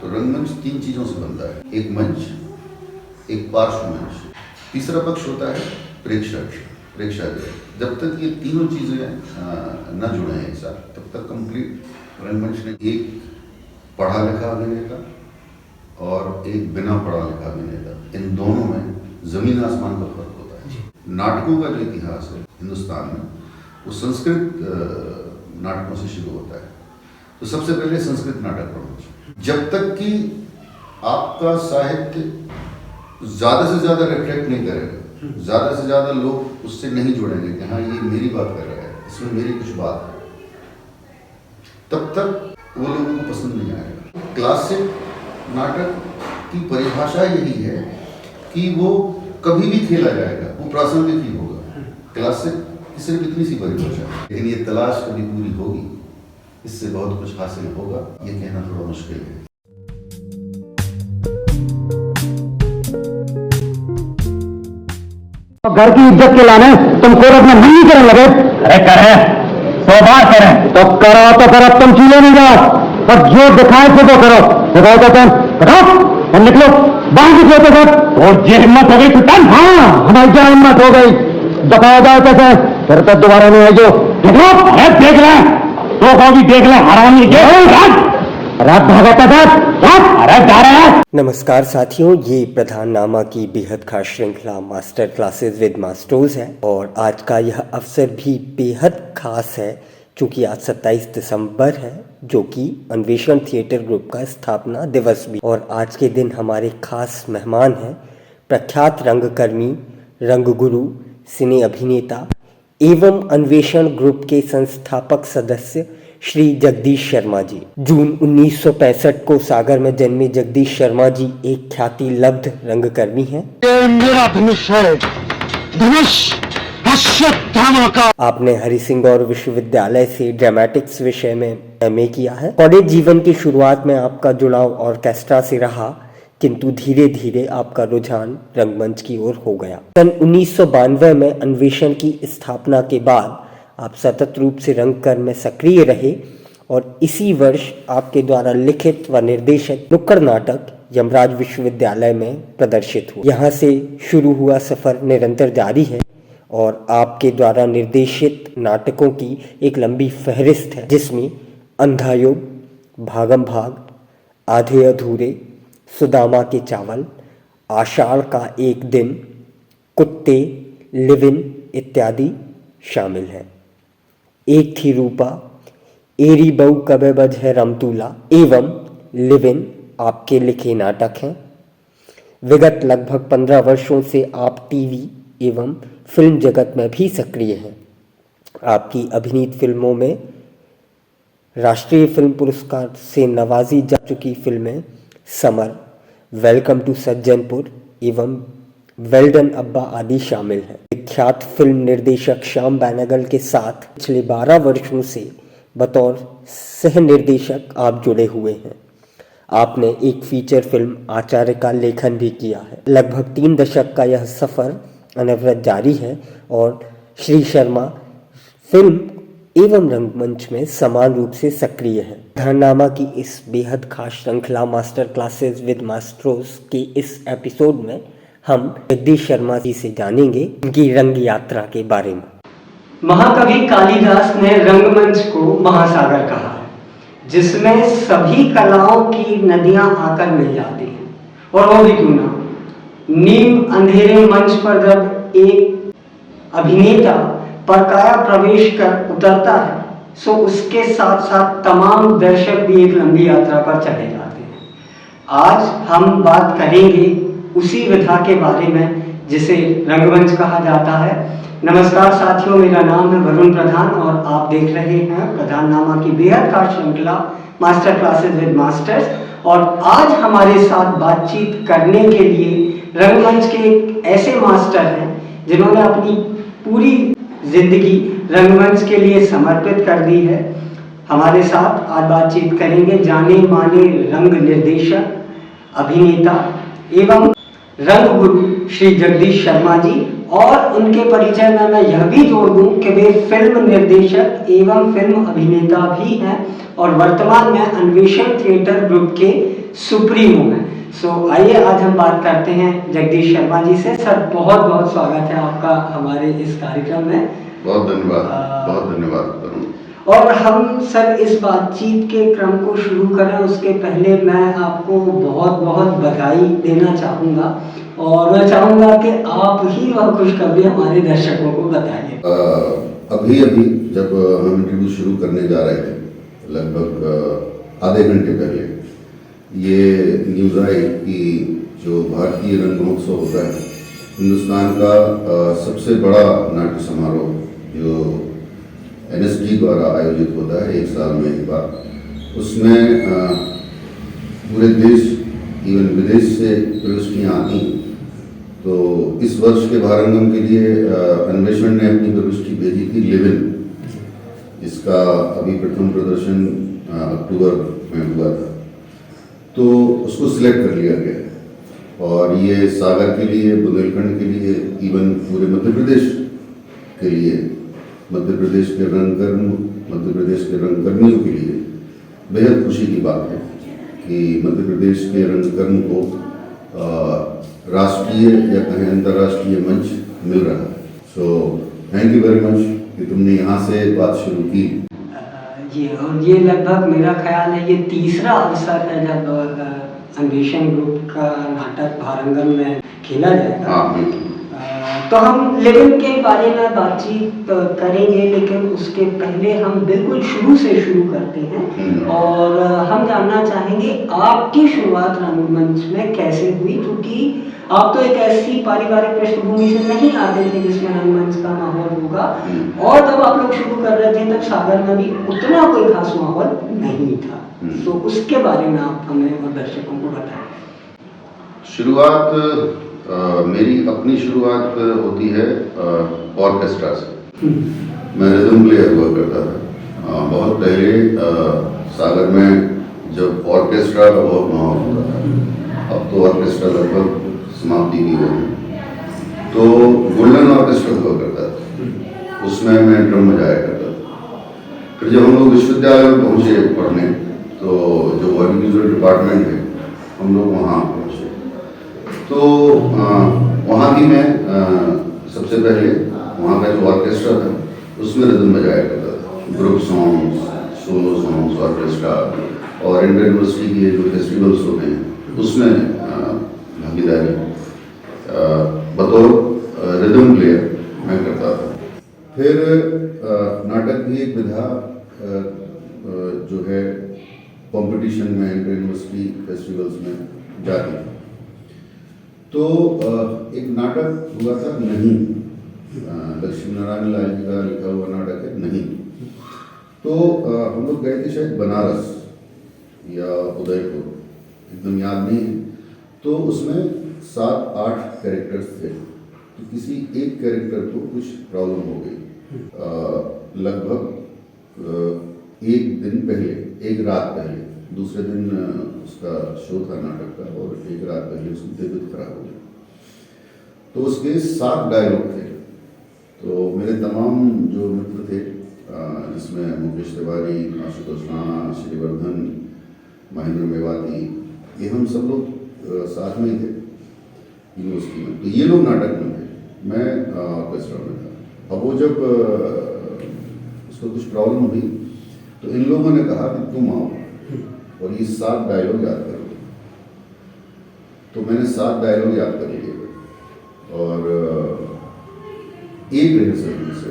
तो रंगमंच 3 चीज़ों से बनता है, एक मंच, एक पार्श्व मंच, तीसरा पक्ष होता है प्रेक्षागृह। जब तक ये तीनों चीज़ें न जुड़े हैं एक साथ, तब तक कंप्लीट रंगमंच ने एक पढ़ा लिखा अभिनेता और एक बिना पढ़ा लिखा अभिनेता, इन दोनों में जमीन आसमान का फर्क होता है। नाटकों का जो इतिहास है हिंदुस्तान में, वो संस्कृत नाटकों से शुरू होता है। तो सबसे पहले संस्कृत नाटक पढ़ो। जब तक कि आपका साहित्य ज़्यादा से ज़्यादा रिफ्लेक्ट नहीं करेगा, ज़्यादा से ज़्यादा लोग उससे नहीं जुड़ेंगे कि हाँ ये मेरी बात कर रहा है, इसमें मेरी कुछ बात है, तब तक वो लोगों को पसंद नहीं आएगा। क्लासिक नाटक की परिभाषा यही है कि वो कभी भी खेला जाएगा, वो प्रासंगिक ही होगा। क्लासिक की सिर्फ इतनी सी परिभाषा है, लेकिन ये तलाश कभी पूरी होगी, इससे बहुत कुछ हासिल होगा, ये कहना थोड़ा मुश्किल है। घर की इज्जत के लाने तुम कोर्ट में नहीं करने लगे? अरे करे 100 बार करें तो करो, तो करो, तुम चीले नहीं जाओ, पर जो दिखाए से तो करो। दिखाओ तो तुम बताओ और निकलो बाहर, निकलो तो सर। और ये हिम्मत हो गई कुटन? हाँ, हमारी क्या हिम्मत हो गई? बताया जाए कैसे, फिर तो दोबारा नहीं आई जो। निकलो। अरे देख लें तो कहोगी, देख लें हरामी के रात भागता था। अरे जा रहे हैं। नमस्कार साथियों, ये प्रधाननामा की बेहद खास श्रृंखला मास्टर क्लासेस विद मास्टर्स है और आज का यह अवसर भी बेहद खास है क्योंकि आज 27 दिसंबर है, जो कि अन्वेषण थिएटर ग्रुप का स्थापना दिवस भी। और आज के दिन हमारे खास मेहमान हैं प्रख्यात रंगकर्मी, रंगगुरु, सिने अभिनेता एवं अन्वेषण ग्रुप के संस्थापक सदस्य श्री जगदीश शर्मा जी। जून 1965 को सागर में जन्मे जगदीश शर्मा जी एक ख्याति लब्ध रंगकर्मी हैं। ये मेरा धनुष है, धनुष अश्वत्थामा का। आपने हरिसिंह गौर विश्वविद्यालय से ड्रामेटिक्स विषय में एमए किया है। कॉलेज जीवन की शुरुआत में आपका जुड़ाव ऑर्केस्ट्रा से रहा, किंतु धीरे धीरे आपका रुझान रंगमंच की ओर हो गया। सन 1992 में अन्वेषण की स्थापना के बाद आप सतत रूप से रंगकर्म में सक्रिय रहे और इसी वर्ष आपके द्वारा लिखित व निर्देशित नुक्कड़ नाटक यमराज विश्वविद्यालय में प्रदर्शित हुआ। यहाँ से शुरू हुआ सफर निरंतर जारी है और आपके द्वारा निर्देशित नाटकों की एक लंबी फहरिस्त है, जिसमें अंधा युग, भागम भाग, आधे अधूरे, सुदामा के चावल, आषाढ़ का एक दिन, कुत्ते, लिविन इत्यादि शामिल हैं। एक थी रूपा, एरी बहू कबे बज है रमतूला एवं लिविन आपके लिखे नाटक हैं। विगत लगभग 15 वर्षों से आप टीवी एवं फिल्म जगत में भी सक्रिय हैं। आपकी अभिनीत फिल्मों में राष्ट्रीय फिल्म पुरस्कार से नवाजी जा चुकी फिल्में समर, वेलकम टू सज्जनपुर एवं वेल्डन अब्बा आदि शामिल हैं। विख्यात फिल्म निर्देशक श्याम बेनेगल के साथ पिछले 12 वर्षों से बतौर सह निर्देशक आप जुड़े हुए हैं। आपने एक फीचर फिल्म आचार्य का लेखन भी किया है। लगभग 3 दशक का यह सफर अनवरत जारी है और श्री शर्मा फिल्म एवं रंगमंच में समान रूप से सक्रिय है। प्रधाननामा की इस बेहद खास श्रृंखला मास्टर क्लासेस विद मास्टर्स के इस एपिसोड में हम जगदीश शर्मा जी से जानेंगे उनकी रंग यात्रा के बारे में। महाकवि कालिदास ने रंगमंच को महासागर कहा है, जिसमें सभी कलाओं की नदियां आकर मिल जाती हैं। और वो भी क्यों ना, नीम अंधेरे मंच पर जब एक अभिनेता परकाया प्रवेश कर उतरता है, सो उसके साथ साथ तमाम दर्शक भी एक लंबी यात्रा पर चले जाते हैं। आज हम बात करेंगे उसी विधा के बारे में जिसे रंगमंच कहा जाता है। नमस्कार साथियों, मेरा नाम है वरुण प्रधान और आप देख रहे हैं प्रधाननामा की बेहद खास श्रृंखला मास्टर क्लासेस विद मास्टर्स। और आज हमारे साथ बातचीत करने के लिए रंगमंच के एक ऐसे मास्टर हैं जिन्होंने अपनी पूरी जिंदगी रंगमंच के लिए समर्पित कर दी है। हमारे साथ आज बातचीत करेंगे जाने माने रंग निर्देशक, अभिनेता एवं रंगगुरु श्री जगदीश शर्मा जी। और उनके परिचय में मैं यह भी जोड़ दूं कि वे फिल्म निर्देशक एवं फिल्म अभिनेता भी हैं और वर्तमान में अन्वेषण थिएटर ग्रुप के सुप्रीमो हैं। सो आइए आज हम बात करते हैं जगदीश शर्मा जी से। सर बहुत बहुत स्वागत है आपका हमारे इस कार्यक्रम में। बहुत धन्यवाद, बहुत धन्यवाद करूँ। और हम सर इस बातचीत के क्रम को शुरू करें उसके पहले मैं आपको बहुत बहुत बधाई देना चाहूँगा और मैं चाहूँगा कि आप ही वह खुशखबरी हमारे दर्शकों को बताइए। अभी जब हम इंटरव्यू शुरू करने जा रहे थे, लगभग आधे घंटे पहले ये न्यूज़ आई कि जो भारतीय रंग महोत्सव होता है, हिंदुस्तान का सबसे बड़ा नाट्य समारोह जो NSD द्वारा आयोजित होता है एक साल में एक बार, उसमें पूरे देश इवन विदेश से प्रविष्टियाँ आती हैं। तो इस वर्ष के भारंगम के लिए अन्वेषण ने अपनी प्रविष्टि भेजी थी लेविन, जिसका अभी प्रथम प्रदर्शन अक्टूबर में हुआ था। तो उसको सिलेक्ट कर लिया गया और ये सागर के लिए, बुंदेलखंड के लिए, इवन पूरे मध्य प्रदेश के लिए, मध्य प्रदेश के रंगकर्मियों के लिए बेहद खुशी की बात है कि मध्य प्रदेश के रंगकर्म को राष्ट्रीय या कहें अंतर्राष्ट्रीय मंच मिल रहा है। So thank you very much कि तुमने यहाँ से बात शुरू की। जी, और ये लगभग मेरा ख्याल है ये तीसरा अवसर है जब अन्वेषण ग्रुप का नाटक भारंगम में खेला जाएगा। हाँ बिल्कुल। तो हम लेविन के बारे में बातचीत करेंगे, लेकिन उसके पहले हम बिल्कुल शुरू से शुरू करते हैं और हम जानना चाहेंगे आपकी शुरुआत रंगमंच में कैसे हुई, क्योंकि आप तो एक ऐसी पारिवारिक पृष्ठभूमि से नहीं आते थे जिसमें रंगमंच का माहौल होगा और तब आप लोग शुरू कर रहे थे तब सागर में भी उतना कोई खास माहौल नहीं था। तो उसके बारे में आप हमें और दर्शकों को बताएं। शुरुआत मेरी अपनी शुरुआत होती है ऑर्केस्ट्रा से। मैं रिदम प्लेयर हुआ करता था बहुत पहले सागर में, जब ऑर्केस्ट्रा का बहुत माहौल होता था। अब तो ऑर्केस्ट्रा लगभग समाप्ति की हो गई। तो गोल्डन ऑर्केस्ट्रा हुआ करता था, उसमें मैं ड्रम बजाया करता था। फिर जब हम लोग विश्वविद्यालय में पहुँचे पढ़ने, तो जो ऑडियो विजुअल डिपार्टमेंट है हम लोग वहाँ पहुँचे। तो वहाँ भी मैं सबसे पहले वहाँ का जो ऑर्केस्ट्रा था उसमें रिदम बजाया करता था। Group songs, solo songs, orchestra और इंटर यूनिवर्सिटी के जो फेस्टिवल्स होते हैं उसमें भागीदारी बतौर रिदम प्लेयर मैं करता था। फिर नाटक भी एक विधा जो है कंपटीशन में, इंटर यूनिवर्सिटी फेस्टिवल्स में जाती थी। तो एक नाटक हुआ था नहीं, लक्ष्मी नारायण लाल जी का लिखा हुआ नाटक है नहीं। तो हम लोग गए थे शायद बनारस या उदयपुर, एकदम याद नहीं है। तो उसमें 7-8 कैरेक्टर्स थे। तो किसी एक कैरेक्टर को कुछ प्रॉब्लम हो गई। लगभग एक दिन पहले, एक रात पहले, दूसरे दिन उसका शो था नाटक का और एक रात पहले उसकी तबीयत खराब हो गई। तो उसके 7 डायलॉग थे। तो मेरे तमाम जो मित्र थे, जिसमें मुकेश तिवारी, आशुतोष राणा, श्रीवर्धन, महेंद्र मेवाती, ये हम सब लोग साथ में ही थे यूनिवर्सिटी में। तो ये लोग नाटक में थे, मैं ऑर्केस्ट्रा में था। अब वो जब उसको कुछ प्रॉब्लम हुई तो इन लोगों ने कहा कि तुम आओ और ये 7 डायलॉग याद करो। तो मैंने 7 डायलॉग याद कर लिए और एक रिहर्सल से,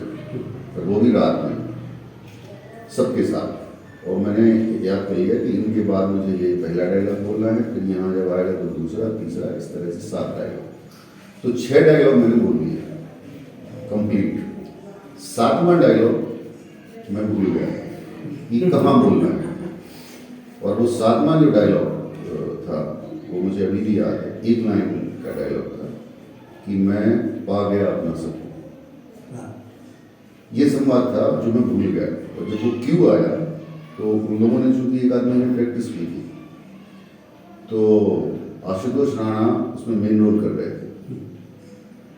और वो भी रात में सबके साथ। और मैंने याद कर लिया कि इनके बाद मुझे ये पहला डायलॉग बोलना है, फिर यहाँ जब आएगा तो दूसरा, तीसरा, इस तरह से 7 डायलॉग। तो 6 डायलॉग मैंने बोल दिए कंप्लीट। 7वां डायलॉग मैं भूल गया कि कहाँ बोलना है। और वो 7वां जो डायलॉग था वो मुझे अभी भी याद है। एक लाइन का डायलॉग था कि मैं पा गया अपना सबको। ये संवाद था जो मैं भूल गया। और जब वो क्यों आया तो उन लोगों ने चूंकि एक आदमी ने प्रैक्टिस की थी, तो आशुतोष राणा उसमें मेन रोल कर रहे थे।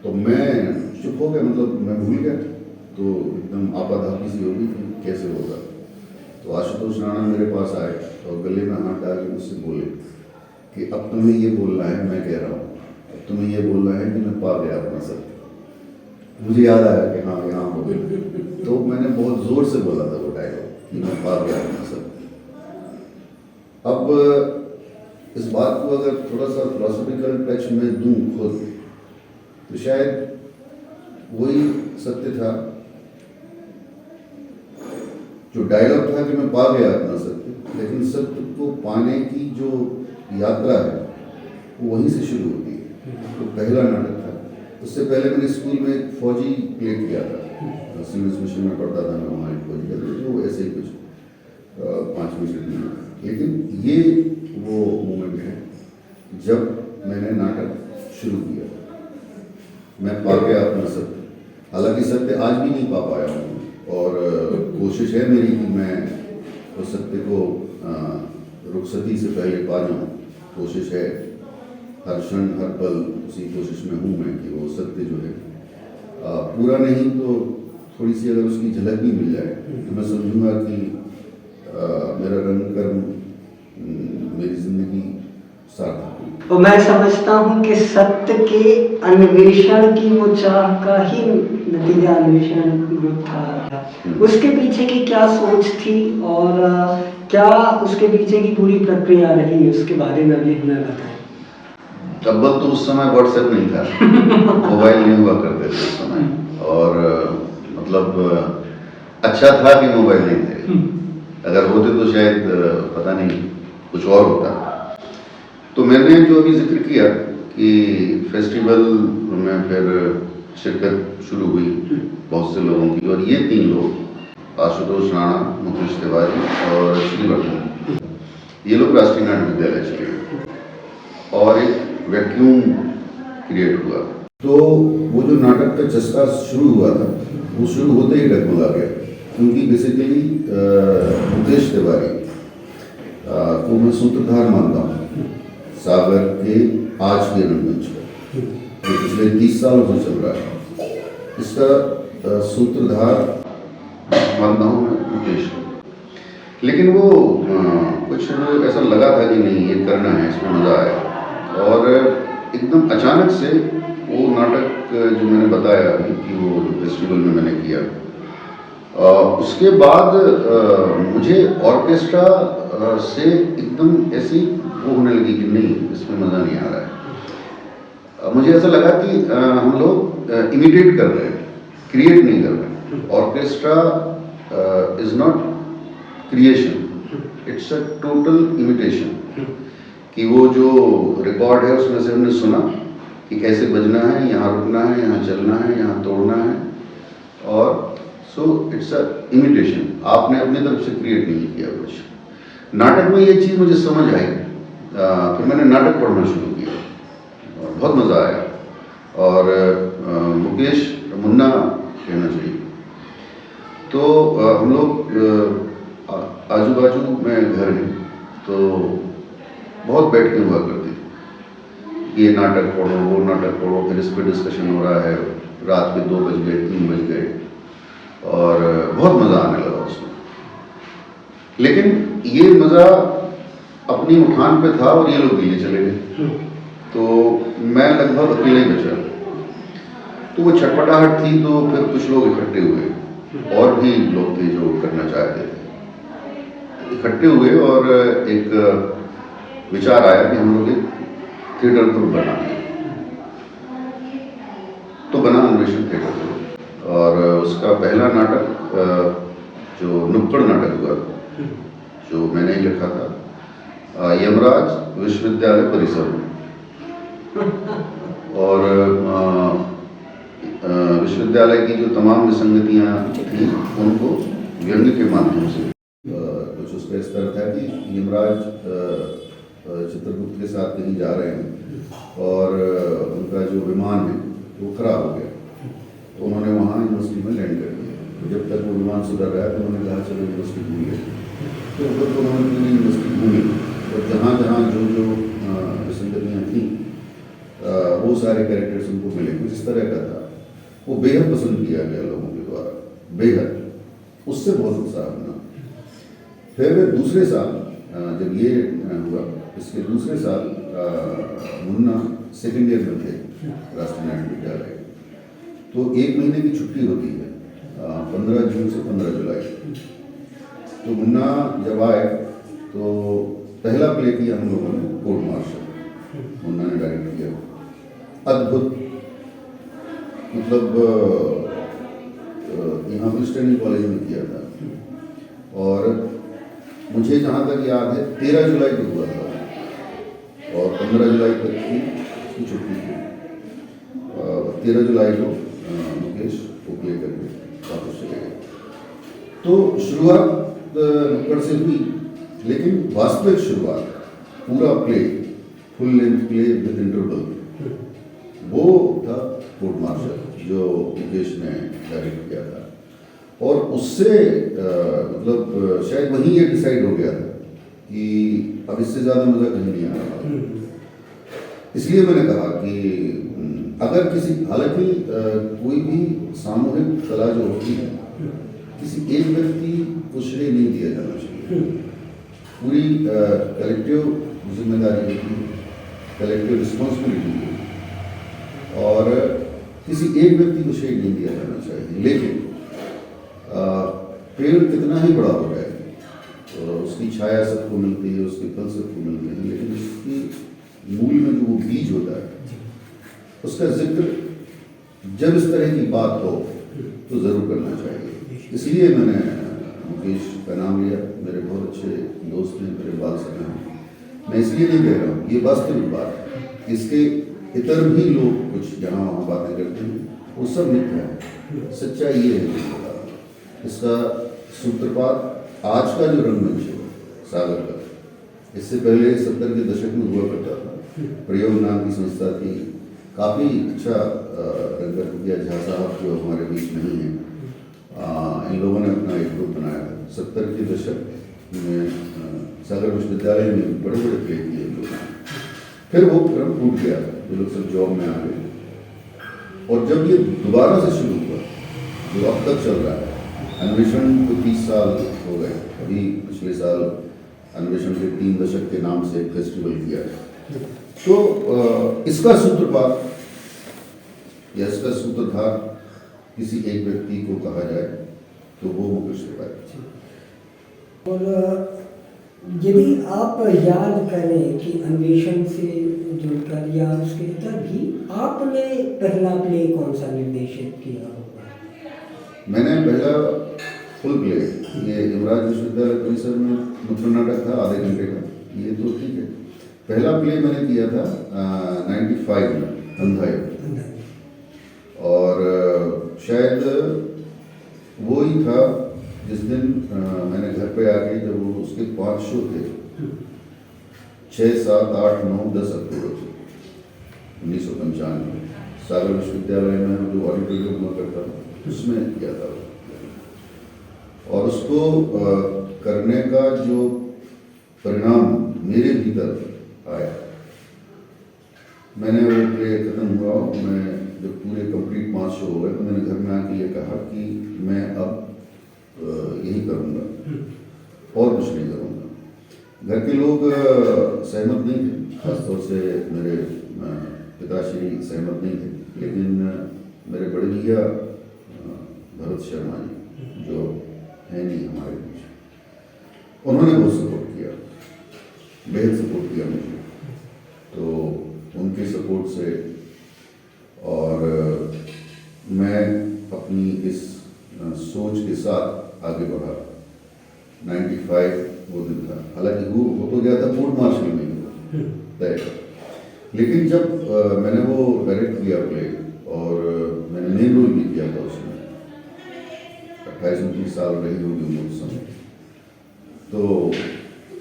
तो मैं चुप हो गया, मतलब मैं भूल गया। तो एकदम आपाधापी सी होगी कि कैसे होगा। तो आशुतोष राणा मेरे पास आए और गले में हाथ डाल के मुझसे बोले कि अब तुम्हें ये बोलना है, मैं कह रहा हूँ, अब तुम्हें ये बोलना है कि मैं पा गया अपना सत्य। मुझे याद आया कि हाँ यहाँ हो गया, तो मैंने बहुत जोर से बोला था वो डायलॉग कि मैं पा गया अपना सत्य। अब इस बात को अगर थोड़ा सा फिलोसॉफिकल टच में दूं खुद, तो शायद वही सत्य था जो डायलॉग था कि मैं पा गया अपना सत्य, लेकिन सत्य को पाने की जो यात्रा है वो वहीं से शुरू होती है। तो पहला नाटक था। उससे पहले मैंने स्कूल में एक फौजी प्ले किया था, सिविल मिशन में पढ़ता था मैं, वहाँ एक फौजी का, वो ऐसे ही कुछ 5वीं 6वीं में। लेकिन ये वो मोमेंट है जब मैंने नाटक शुरू किया, मैं पा गया अपना सत्य। हालांकि सत्य आज भी नहीं पा पाया हूँ, और कोशिश है मेरी कि मैं उस सत्य को रुखसती से पहले पा जाऊँ। कोशिश है, हर क्षण हर पल उसी कोशिश में हूँ मैं कि वो सत्य जो है पूरा नहीं तो थोड़ी सी अगर उसकी झलक भी मिल जाए तो मैं समझूंगा कि मेरा रंग कर्म मेरी जिंदगी सार्थक हुई। तो मैं समझता हूँ कि सत्य के अन्वेषण की वो चाह का ही नतीजा अन्वेषण ग्रुप था। उसके पीछे की क्या सोच थी और क्या उसके पीछे की पूरी प्रक्रिया रही, उसके बारे में भी हमें बताएं। अव्वल तो उस समय व्हाट्सएप नहीं था, मोबाइल नहीं हुआ करते थे उस समय, और मतलब अच्छा था कि मोबाइल नहीं थे। अगर होते तो शायद पता नहीं कुछ और होता। तो मैंने जो अभी जिक्र किया कि फेस्टिवल में फिर शिरकत शुरू हुई बहुत से लोगों की, और ये 3 लोग, आशुतोष राणा, मुकेश तिवारी और श्रीवर्धन, ये लोग राष्ट्रीय नाट्य विद्यालय चले गए और एक वैक्यूम क्रिएट हुआ। तो वो जो नाटक का चस्का शुरू हुआ था वो शुरू होते ही डगमगा गया, क्योंकि बेसिकली मुकेश तिवारी को मैं सूत्रधार मानता हूँ सागर के आज के रंगमंच का, जो पिछले 30 सालों से चल रहा है। इसका सूत्रधार मानता हूँ मैं मुकेश को। लेकिन वो कुछ ऐसा लगा था कि नहीं ये करना है, इसमें मज़ा आया, और एकदम अचानक से वो नाटक जो मैंने बताया अभी कि वो फेस्टिवल में मैंने किया, उसके बाद मुझे ऑर्केस्ट्रा से एकदम ऐसी वो होने लगी कि नहीं इसमें मज़ा नहीं आ रहा है। मुझे ऐसा लगा कि हम लोग इमिटेट कर रहे हैं, क्रिएट नहीं कर रहे। Orchestra is not creation, it's a total imitation. कि वो जो रिकॉर्ड है उसमें से हमने सुना कि कैसे बजना है, यहाँ रुकना है, यहाँ चलना है, यहाँ तोड़ना है, और सो इट्स अ इमिटेशन। आपने अपनी तरफ से क्रिएट नहीं किया कुछ। नाटक में ये चीज़ मुझे समझ आई, फिर मैंने नाटक पढ़ना शुरू किया और बहुत मज़ा आया। और मुकेश मुन्ना कहना चाहिए, तो हम लोग आजू बाजू में घर हैं, तो बहुत बैठकें हुआ करती थी, ये नाटक पढ़ो, वो नाटक पढ़ो, फिर इस पर डिस्कशन हो रहा है। रात के 2 बज गए, 3 बज गए, और बहुत मज़ा आने लगा उसमें। लेकिन ये मज़ा अपनी उठान पे था और ये लोग दिल्ली चले गए, तो मैं लगभग अकेले ही बचा। तो वो छटपटाहट थी, तो फिर कुछ लोग इकट्ठे हुए, और भी लोग थे जो करना चाहते थे, इकट्ठे हुए, और एक विचार आया कि हम लोग एक थिएटर ग्रुप बनाएंगे। तो बना अन्वेषण थिएटर ग्रुप, और उसका पहला नाटक जो नुक्कड़ नाटक हुआ, जो मैंने ही लिखा था, यमराज विश्वविद्यालय परिसर में। और विश्वविद्यालय की जो तमाम विसंगतियाँ थी उनको व्यंग्य के माध्यम से कुछ उसका स्तर था कि यमराज चित्रगुप्त के साथ कहीं जा रहे हैं और उनका जो विमान है वो खराब हो गया, तो उन्होंने वहाँ यूनिवर्सिटी में लैंड कर दिया। तो जब तक वो विमान सुधर रहा है तो उन्होंने कहा चलो यूनिवर्सिटी घूम गए। तो ऊपर तो उन्होंने पूरी यूनिवर्सिटी घूमी, और जहाँ जहाँ जो जो विसंगतियाँ थी वो सारे कैरेक्टर्स उनको मिले। कुछ इस तरह का था, वो बेहद पसंद किया गया लोगों के द्वारा, बेहद, उससे बहुत उत्साह बना। फिर दूसरे साल जब ये हुआ इसके दूसरे साल मुन्ना सेकेंड ईयर में थे राष्ट्रीय नाट्य विद्यालय। तो 1 महीने की छुट्टी होती है 15 जून से 15 जुलाई। तो मुन्ना जब आए तो पहला प्ले किया हम लोगों ने कोर्ट मार्शल, मुन्ना ने डायरेक्ट किया। अद्भुत, मतलब यहाँ ब्रिस्टन कॉलेज में किया था। और मुझे जहाँ तक याद है 13 जुलाई को हुआ था और 15 जुलाई तक की उसकी छुट्टी थी। 13 जुलाई को मुकेश को प्ले करके वापस चले गए। तो शुरुआत नुक्कड़ से हुई, लेकिन वास्तविक शुरुआत पूरा play, full length play with interval, वो था कोर्ट मार्शल जो मुकेश ने डायरेक्ट किया था। और उससे मतलब शायद वहीं ये डिसाइड हो गया था कि अब इससे ज़्यादा मज़ा कहीं नहीं आ रहा। इसलिए मैंने कहा कि अगर किसी, हालांकि कोई भी सामूहिक कला जो होती है किसी एक व्यक्ति को श्रेय नहीं दिया जाना चाहिए। पूरी कलेक्टिव जिम्मेदारी होती है, कलेक्टिव रिस्पॉन्सिबिलिटी है और किसी एक व्यक्ति को श्रेय नहीं दिया जाना चाहिए। लेकिन पेड़ कितना ही बड़ा हो जाए तो उसकी छाया सबको मिलती है, उसके फल सबको मिलते हैं, लेकिन उसकी मूल में जो वो बीज होता है उसका जिक्र जब इस तरह की बात हो तो ज़रूर करना चाहिए। इसलिए मैंने मुकेश का नाम लिया। मेरे बहुत अच्छे दोस्त हैं, मेरे बाल सगे हैं। मैं इसलिए नहीं कह रहा हूँ, ये वास्तविक बात है। इसके इतर भी लोग कुछ जहाँ वहाँ बातें करते हैं, वो सब मिथ्या है। सच्चाई ये है इसका सूत्रपात आज का जो रंगमंच है सागर का, इससे पहले 70 के दशक में हुआ करता था। प्रयोग नाम की संस्था थी, काफ़ी अच्छा रंगत किया। झा साहब जो हमारे बीच नहीं है, इन लोगों ने अपना एक ग्रुप बनाया था। 70 के दशक में सागर विश्वविद्यालय में बड़े बड़े प्ले किए इन लोगों ने। फिर वो क्रम टूट गया, जो लोग सब जॉब में आ गए। और जब ये दोबारा से शुरू हुआ, जो अब तक चल रहा है, अन्वेषण को 30 साल हो गए। अभी पिछले साल अन्वेषण के 3 दशक के नाम से एक फेस्टिवल किया है। तो इसका सूत्रपात या इसका सूत्रधार किसी एक व्यक्ति को कहा जाए तो वो मुकेश त्रिपाठी। और यदि आप याद करें कि अन्वेषण से जुड़कर या उसके इतर भी आपने पहला प्ले कौन सा निर्देशित किया होगा? मैंने पहला फुल प्ले, ये युवराज विश्वविद्यालय परिसर में नुक्कड़ नाटक था आधे घंटे का, ये तो ठीक है। पहला प्ले मैंने किया था 95 में अंधा युग, और शायद वो ही था जिस दिन मैंने घर पे आके, जब वो उसके 5 शो थे, 6, 7, 8, 9, 10 अक्टूबर 1995 सागर विश्वविद्यालय में जो ऑडिटोरियम हुआ करता था उसमें किया था। और उसको करने का जो परिणाम मेरे भीतर आया, मैंने वो प्ले खत्म हुआ, मैं जब पूरे कंप्लीट 5 शो हो गए तो मैंने घर में आके ये कहा कि मैं अब यही करूँगा और कुछ नहीं करूँगा। घर के लोग सहमत नहीं थे, खासतौर से मेरे पिताश्री सहमत नहीं थे, लेकिन मेरे बड़े भैया भरत शर्मा जी जो है नहीं हमारे बीच, उन्होंने बहुत सपोर्ट किया, बेहद सपोर्ट किया मुझे। तो उनके सपोर्ट से और मैं अपनी इस सोच के साथ आगे बढ़ा। 95 वो दिन था, हालांकि वो तो गया था कोर्ट मार्शल में तय, लेकिन जब मैंने वो डायरेक्ट किया प्ले और मैंने मेन रोल भी किया था उसमें, 28-29 साल रही होगी उस समय, तो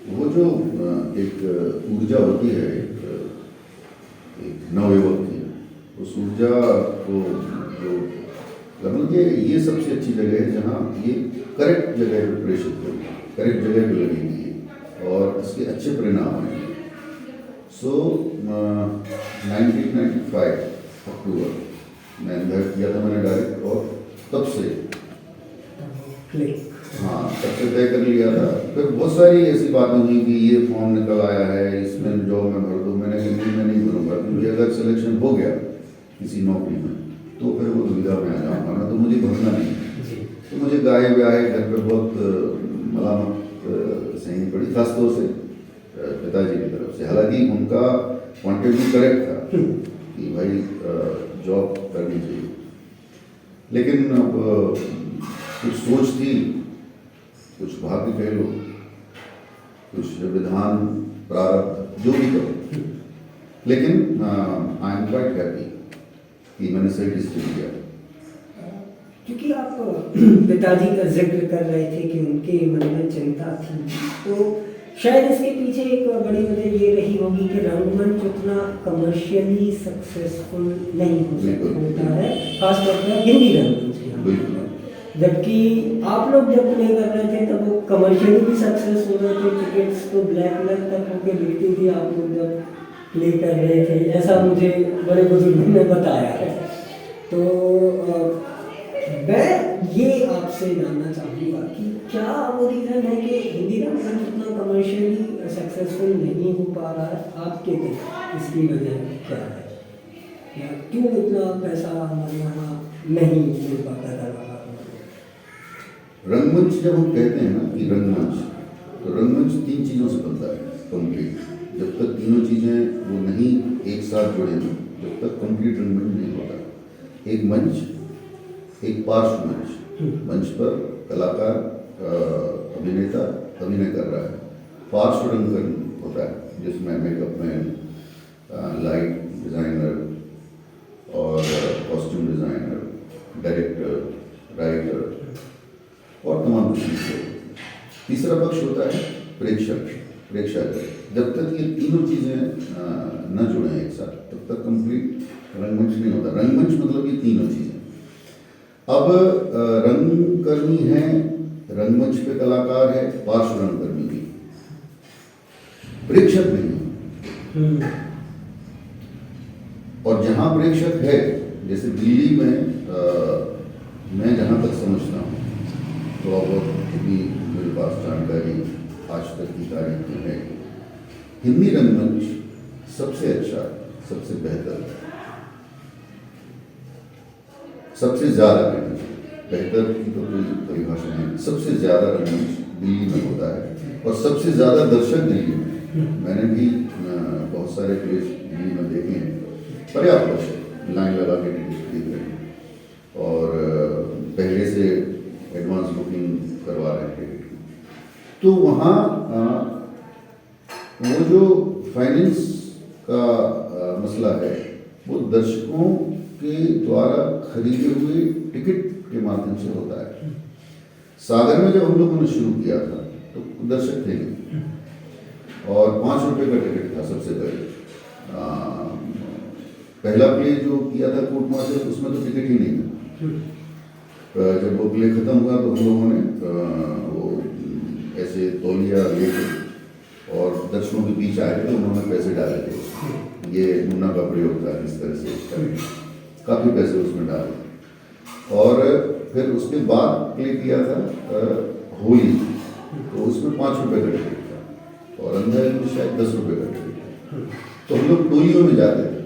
वो जो एक ऊर्जा होती है एक नवयुवक की, उस ऊर्जा को जो लगना ये सबसे अच्छी जगह है जहाँ ये करेक्ट जगह पर प्रेषित होगी, करेक्ट जगह पर लगेगी और इसके अच्छे परिणाम आएंगे। सो 1995 अक्टूबर मैं निर्धारित किया था मैंने डायरेक्ट, और तब से हाँ तब से तय कर लिया था फिर बहुत सारी ऐसी बातें हुई कि ये फॉर्म निकल आया है, इसमें जॉब में भर दो। मैंने कहा नहीं, मैं नहीं भरूंगा, क्योंकि अगर सिलेक्शन हो गया किसी नौकरी में तो फिर वो दुविधा में आ जाऊँगा ना, तो मुझे भरना नहीं। तो मुझे गाय ब्याहे घर पर बहुत मलामत सहनी पड़ी, खासतौर से पिताजी की तरफ से। हालांकि उनका पॉइंट ऑफ व्यू करेक्ट था कि भाई जॉब करनी चाहिए, लेकिन अब कुछ सोच थी, कुछ भाग्य कह लो, कुछ विधान प्रारब्ध, जो भी करो, लेकिन आई एम क्वाइट हैप्पी कि मैंने सही डिसीजन लिया। क्योंकि आप पिताजी का जिक्र कर रहे थे कि उनके मन में चिंता थी, तो शायद इसके पीछे एक बड़ी वजह ये रही होगी कि रंगमंच उतना कमर्शियली सक्सेसफुल नहीं होता है, खासतौर पर हिंदी रंगमंच। जबकि आप लोग जब प्ले कर रहे थे तब वो कमर्शियली भी सक्सेस हो रहे थे, टिकट्स तो ब्लैक तक होकर बिकती थी आप लोग जब प्ले कर रहे थे, ऐसा मुझे बड़े बुजुर्गों ने बताया है। तो मैं ये आपसे जानना चाहूँगा कि क्या वो रीज़न है कि हिंदी रंगमंच उतना कमर्शियली सक्सेसफुल नहीं हो पा रहा है? आपके लिए इसकी वजह क्या है, या क्यों इतना पैसा हमारे यहाँ नहीं मिल पाता था? रंगमंच जब हम कहते हैं ना कि रंगमंच, तो रंगमंच 3 चीज़ों से बनता है कंप्लीट। जब तक तीनों चीज़ें वो नहीं एक साथ जुड़े ना, जब तक कंप्लीट रंगमंच नहीं होता। एक मंच, एक पार्श्व मंच, मंच पर कलाकार अभिनेता अभिनय कर रहा है। पार्श्व रंगन होता है जिसमें मेकअप मैन, लाइट डिज़ाइनर और कॉस्ट्यूम डिज़ाइनर, डायरेक्टर, राइटर और तमाम चीज़ें। तीसरा पक्ष होता है प्रेक्षक। जब तक ये तीनों चीज़ें न जुड़े एक साथ, तब तक कंप्लीट रंगमंच नहीं होता। रंगमंच मतलब ये तीनों चीज़ें। अब रंगकर्मी है, रंगमंच पे कलाकार है, पार्श्व रंगकर्मी भी, प्रेक्षक नहीं। और जहाँ प्रेक्षक है, जैसे दिल्ली में मैं जहाँ तक समझता हूँ, तो अब भी मेरे पास जानकारी आज तक की तारीख में है, हिंदी रंगमंच सबसे अच्छा, सबसे बेहतर, सबसे ज़्यादा बेहतर की तो कोई परिभाषा नहीं, सबसे ज़्यादा रंगमंच दिल्ली में होता है और सबसे ज़्यादा दर्शक दिल्ली में। मैंने भी बहुत सारे प्लेस दिल्ली में देखे हैं, पर्याप्त दर्शक लाइन लगा के टिकट खरीद रहे हैं और पहले से एडवांस बुकिंग करवा रहे हैं टिकट की। तो वहाँ वो जो फाइनेंस का मसला है, वो दर्शकों के द्वारा खरीदे हुए टिकट के माध्यम से होता है। सागर में जब हम लोगों ने शुरू किया था तो दर्शक थे नहीं, और 5 रुपये का टिकट था सबसे पहले। पहला प्ले जो किया था कोर्ट मार्शल, उसमें तो टिकट ही नहीं था। जब वो प्ले खत्म हुआ तो हम लोगों ने वो ऐसे तौलिया लेके और दर्शकों के बीच आए तो उन्होंने पैसे डाले थे। ये मुन्ना का प्रयोग था, इस तरह से काफ़ी पैसे उसमें डाले। और फिर उसके बाद प्ले किया था होली, तो उसमें 5 रुपये का टिकट था और अंदर में शायद 10 रुपये का टिकट था। तो हम लोग टोलियों में जाते थे,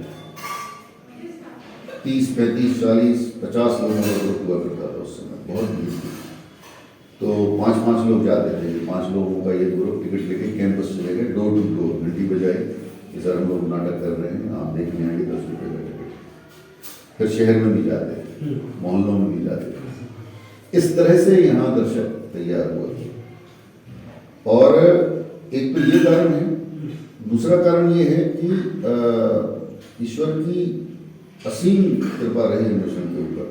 30, 35, 40, 50 लोगों का ग्रुप हुआ करता था उस समय, बहुत भीड़ थी। तो 5-5 लोग जाते थे। 5 लोगों का ये ग्रुप टिकट लेके कैंपस चले गए, डोर टू डोर घंटी बजाई कि सर हम लोग नाटक कर रहे हैं, आप देखने आएंगे, 10 रुपये का टिकट। फिर शहर में भी जाते थे, मोहल्लों में भी जाते थे। इस तरह से यहाँ दर्शक तैयार हुए थे। और एक तो ये कारण है, दूसरा कारण ये है कि ईश्वर की असीम कृपा रही मिशन के ऊपर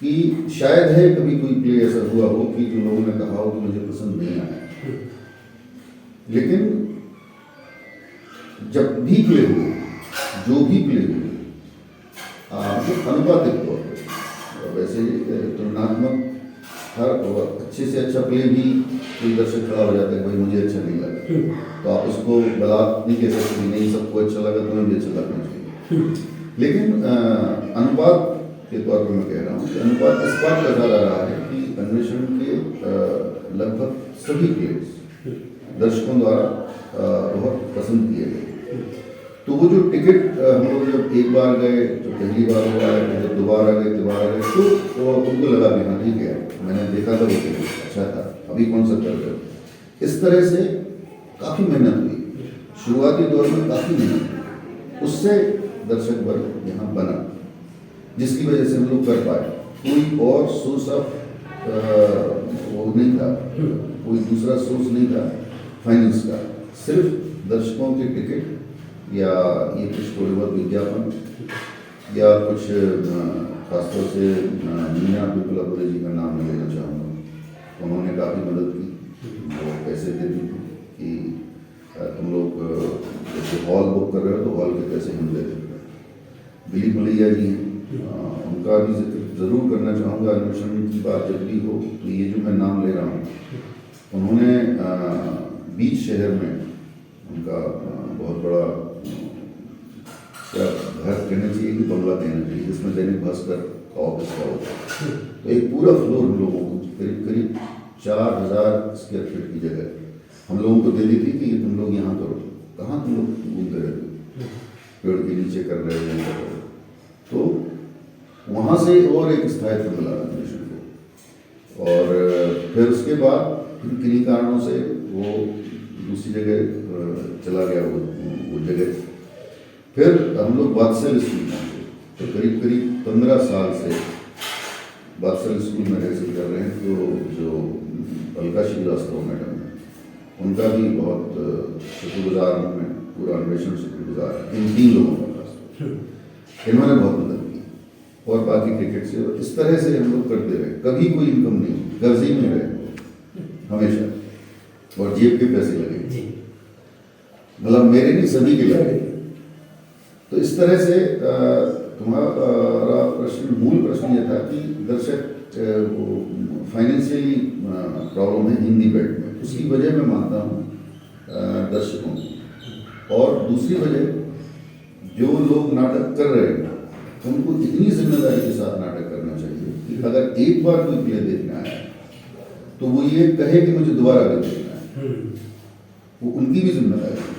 कि शायद है कभी कोई प्ले ऐसा हुआ हो कि जो लोगों ने कहा हो कि मुझे पसंद नहीं आया, लेकिन जब भी प्ले हुए, जो भी प्ले हुए, अनुपातिक तौर पर, वैसे तुलनात्मक हर अच्छे से अच्छा प्ले भी कोई दर्शक खड़ा हो जाता है, भाई मुझे अच्छा नहीं लगा, तो आप उसको बलात् नहीं कह सकते, नहीं सबको अच्छा लगा तुम्हें भी अच्छा लगना चाहिए। लेकिन अनुपात के तौर पर मैं कह रहा हूँ कि अनुपात इस बात का ज़्यादा रहा है कि अन्वेषण के लगभग सभी प्लेस दर्शकों द्वारा बहुत पसंद किए गए। तो वो जो टिकट हम लोग जब एक बार गए, तो पहली बार हुआ है, जब दोबारा गए तो उनको लगा कि हाँ ठीक है, मैंने देखा था वो टिकट अच्छा था, अभी कौन सा कर रहे हो। इस तरह से काफ़ी मेहनत हुई, शुरुआती दौर में काफ़ी मेहनत हुई, उससे दर्शक वर्ग यहाँ बना, जिसकी वजह से हम लोग कर पाए। कोई और सोर्स ऑफ वो नहीं था, कोई दूसरा सोर्स नहीं था फाइनेंस का, सिर्फ दर्शकों के टिकट या ये कुछ थोड़े बहुत विज्ञापन या कुछ खासतौर से मीना विप्लव जी का नाम मैं लेना चाहूँगा। उन्होंने काफ़ी मदद की, वो पैसे देती थी कि तुम लोग जैसे हॉल बुक कर रहे हो तो हॉल के पैसे हम दे देते हैं। दिलीप मलैया जी हैं, उनका भी जिक्र ज़रूर करना चाहूँगा। अन्वेषण की बात जब भी हो तो ये जो मैं नाम ले रहा हूँ, उन्होंने बीच शहर में उनका बहुत बड़ा क्या घर कहना चाहिए कि बंगला कहना चाहिए, जिसमें दैनिक भास्कर का ऑफिस का होता है। तो एक पूरा फ्लोर हम लोगों को करीब 4000 स्क्वायर फीट की जगह हम लोगों को दे दी थी कि ये तुम लोग यहाँ करो। कहाँ तुम लोग घूमते रहते हो, पेड़ के नीचे कर रहे हो, यहाँ कर रहे हो। तो वहाँ से और एक स्थायित्व मिला अन्वेषण को, और फिर उसके बाद किन्हीं कारणों से वो दूसरी जगह चला गया वो जगह। फिर हम लोग वात्सल स्कूल पहुँचे, तो करीब 15 साल से वात्सल स्कूल में रह कर रहे हैं। तो जो अलका श्रीवास्तव मैडम है, उनका भी बहुत शुक्रगुजार हूँ मैं, पूरा अन्वेषण शुक्रगुजार है इन 3 लोगों का खासतौर। इन्होंने बहुत मदद की, और बाकी टिकट से इस तरह से हम लोग करते रहे। कभी कोई इनकम नहीं, कर्जे में रहे हमेशा, और जेब के पैसे लगे, मतलब मेरे नहीं सभी के लगे। तो इस तरह से तुम्हारा प्रश्न, मूल प्रश्न यह था कि दर्शक वो फाइनेंशियली प्रॉब्लम है हिंदी बेल्ट में। उसकी वजह मैं मानता हूँ दर्शकों की, और दूसरी वजह जो लोग नाटक कर रहे हैं उनको इतनी जिम्मेदारी के साथ नाटक करना चाहिए कि अगर एक बार कोई प्ले देखने आया तो वो ये कहे कि मुझे दोबारा भी देखना है। वो उनकी भी जिम्मेदारी है।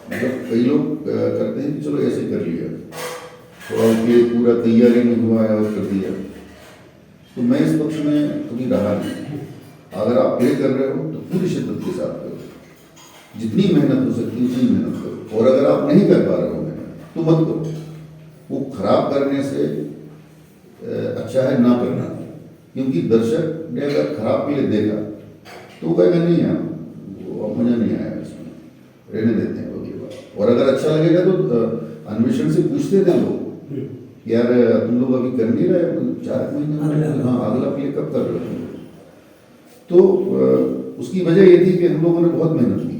मतलब कई लोग करते हैं कि चलो ऐसे कर लिया, थोड़ा प्ले पूरा तैयारी नहीं हुआ है और कर दिया। तो मैं इस पक्ष में कभी रहा नहीं। अगर आप प्ले कर रहे हो तो पूरी शिद्दत के साथ करो, जितनी मेहनत हो सकती है उतनी मेहनत करो, और अगर आप नहीं कर पा रहे हो मेहनत तो मत करो। वो खराब करने से अच्छा है ना करना, क्योंकि दर्शक ने अगर खराब प्ले देखा तो वो कहेगा नहीं यार वो मजा नहीं आया इसमें, रहने देते हैं अगली बार। और अगर अच्छा लगेगा तो अन्वेषण से पूछते थे लोग, यार तुम लोग अभी कर नहीं रहे 4 महीने, हाँ अगला प्ले कब कर रहे हो। तो उसकी वजह ये थी कि हम लोगों ने बहुत मेहनत की,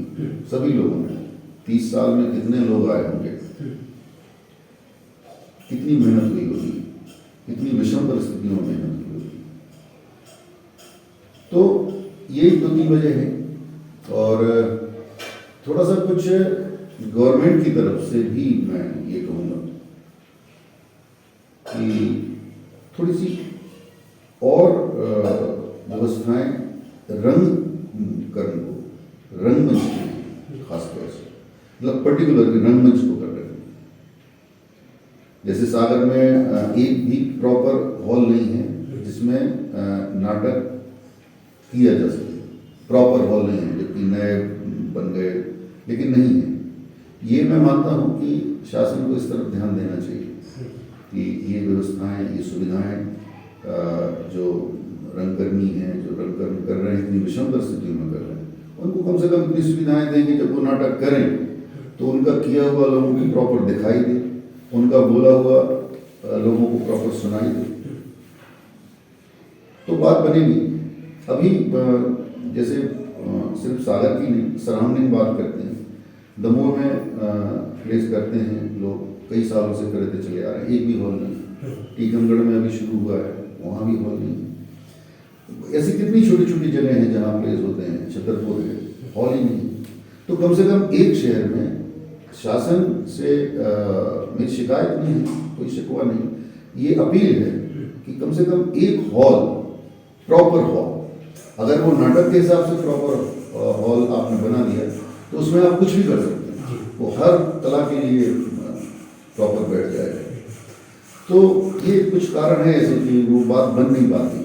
सभी लोगों ने। 30 साल में कितने लोग आए होंगे, कितनी मेहनत हुई होगी, कितनी विषम परिस्थितियों में मेहनत हुई होगी। तो ये 2-3 वजह है, और थोड़ा सा कुछ गवर्नमेंट की तरफ से भी मैं ये कहूँगा कि थोड़ी सी और व्यवस्थाएं रंगकर्म को, रंगमंच के खासतौर से, मतलब पर्टिकुलर रंगमंच को कर रहे हैं। जैसे सागर में एक भी प्रॉपर हॉल नहीं है जिसमें नाटक किया जा सके, प्रॉपर हॉल नहीं है, जबकि नए बन गए लेकिन नहीं है। ये मैं मानता हूँ कि शासन को इस तरफ ध्यान देना चाहिए कि ये व्यवस्थाएं, ये सुविधाएं जो रंगकर्मी हैं, जो रंगकर्म कर रहे हैं, इतनी विषम परिस्थितियों में कर रहे हैं, उनको कम से कम इतनी सुविधाएं दें कि जब वो नाटक करें तो उनका किया हुआ लोगों को प्रॉपर दिखाई दे, उनका बोला हुआ लोगों को प्रॉपर सुनाई दे, तो बात बनेगी। अभी जैसे सिर्फ सागर की नहीं, सराउंडिंग बात करते हैं, दमोह में प्लेस करते हैं लोग, कई सालों से करते चले आ रहे हैं, एक भी हॉल नहीं। टीकमगढ़ में अभी शुरू हुआ है, वहाँ भी हॉल नहीं। ऐसी कितनी छोटी छोटी जगह हैं जहाँ प्लेस होते हैं, छतरपुर है, हॉल ही नहीं। तो कम से कम एक शहर में शासन से मेरी शिकायत नहीं है, कोई शिकवा नहीं, ये अपील है कि कम से कम एक हॉल, प्रॉपर हॉल अगर वो नाटक के हिसाब से प्रॉपर हॉल आपने बना दिया तो उसमें आप कुछ भी कर सकते हैं, वो हर कला के लिए प्रॉपर बैठ जाएगा। तो ये कुछ कारण है ऐसे कि वो बात बन नहीं पाती।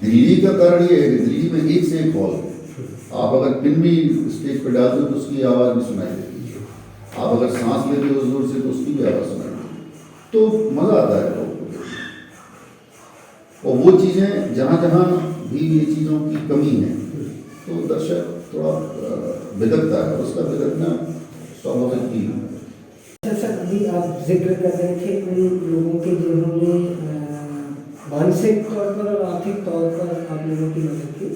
दिल्ली का कारण ये है कि दिल्ली में एक से एक हॉल है, आप अगर पिन भी स्टेज पर डालते हो तो उसकी आवाज़ भी सुनाई देती है, आप अगर सांस लेते हो जोर से तो उसकी भी आवाज़ सुनाई देती है, तो मज़ा आता है लोगों को। और वो चीज़ें जहाँ जहाँ भी ये चीज़ों की कमी है तो दर्शक थोड़ा बिगड़ता है, उसका बिगड़ना स्वाभाविक ही है। जैसा अभी आप जिक्र कर रहे थे उन लोगों के जिन्होंने मानसिक तौर पर और आर्थिक तौर पर आप लोगों की मदद की,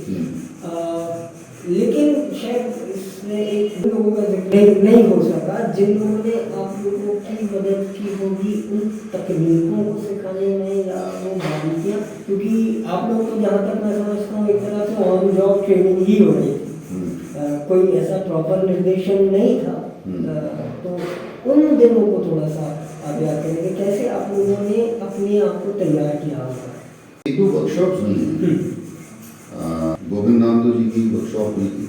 लेकिन शायद इसमें एक लोगों का जिक्र नहीं हो सका जिन लोगों ने आप लोगों की मदद की होगी उन तकनीकों को सिखाने में या वो बारीकियाँ, क्योंकि आप लोगों को जहाँ तक मैं समझता हूँ एक तरह से ऑन जॉब ट्रेनिंग ही हो रही थी, कोई ऐसा प्रॉपर निर्देशन नहीं था। तो उन दिनों को थोड़ा सा आप याद करेंगे कैसे आप लोगों ने अपने आप को तैयार किया होगा? एक दो वर्कशॉप्स नहीं है, गोविंद नामदेव जी की वर्कशॉप हुई थी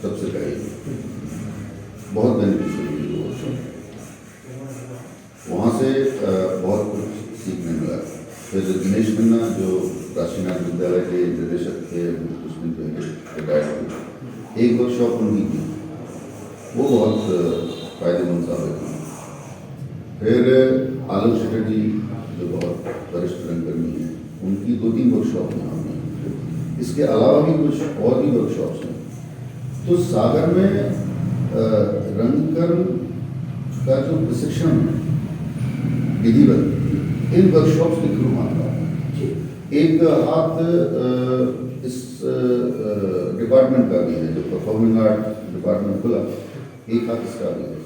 सबसे पहले, बहुत बेनिफिशियल हुई वो वर्कशॉप, वहाँ से बहुत कुछ सीखने मिला। फिर दिनेश खन्ना जो राष्ट्रीय नाट्य विद्यालय के निर्देशक थे कुछ दिन पहले रिटायर्ड हुए, एक वर्कशॉप उनकी की, वो बहुत फायदेमंद साबित हुई। फिर आलोक चटर्जी जो बहुत वरिष्ठ रंगकर्मी हैं, उनकी 2-3 वर्कशॉप यहाँ हुई। इसके अलावा भी कुछ और भी वर्कशॉप्स हैं। तो सागर में रंगकर्म का जो प्रशिक्षण है विधिवत, इन वर्कशॉप्स के थ्रू आता है। एक हाथ इस डिपार्टमेंट का भी है, जो परफॉर्मिंग आर्ट डिपार्टमेंट खुला, एक हाथ इसका भी है।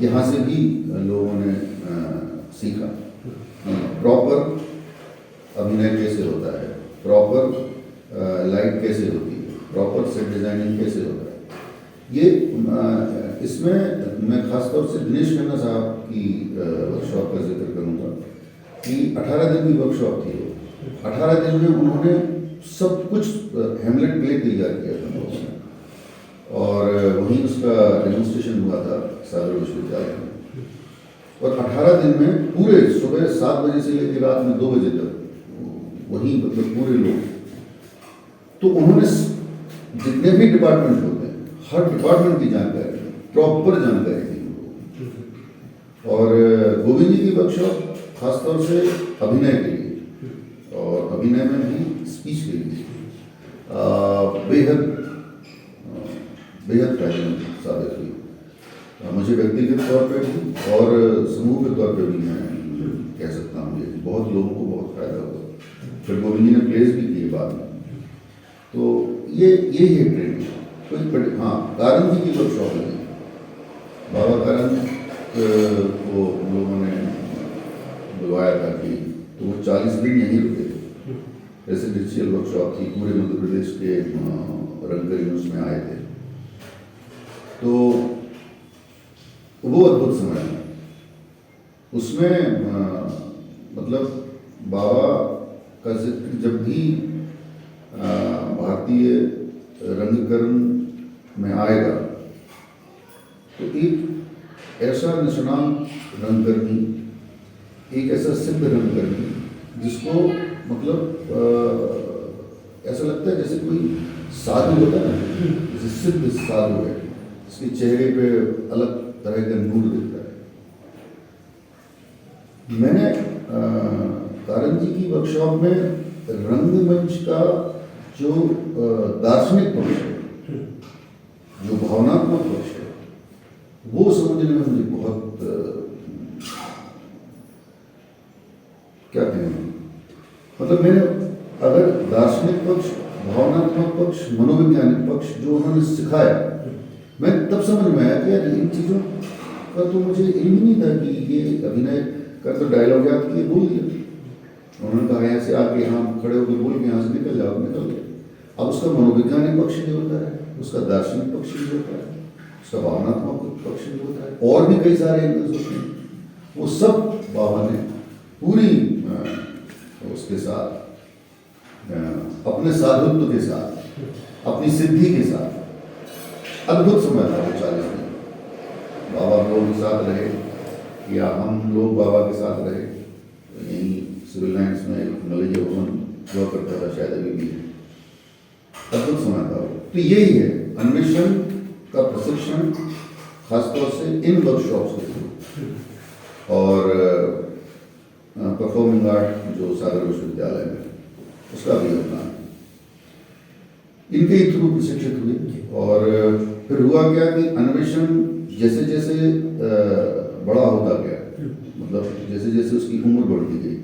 यहाँ से भी लोगों ने सीखा प्रॉपर अभिनय कैसे होता है, प्रॉपर लाइट कैसे होती है, प्रॉपर सेट डिजाइनिंग कैसे होता है। ये इसमें मैं खासतौर से दिनेश खन्ना साहब की वर्कशॉप का जिक्र करूँगा कि 18 दिन की वर्कशॉप थी वो। 18 दिन में उन्होंने सब कुछ हेमलेट प्ले तैयार किया था लोगों ने, और वहीं उसका डेमोन्स्ट्रेशन हुआ था सागर विश्वविद्यालय में। और 18 दिन में पूरे सुबह 7 बजे से लेकर रात में 2 बजे तक वहीं मतलब पूरे लोग, तो उन्होंने जितने भी डिपार्टमेंट होते हैं हर डिपार्टमेंट की जानकारी, प्रॉपर जानकारी दी। और गोविंद जी की वर्कशॉप खासतौर से अभिनय के लिए और अभिनय में भी स्पीच के लिए बेहद फायदेमंद साबित हुई। मुझे व्यक्तिगत तौर पर भी और समूह के तौर पर भी मैं कह सकता हूँ ये बहुत लोगों को बहुत फायदा हुआ। फिर गोविंद जी ने प्लेस भी किए बाद में। तो ये है ट्रेनिंग। कोई हाँ, कारण जी की वर्कशॉप है, बाबा कारण को लोगों ने बुलवाया था कि तो वो 40 दिन यहीं रुके थे। रेसिडेंशियल वर्कशॉप थी, पूरे मध्य प्रदेश के रंगकर्मी उसमें आए थे। तो वो अद्भुत समय है उसमें, मतलब बाबा का जिक्र जब भी भारतीय रंगकर्म में आएगा तो एक ऐसा निष्णात रंगकर्मी, एक ऐसा सिद्ध रंगकर्मी जिसको मतलब ऐसा लगता है जैसे कोई साधु होता है ना, जैसे सिद्ध साधु है, इसके चेहरे पे अलग तरह का नूर दिखता है। मैंने कारण जी की वर्कशॉप में रंगमंच का जो दार्शनिक पक्ष है, जो भावनात्मक पक्ष है, वो समझने में मुझे बहुत क्या कहें, मतलब मैंने अगर दार्शनिक पक्ष, भावनात्मक पक्ष, मनोवैज्ञानिक पक्ष जो उन्होंने सिखाया, मैं तब समझ में आया कि यार इन चीज़ों का तो मुझे इल्म नहीं था कि ये अभिनय का तो डायलॉग याद किए बोल दिया। उन्होंने कहा यहाँ से आके यहाँ खड़े होकर बोल के यहाँ से निकल जाओ, निकल गए। अब उसका मनोवैज्ञानिक पक्ष भी होता है, उसका दार्शनिक पक्ष भी होता है, उसका भावनात्मक पक्ष भी होता है, और भी कई सारे एंगल्स होते हैं। वो सब बाबा ने पूरी उसके साथ अपने साधुत्व के साथ, अपनी सिद्धि के साथ अद्भुत समय था वो 40 दिन। बाबा लोगों के साथ रहे या हम लोग बाबा के साथ रहे। यहीं सिविल लाइन्स में एक मलैया भवन हुआ करता था, शायद अभी भी है। अद्भुत समय था वो। तो यही है अन्वेषण का प्रशिक्षण, खासतौर से इन वर्कशॉप्स के थ्रू और परफॉर्मिंग आर्ट जो सागर विश्वविद्यालय में, उसका भी योगदान इनके ही थ्रू प्रशिक्षित हुए। और फिर हुआ क्या कि अन्वेषण जैसे जैसे बड़ा होता गया, मतलब जैसे जैसे उसकी उम्र बढ़ती गई,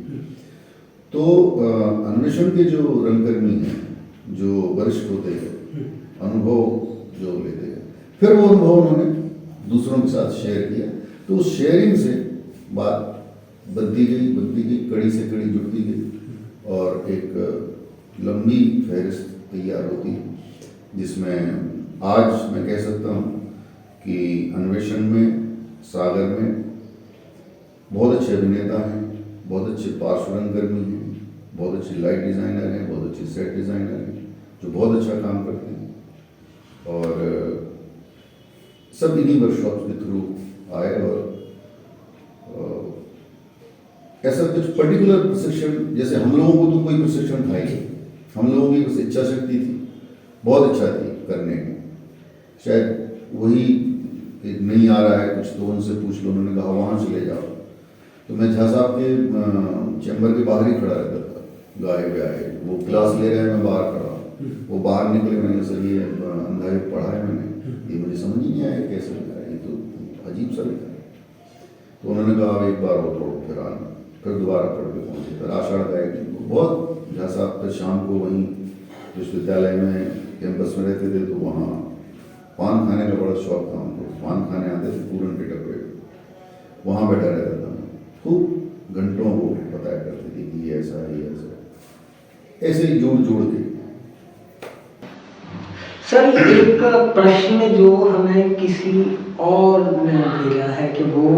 तो अन्वेषण के जो रंगकर्मी हैं, जो वरिष्ठ होते हैं, अनुभव जो लेते हैं, फिर वो अनुभव उन्होंने दूसरों के साथ शेयर किया। तो उस शेयरिंग से बात बनती गई, कड़ी से कड़ी जुड़ती गई और एक लंबी फहरिस्त तैयार होती है, जिसमें आज मैं कह सकता हूँ कि अन्वेषण में, सागर में बहुत अच्छे अभिनेता हैं, बहुत अच्छे पार्श्व रंगकर्मी हैं, बहुत अच्छे लाइट डिज़ाइनर हैं, बहुत अच्छे सेट डिज़ाइनर हैं, जो बहुत अच्छा काम करते हैं। और सब इन्हीं वर्कशॉप्स के थ्रू आए। और ऐसा कुछ पर्टिकुलर प्रशिक्षण, जैसे हम लोगों को तो कोई प्रशिक्षण था ही, हम लोगों की बस इच्छा शक्ति थी, बहुत इच्छा थी करने की। शायद वही नहीं आ रहा है कुछ तो उनसे पूछ लो, उन्होंने कहा वहाँ चले जाओ। तो मैं झा साहब के चैम्बर के बाहर ही खड़ा रहता था, गाए ब्याए, वो क्लास ले रहे हैं, मैं बाहर खड़ा, वो बाहर निकले, मैंने सर ये अंधा पढ़ा है मैंने, ये मुझे समझ ही नहीं आया कैसे लिखा है, ये तो अजीब सा लिखा है। तो उन्होंने कहा एक बार और पढ़ो, फिर आना, फिर दोबारा पढ़ के पहुँचे। फिर आषाढ़ का एक दिन बहुत झा साहब फिर शाम को वहीं विश्वविद्यालय में कैंपस में रहते थे, तो वहाँ पान खाने का बड़ा शौक था उनको। पान खाने आते थे पूरन के डब्बे, वहाँ बैठा रहता था मैं, खूब घंटों वो बताया करती थी कि ये ऐसा है, ये ऐसा है, ऐसे ही जोड़ जोड़ के। सर एक प्रश्न जो हमें किसी और ने भेजा है कि वो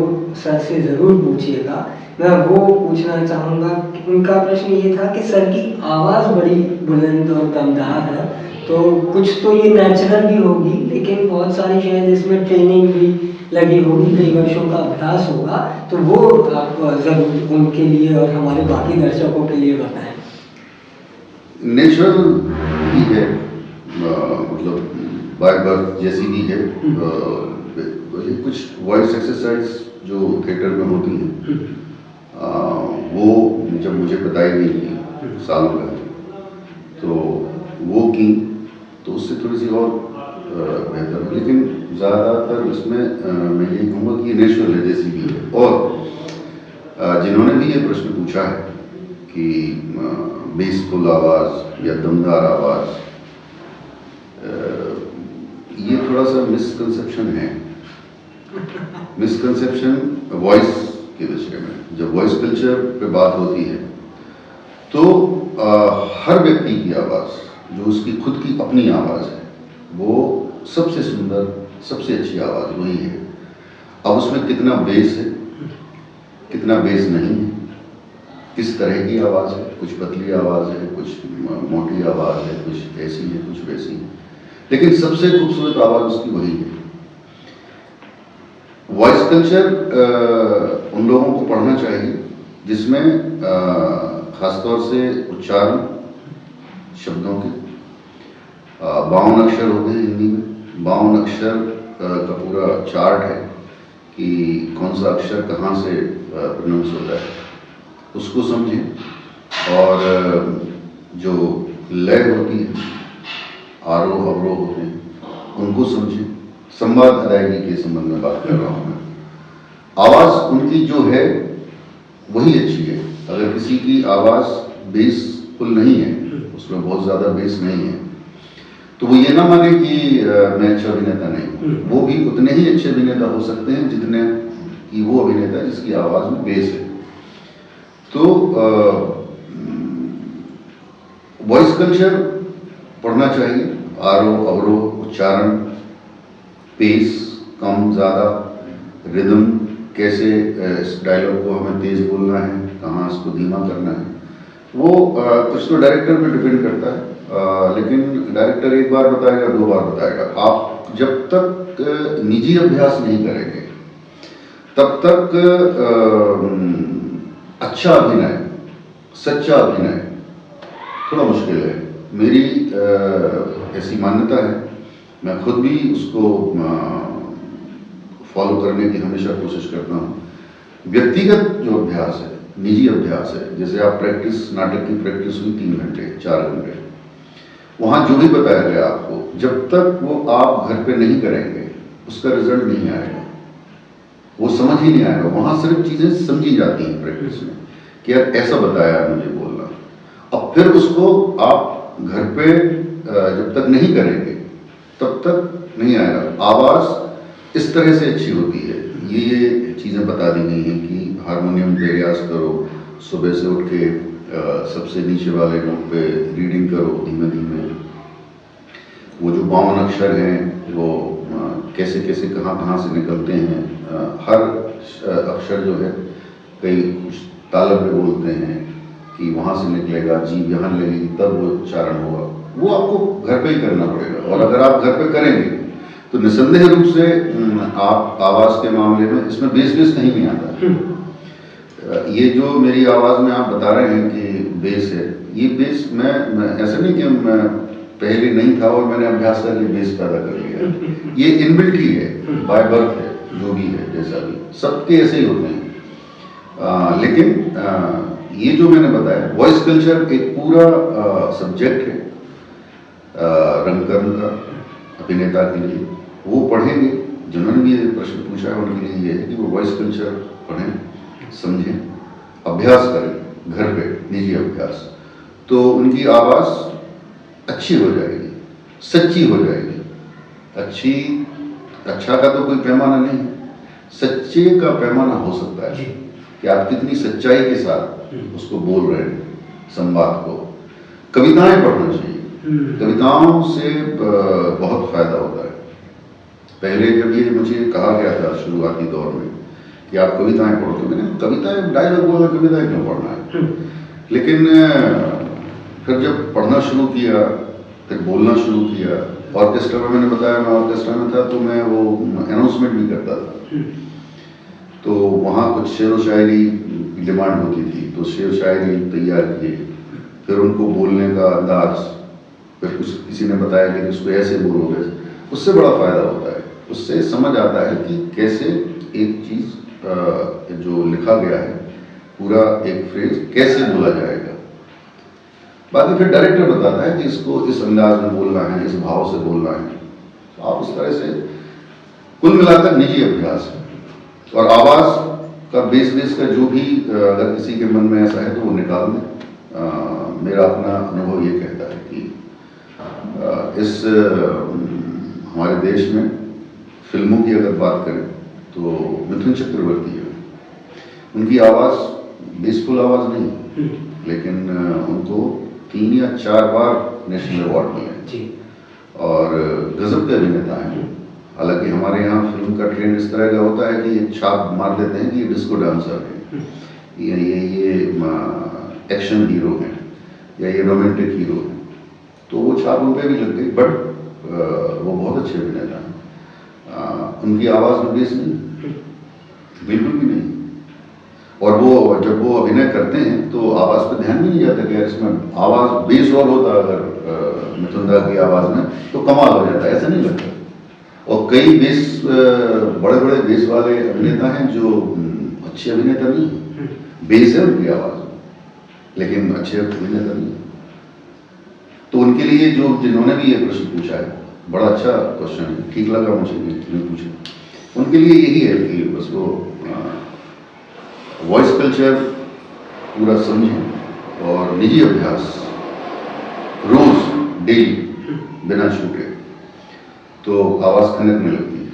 सर से ज़रूर पूछिएगा, मैं वो पूछना चाहूँगा। उनका प्रश्न ये था कि सर की आवाज़ बड़ी बुलंद और दमदार है, तो कुछ तो ये नेचुरल भी होगी, लेकिन बहुत सारी शायद इसमें ट्रेनिंग भी लगी होगी, कई वर्षों का अभ्यास होगा, तो वो आप ज़रूर उनके लिए और हमारे बाकी दर्शकों के लिए बताएं। नेचुरल ही है, मतलब बाय बर्थ जैसी भी है। कुछ वॉइस एक्सरसाइज जो थिएटर में होती हैं, वो जब मुझे बताई गई थी सालों पहले, तो वो की, तो उससे थोड़ी सी और बेहतर। लेकिन ज़्यादातर इसमें मैं यही कहूँगा कि नेचुरल है, जैसी भी है। और जिन्होंने भी ये प्रश्न पूछा है कि बेसफुल आवाज़ या दमदार आवाज़, ये थोड़ा सा मिसकंसेप्शन है, मिसकंसेप्शन वॉइस के विषय में। जब वॉइस कल्चर पे बात होती है तो हर व्यक्ति की आवाज़, जो उसकी खुद की अपनी आवाज़ है, वो सबसे सुंदर, सबसे अच्छी आवाज़ वही है। अब उसमें कितना बेस है, कितना बेस नहीं है, किस तरह की आवाज़ है, कुछ पतली आवाज़ है, कुछ मोटी आवाज़ है, कुछ ऐसी है, कुछ वैसी है, लेकिन सबसे खूबसूरत आवाज़ उसकी वही है। वॉइस कल्चर उन लोगों को पढ़ना चाहिए जिसमें खासतौर से उच्चारण शब्दों के 52 अक्षर होते हैं हिंदी में। 52 अक्षर का पूरा चार्ट है कि कौन सा अक्षर कहाँ से प्रोनाउंस होता है, उसको समझें। और जो लय होती है, आरोह अवरोह होते हैं, उनको समझें। संवाद अदायगी के संबंध में बात कर रहा हूँ मैं। आवाज़ उनकी जो है वही अच्छी है। अगर किसी की आवाज़ बेसफुल नहीं है, उसमें बहुत ज़्यादा बेस नहीं है, तो वो ये ना माने कि मैं अच्छा अभिनेता नहीं हूँ। वो भी उतने ही अच्छे अभिनेता हो सकते हैं जितने कि वो अभिनेता जिसकी आवाज़ में बेस है। तो वॉइस कल्चर पढ़ना चाहिए, आरोह अवरोह, उच्चारण, पेस, कम ज़्यादा, रिदम, कैसे इस डायलॉग को हमें तेज़ बोलना है, कहाँ इसको धीमा करना है, वो कुछ तो डायरेक्टर पे डिपेंड करता है, लेकिन डायरेक्टर एक बार बताएगा, 2 बार बताएगा। आप जब तक निजी अभ्यास नहीं करेंगे तब तक अच्छा अभिनय, सच्चा अभिनय थोड़ा मुश्किल है। मेरी ऐसी मान्यता है, मैं खुद भी उसको फॉलो करने की हमेशा कोशिश करता हूँ। व्यक्तिगत जो अभ्यास है, निजी अभ्यास है, जैसे आप प्रैक्टिस, नाटक की प्रैक्टिस हुई 3 घंटे 4 घंटे, वहाँ जो भी बताया गया आपको, जब तक वो आप घर पे नहीं करेंगे उसका रिजल्ट नहीं आएगा, वो समझ ही नहीं आएगा। वहाँ सिर्फ चीज़ें समझी जाती हैं प्रैक्टिस में कि यार ऐसा बताया मुझे बोलना। अब फिर उसको आप घर पे जब तक नहीं करेंगे तब तक नहीं आएगा। आवाज़ इस तरह से अच्छी होती है, ये चीज़ें बता दी गई हैं कि हारमोनियम पे रियाज करो, सुबह से उठ के सबसे नीचे वाले नोट पे रीडिंग करो धीमे धीमे। वो जो 52 अक्षर हैं वो कैसे कैसे कहाँ से निकलते हैं, हर अक्षर जो है, कई कुछ तालब में बोलते हैं कि वहाँ से निकलेगा, जीभ यहाँ लगेगी तब वो उच्चारण होगा। वो आपको घर पे ही करना पड़ेगा, और अगर आप घर पे करेंगे तो निसंदेह रूप से आप आवाज़ के मामले में इसमें बेस कहीं नहीं आता। ये जो मेरी आवाज़ में आप बता रहे हैं कि बेस है, ये बेस मैं ऐसा नहीं कि मैं पहले नहीं था और मैंने अभ्यास करके बेस पैदा कर लिया। ये इनबिल्ट ही है, बाय बर्थ है, जो भी है, जैसा भी, सबके ऐसे ही होते हैं। लेकिन ये जो मैंने बताया, वॉइस कल्चर एक पूरा सब्जेक्ट है रंगकर्म का, अभिनेता के लिए। वो पढ़ेंगे, जिन्होंने भी ये प्रश्न पूछा है उनके लिए ये है कि वो वॉइस कल्चर पढ़ें, समझें, अभ्यास करें घर पे, निजी अभ्यास, तो उनकी आवाज़ अच्छी हो जाएगी, सच्ची हो जाएगी। अच्छा का तो कोई पैमाना नहीं है, सच्चे का पैमाना हो सकता है कि आप कितनी सच्चाई के साथ उसको बोल रहे हैं, संवाद को। कविताएं पढ़ना चाहिए, कविताओं से बहुत फायदा होता है। पहले जब ये मुझे कहा गया था शुरुआती दौर में कि आप कविताएं पढ़ो, तो मैंने कविताएं, डायलॉग बोलना, कविताएं क्यों पढ़ना है। लेकिन फिर जब पढ़ना शुरू किया, फिर बोलना शुरू किया, ऑर्केस्ट्रा में, मैंने बताया मैं ऑर्केस्ट्रा में था तो मैं वो अनाउंसमेंट भी करता था, तो वहाँ कुछ शेर व शायरी की डिमांड होती थी, तो शेर शायरी तैयार किए, फिर उनको बोलने का अंदाज, फिर कुछ किसी ने बताया कि इसको ऐसे बोलोगे, उससे बड़ा फ़ायदा होता है। उससे समझ आता है कि कैसे एक चीज़ जो लिखा गया है, पूरा एक फ्रेज कैसे बोला जाएगा। बाकी फिर डायरेक्टर बताता है कि इसको इस अंदाज में बोलना है, इस भाव से बोलना है। तो आप उस तरह से कुल मिलाकर निजी अभ्यास है, और आवाज़ का बेस का जो भी अगर किसी के मन में ऐसा है तो वो निकाल दें। मेरा अपना अनुभव ये कहता है कि इस हमारे देश में फिल्मों की अगर बात करें तो मिथुन चक्रवर्ती है, उनकी आवाज़ बेसफुल आवाज़ नहीं, लेकिन उनको 3 या 4 बार नेशनल अवार्ड मिले और गजब के अभिनेता हैं। हालांकि हमारे यहाँ फिल्म का ट्रेंड इस तरह का होता है कि ये छाप मार देते हैं कि ये डिस्को डांसर है, ये एक्शन हीरो हैं, या ये रोमांटिक हीरो हैं, तो वो छाप उन पर भी लग गई। बट वो बहुत अच्छे अभिनेता हैं, उनकी आवाज़ में बेस नहीं, बिल्कुल भी नहीं। और वो जब वो अभिनय करते हैं तो आवाज़ पे ध्यान भी नहीं जाता कि यार इसमें आवाज़ बेस और होता अगर मिथुन दा की आवाज़ में तो कमाल हो जाता, ऐसा नहीं लगता। और कई बेस, बड़े बड़े बेस वाले अभिनेता हैं जो अच्छे अभिनेता नहीं, बेस है उनकी आवाज़ लेकिन अच्छे अभिनेता नहीं। तो उनके लिए जो जिन्होंने भी ये प्रश्न पूछा है, बड़ा अच्छा क्वेश्चन है, ठीक लगा मुझे नहीं पूछा। उनके लिए यही है कि बस वो वॉइस कल्चर पूरा समझें और निजी अभ्यास रोज डेली बिना छूटे, तो आवाज़ खनकने लगती है।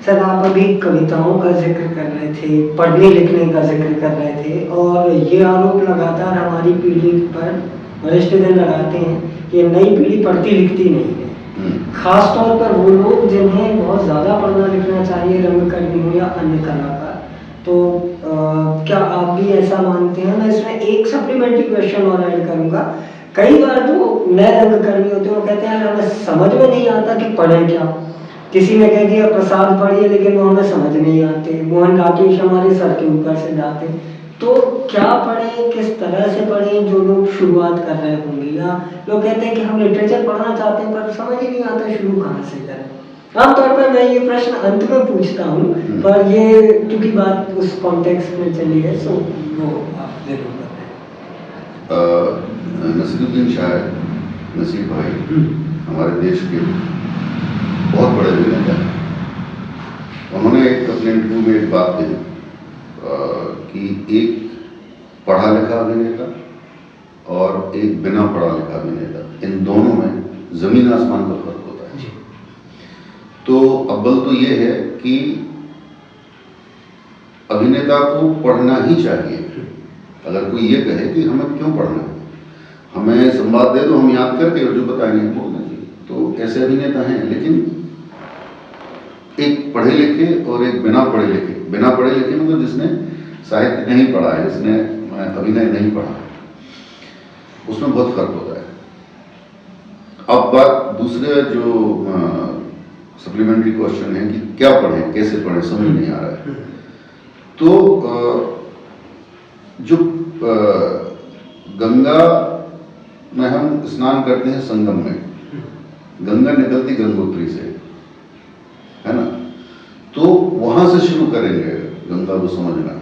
सर, आप अभी कविताओं का जिक्र कर रहे थे, पढ़ने लिखने का जिक्र कर रहे थे, और ये आरोप लगातार हमारी पीढ़ी पर वरिष्ठ जन लगाते हैं कि नई पीढ़ी पढ़ती लिखती नहीं है। खास तौर पर वो लोग जिन्हें बहुत ज़्यादा पढ़ना लिखना चाहिए, रंगकर्मी हो या अन्य कलाकार, तो क्या आप भी ऐसा मानते हैं? मैं इसमें एक सप्लीमेंट्री क्वेश्चन और ऐड करूंगा। कई बार जो नए रंगकर्मी होते हैं वो कहते हैं यार हमें समझ में नहीं आता कि पढ़े क्या। किसी ने कह दिया प्रसाद पढ़िए, लेकिन वो हमें समझ नहीं आते। मोहन राकेश हमारे सर के ऊपर से जाते। तो क्या पढ़ें, किस तरह से पढ़ें जो लोग शुरुआत कर रहे होंगे? या लोग कहते हैं कि हम लिटरेचर पढ़ना चाहते हैं पर समझ ही नहीं आता शुरू कहाँ से करें। आमतौर पर मैं ये प्रश्न अंत में पूछता हूँ, पर ये क्योंकि बात उस कॉन्टेक्स्ट में चली है, सो वो आप जरूर बताएं। नसीरुद्दीन शाह, नसीब भाई हमारे देश के बहुत बड़े अभिनेता हैं। उन्होंने एक अपने इंटरव्यू में एक बात कही कि एक पढ़ा लिखा अभिनेता और एक बिना पढ़ा लिखा अभिनेता, इन दोनों में जमीन आसमान का फर्क होता है। तो अव्वल तो ये है कि अभिनेता को पढ़ना ही चाहिए। अगर कोई ये कहे कि हमें क्यों पढ़ना है, हमें संवाद दे दो, हम याद करके और जो बताएंगे बोलना चाहिए, तो ऐसे अभिनेता हैं। लेकिन एक पढ़े लिखे और एक बिना पढ़े लिखे, बिना पढ़े लिखे मतलब जिसने साहित्य नहीं पढ़ा है, जिसने अभिनय नहीं पढ़ा है, उसमें बहुत फर्क होता है। अब बात दूसरे जो सप्लीमेंट्री क्वेश्चन है कि क्या पढ़ें, कैसे पढ़ें, समझ नहीं आ रहा है। तो जो गंगा में हम स्नान करते हैं संगम में, गंगा निकलती गंगोत्री से, है ना, तो वहां से शुरू करेंगे गंगा को समझना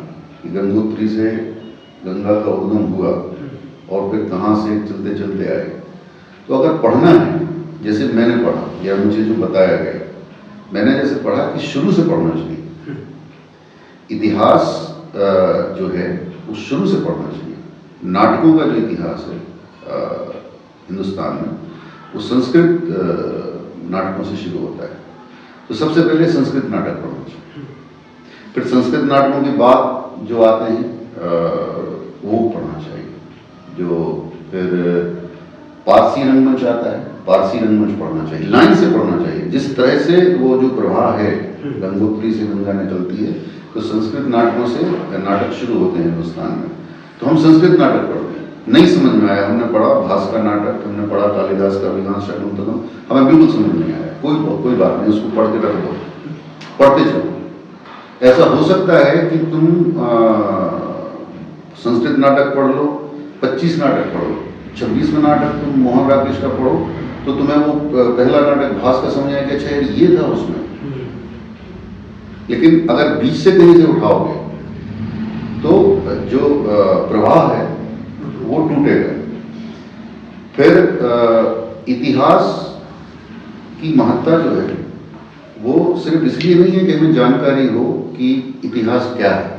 कि गंगोत्री से गंगा का उद्गम हुआ और फिर कहाँ से चलते चलते आए। तो अगर पढ़ना है, जैसे मैंने पढ़ा या मुझे जो बताया गया, मैंने जैसे पढ़ा कि शुरू से पढ़ना चाहिए। इतिहास जो है वो शुरू से पढ़ना चाहिए। नाटकों का जो इतिहास है हिंदुस्तान में, वो संस्कृत नाटकों से शुरू होता है। तो सबसे पहले संस्कृत नाटक पढ़ना चाहिए, फिर संस्कृत नाटकों के बाद जो आते हैं वो पढ़ना चाहिए। जो फिर पारसी रंगमंच आता है, पारसी रंगमंच पढ़ना चाहिए, लाइन से पढ़ना चाहिए। जिस तरह से वो जो प्रवाह है, गंगोत्री से गंगा निकलती है, तो संस्कृत नाटकों से नाटक शुरू होते हैं हिंदुस्तान में। तो हम संस्कृत नाटक पढ़ते हैं। नहीं समझ में आया, हमने पढ़ा भास का नाटक, हमने पढ़ा कालिदास का अभिज्ञान शाकुंतलम, हमें बिल्कुल समझ नहीं आया, कोई बात नहीं, उसको पढ़ के रख दो, पढ़ते चलो। ऐसा हो सकता है कि तुम संस्कृत नाटक पढ़ लो, 25 नाटक पढ़ो, 26वें नाटक तुम मोहन राकेश का पढ़ो, तो तुम्हें वो पहला नाटक भास का समझ आएगा, अच्छा ये था उसमें। लेकिन अगर बीच से कहीं से उठाओगे तो जो प्रवाह है वो टूटेगा। फिर इतिहास की महत्ता जो है वो सिर्फ इसलिए नहीं है कि हमें जानकारी हो कि इतिहास क्या है।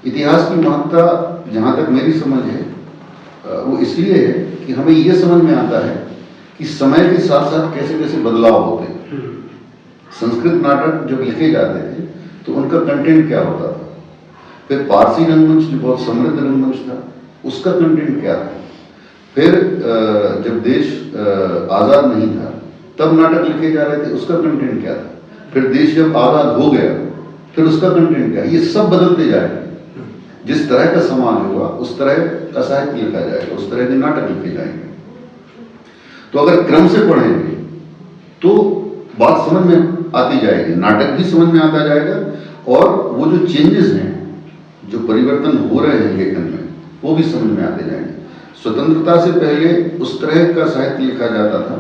इतिहास की महत्ता जहाँ तक मेरी समझ है वो इसलिए है कि हमें ये समझ में आता है कि समय के साथ साथ कैसे कैसे बदलाव होते हैं। संस्कृत नाटक जब लिखे जाते थे तो उनका कंटेंट क्या होता था, फिर पारसी रंगमंच जो बहुत समृद्ध रंगमंच था उसका कंटेंट क्या था, फिर जब देश आज़ाद नहीं था तब नाटक लिखे जा रहे थे, उसका कंटेंट क्या था, फिर देश जब आज़ाद हो गया फिर उसका कंटेंट क्या है। ये सब बदलते जाएंगे। जिस तरह का समाज होगा उस तरह का साहित्य लिखा जाएगा, उस तरह के नाटक लिखे जाएंगे। तो अगर क्रम से पढ़ेंगे तो बात समझ में आती जाएगी, नाटक भी समझ में आता जाएगा, और वो जो चेंजेस हैं, जो परिवर्तन हो रहे हैं लेखन में, वो भी समझ में आते जाएंगे। स्वतंत्रता से पहले उस तरह का साहित्य लिखा जाता था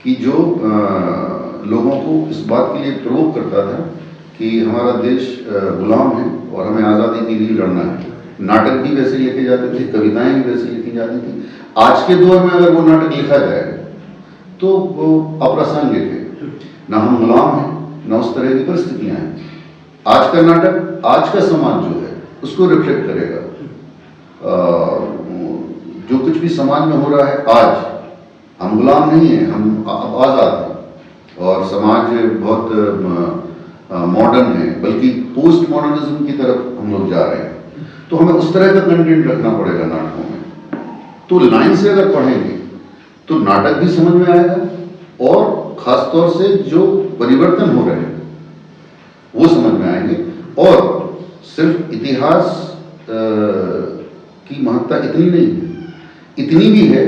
कि जो लोगों को इस बात के लिए प्रोवोक करता था कि हमारा देश गुलाम है और हमें आज़ादी के लिए लड़ना है। नाटक भी वैसे लिखे जाते थे, कविताएं भी वैसे लिखी जाती थी। आज के दौर में अगर वो नाटक लिखा जाएगा तो वो अप्रासंगिक है, ना हम गुलाम हैं ना उस तरह की परिस्थितियां हैं। आज का नाटक आज का समाज जो है उसको रिफ्लेक्ट करेगा। जो कुछ भी समाज में हो रहा है आज, हम गुलाम नहीं हैं, हम आज़ाद हैं और समाज बहुत मॉडर्न है, बल्कि पोस्ट मॉडर्निज्म की तरफ हम लोग जा रहे हैं। तो हमें उस तरह का कंटेंट रखना पड़ेगा नाटकों में। तो लाइन से अगर पढ़ेंगे तो नाटक भी समझ में आएगा और खासतौर से जो परिवर्तन हो रहे हैं वो समझ में आएंगे, और सिर्फ इतिहास की महत्ता इतनी नहीं है, इतनी भी है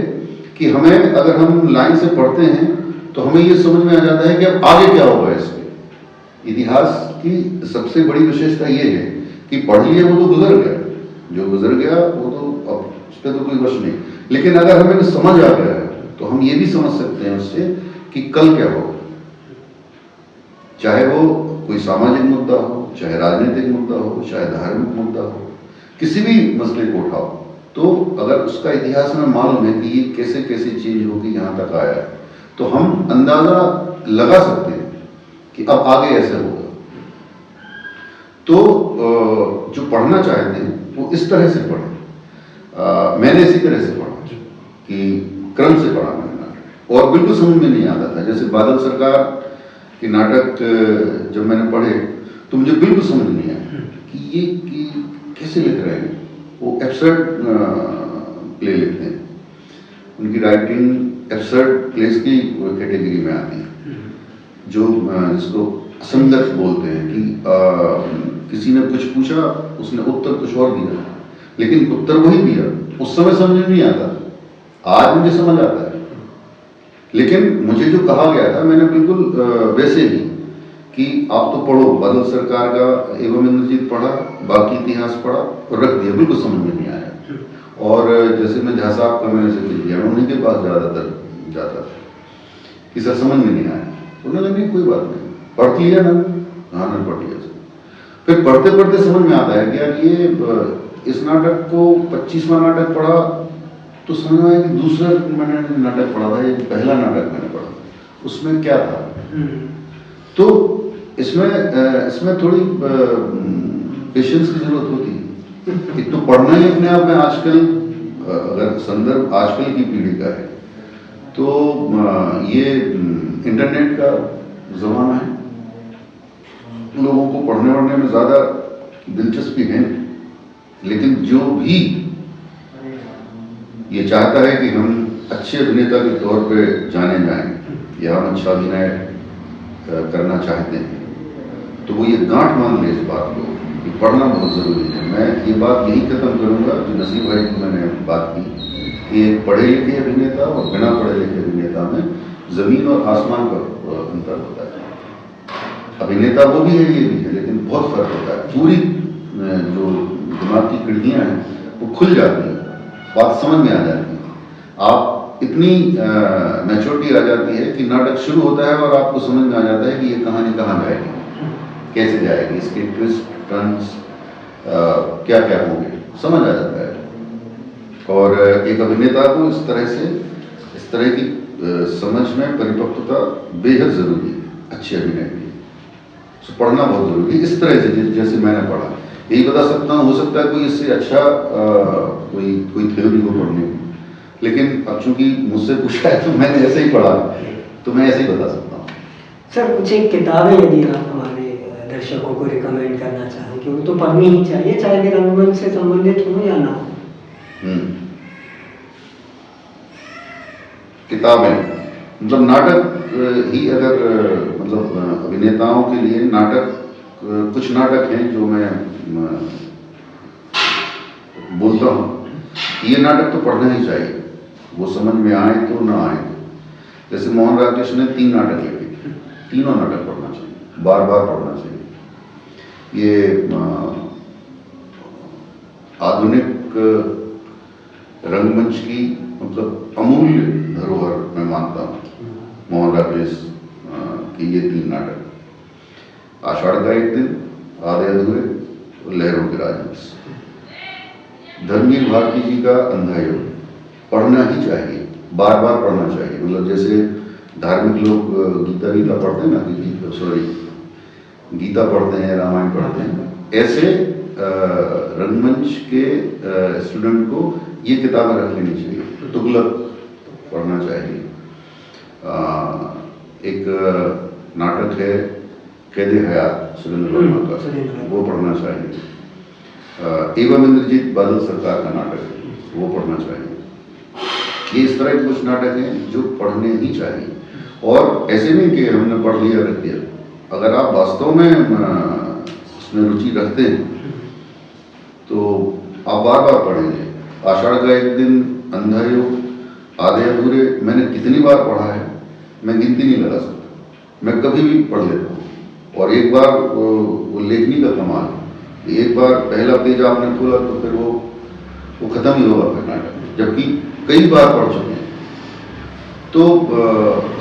कि हमें, अगर हम लाइन से पढ़ते हैं तो हमें ये समझ में आ जाता है कि अब आगे क्या होगा इसके। इतिहास की सबसे बड़ी विशेषता ये है कि पढ़ लिए वो तो गुजर गया, जो गुजर गया वो तो अब उस पर तो कोई वश नहीं, लेकिन अगर हमें समझ आ गया है तो हम ये भी समझ सकते हैं उससे कि कल क्या होगा। चाहे वो कोई सामाजिक मुद्दा हो, चाहे राजनीतिक मुद्दा हो, चाहे धार्मिक मुद्दा हो, किसी भी मसले को उठाओ, तो अगर उसका इतिहास में मालूम है कि ये कैसे कैसे चेंज होकर यहाँ तक आया है, तो हम अंदाजा लगा सकते हैं कि अब आगे ऐसे होगा। तो जो पढ़ना चाहते हैं वो इस तरह से पढ़ें। मैंने इसी तरह से पढ़ा कि क्रम से पढ़ा मैंने नाटक, और बिल्कुल समझ में नहीं आता था। जैसे बादल सरकार के नाटक जब मैंने पढ़े तो मुझे बिल्कुल समझ नहीं आया कि ये कैसे लिख रहे हैं। वो एब्सर्ड प्ले लिखते हैं, उनकी राइटिंग एब्सर्ड प्लेस की कैटेगरी में आती है, जो जिसको असंगत बोलते हैं कि किसी ने कुछ पूछा, उसने उत्तर कुछ और दिया, लेकिन उत्तर वही दिया, उस समय समझ में नहीं आता, आज मुझे समझ आता है। लेकिन मुझे जो कहा गया था मैंने बिल्कुल वैसे ही कि आप तो पढ़ो, बादल सरकार का एवं इंद्रजीत पढ़ा, बाकी इतिहास पढ़ा और रख दिया, बिल्कुल समझ में नहीं आया। और जैसे मैं झा साहब का मैंने जिक्र किया, मैं उन्हीं के पास ज़्यादातर जाता था कि सर समझ में नहीं आया। उन्होंने नहीं, कोई बात नहीं, पढ़ लिया ना, हाँ ना पढ़ लिया। फिर पढ़ते पढ़ते समझ में आता है कि यार ये इस नाटक को 25वां नाटक पढ़ा तो समझ में आया कि दूसरा मैंने नाटक पढ़ा था, ये पहला नाटक मैंने पढ़ा, उसमें क्या था। तो इसमें थोड़ी पेशेंस की जरूरत होती है। एक तो पढ़ना ही अपने आप में आजकल, अगर संदर्भ आजकल की पीढ़ी का है तो ये इंटरनेट का जमाना है, लोगों को पढ़ने वढ़ने में ज़्यादा दिलचस्पी है, लेकिन जो भी ये चाहता है कि हम अच्छे अभिनेता के तौर पे जाने जाएं या हम अच्छा अभिनय करना चाहते हैं, तो वो ये गांठ मान ले इस बात को कि पढ़ना बहुत ज़रूरी है। मैं ये बात यही खत्म करूँगा जो नसीब भाई की मैंने बात की कि एक पढ़े लिखे अभिनेता और बिना पढ़े लिखे अभिनेता में ज़मीन और आसमान का अंतर होता है। अभिनेता वो भी है, ये भी है, लेकिन बहुत फर्क होता है। पूरी जो दिमाग की खिड़कियाँ हैं वो खुल जाती हैं, बात समझ में आ जाती है, आप इतनी मैच्योरिटी आ जाती है कि नाटक शुरू होता है और आपको समझ में आ जाता है कि ये कहानी कहाँ जाएगी, कैसे जाएगी, इसके ट्विस्ट टर्न्स क्या क्या होंगे, समझ आ जाता है। और एक अभिनेता को इस तरह की समझ में परिपक्वता बेहद ज़रूरी है अच्छे अभिनय के लिए। तो पढ़ना बहुत ज़रूरी है, इस तरह से जैसे मैंने पढ़ा। यही बता सकता हूँ, हो सकता है कोई इससे अच्छा कोई थ्योरी हो पढ़ने की, लेकिन अब चूंकि मुझसे पूछा है तो मैंने ऐसे ही पढ़ा, तो मैं ऐसे ही बता सकता हूँ। सर कुछ एक किताबें यदि आप हमारे दर्शकों को रिकमेंड करना चाहें कि वो तो पढ़नी ही चाहिए, चाहे वे रंगमंच से संबंधित हो या ना हो। किताबें मतलब नाटक ही, अगर मतलब अभिनेताओं के लिए नाटक, कुछ नाटक हैं जो मैं बोलता हूँ ये नाटक तो पढ़ना ही चाहिए, वो समझ में आए तो ना आए। जैसे मोहन राकेश ने 3 नाटक लिखे, तीनों नाटक पढ़ना चाहिए, बार बार पढ़ना चाहिए। ये आधुनिक रंगमंच की मतलब अमूल्य धरोहर मैं मानता हूँ मोहन राकेश की ये 3 नाटक, आषाढ़ का एक दिन, आधे अधूरे और लहरों के राजहंस। धर्मवीर भारती जी का अंधा योग पढ़ना ही चाहिए, बार बार पढ़ना चाहिए। मतलब जैसे धार्मिक लोग गीता पढ़ते हैं ना, गीता पढ़ते हैं, रामायण पढ़ते हैं, ऐसे रंगमंच के स्टूडेंट को ये किताबें रख लेनी चाहिए। तुगलक पढ़ना चाहिए। एक नाटक है कैदे हयात सुरेंद्र वर्मा का, वो पढ़ना चाहिए। एवं इंद्रजीत बादल सरकार का नाटक है, वो पढ़ना चाहिए। ये इस तरह के कुछ नाटक हैं जो पढ़ने ही चाहिए, और ऐसे नहीं कि हमने पढ़ लिया रख दिया। अगर आप वास्तव में उसमें रुचि रखते हैं तो आप बार बार पढ़ेंगे। आषाढ़ का एक दिन, अंधा योग, आधे अधूरे, मैंने कितनी बार पढ़ा है मैं गिनती नहीं लगा सकता। मैं कभी भी पढ़ लेता हूँ। और एक बार वो लेखनी का कमाल, एक बार पहला पेज आपने खोला तो फिर वो खत्म ही होगा फिर नाटक, जबकि कई बार पढ़ चुके हैं। तो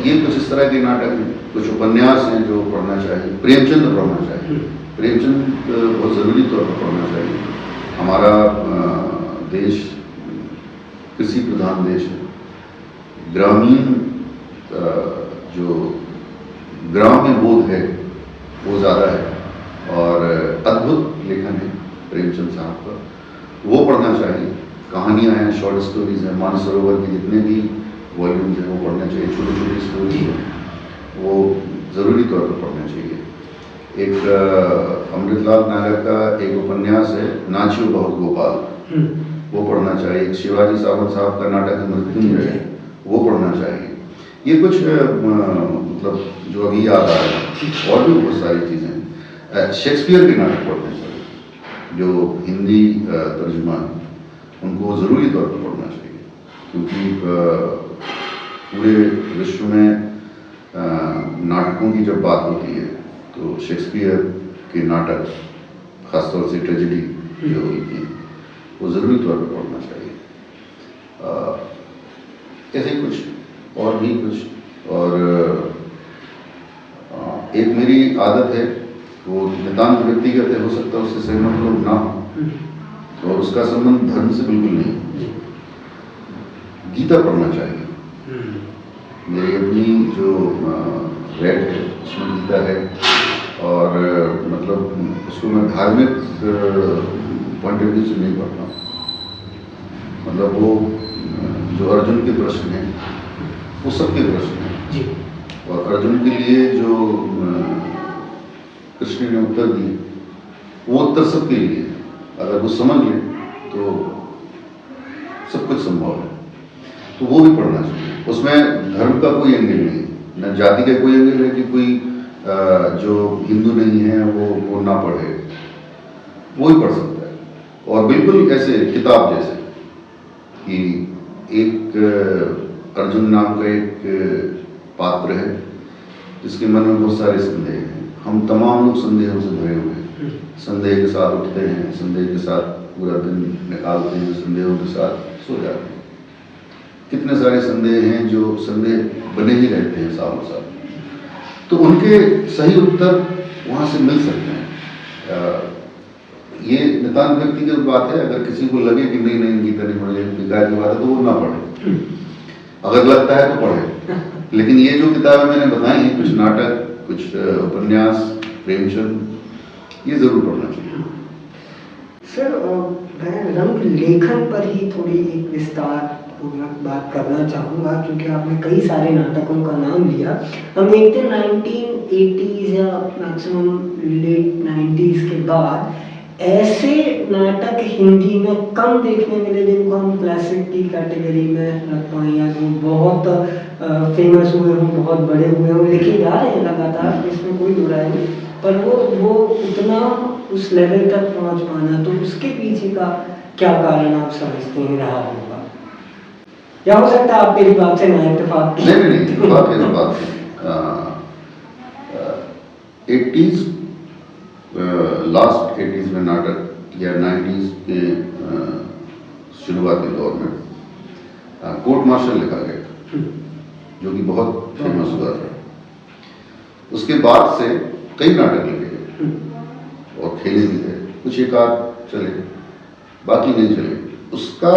ये कुछ इस तरह के नाटक हैं। कुछ उपन्यास हैं जो पढ़ना चाहिए। प्रेमचंद पढ़ना चाहिए। प्रेमचंद बहुत ज़रूरी तौर पर पढ़ना चाहिए। हमारा देश कृषि प्रधान देश है। ग्रामीण जो ग्राम्य बोध है वो ज़्यादा है और अद्भुत लेखन है प्रेमचंद साहब का, वो पढ़ना चाहिए। कहानियाँ हैं, शॉर्ट स्टोरीज हैं, मानसरोवर के जितने भी वॉल्यूम्स हैं वो पढ़ना चाहिए। छोटी छोटी स्टोरीज हैं, वो ज़रूरी तौर पर पढ़ना चाहिए। एक अमृतलाल नागर का एक उपन्यास है, नाचियो बहुत गोपाल, वो पढ़ना चाहिए। एक शिवाजी सावंत साहब का नाटक है मृत्युंजय है, वो पढ़ना चाहिए। ये कुछ मतलब जो अभी याद आ रहा है। और भी बहुत सारी चीज़ें। शेक्सपियर के नाटक पढ़ने चाहिए, जो हिंदी तर्जुमा है, उनको ज़रूरी तौर पर पढ़ना चाहिए। क्योंकि पूरे विश्व में नाटकों की जब बात होती है तो शेक्सपियर के नाटक, ख़ासतौर से ट्रेजेडी जो हुई थी, वो ज़रूरी तौर पर पढ़ना चाहिए। ऐसे कुछ और भी कुछ। और एक मेरी आदत है, वो नितांत व्यक्तिगत है, हो सकता है उससे सहमत लोग ना हो, और उसका संबंध धर्म से बिल्कुल नहीं। गीता पढ़ना चाहिए। मेरी अपनी जो रैट है उसमें गीता है, और मतलब उसको मैं धार्मिक पॉइंट ऑफ व्यू से नहीं पढ़ता। मतलब वो जो अर्जुन के प्रश्न हैं वो सबके प्रश्न हैं, और अर्जुन के लिए जो कृष्ण ने उत्तर दिए वो उत्तर सबके लिए। अगर वो समझ ले तो सब कुछ संभव है। तो वो भी पढ़ना चाहिए। उसमें धर्म का कोई एंगल नहीं, न जाति का कोई एंगल है कि कोई जो हिंदू नहीं है वो ना पढ़े, वो ही पढ़ सकता है। और बिल्कुल ऐसे किताब जैसे कि एक अर्जुन नाम का एक पात्र है जिसके मन में बहुत सारे संदेह हैं। हम तमाम लोग संदेहों से भरे हुए हैं। संदेह के साथ उठते हैं, संदेह के साथ पूरा दिन निकालते हैं, संदेहों के साथ सो जाते हैं। कितने सारे संदेह हैं जो संदेह बने ही रहते हैं सालों साल। तो उनके सही उत्तर वहाँ से मिल सकते हैं। ये नितांत व्यक्तिगत बात है। अगर किसी को लगे कि नहीं गीता नहीं पढ़े, बेकार की बात है, तो वो ना पढ़े। अगर लगता है तो पढ़े। लेकिन ये जो किताबें मैंने बताई हैं, कुछ नाटक, कुछ उपन्यास, प्रेमचंद, ये जरूर पढ़ना चाहिए। सर, मैं रंग लेखन पर ही थोड़ी एक विस्तार पूर्वक बात करना चाहूँगा, क्योंकि आपने कई सारे नाटकों का नाम लिया। हम देखते हैं 1980s या मैक्सिमम लेट 90s के बाद ऐसे नाटक हिंदी में कम देखने मिले जिनको हम क्लासिक की कैटेगरी में रख पाएँ, या जो बहुत फेमस हुए हों, बहुत बड़े हुए हों। लिखे जा रहे हैं लगातार, इसमें कोई दो राय नहीं, पर वो उतना उस लेवल तक पहुंच पाना, तो उसके पीछे का क्या कारण आप समझते हैं रहा होगा? या हो सकता है आप मेरी बात से ना इत्तेफाक की? नहीं, इत्तेफाक की बात है। 80s, लास्ट 80s में नाटक, या 90s के शुरुआती दौर में कोर्ट मार्शल लिखा गया था, जो कि बहुत फेमस हुआ था। उसके बाद से कई नाटक लिखे गए और खेले भी गए। कुछ एक आध चले, बाकी नहीं चले। उसका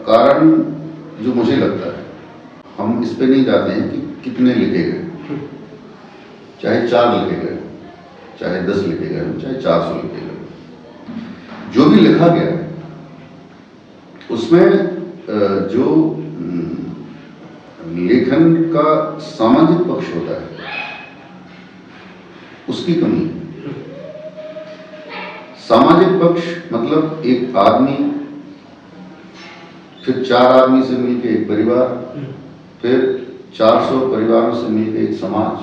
कारण जो मुझे लगता है, हम इस पे नहीं जाते हैं कि कितने लिखे गए, चाहे 4 लिखे गए, चाहे 10 लिखे गए, चाहे 400 लिखे गए। जो भी लिखा गया उसमें जो लेखन का सामाजिक पक्ष होता है उसकी कमी। सामाजिक पक्ष मतलब एक आदमी, फिर 4 आदमी से मिलकर एक परिवार, फिर 400 परिवारों से मिलकर एक समाज,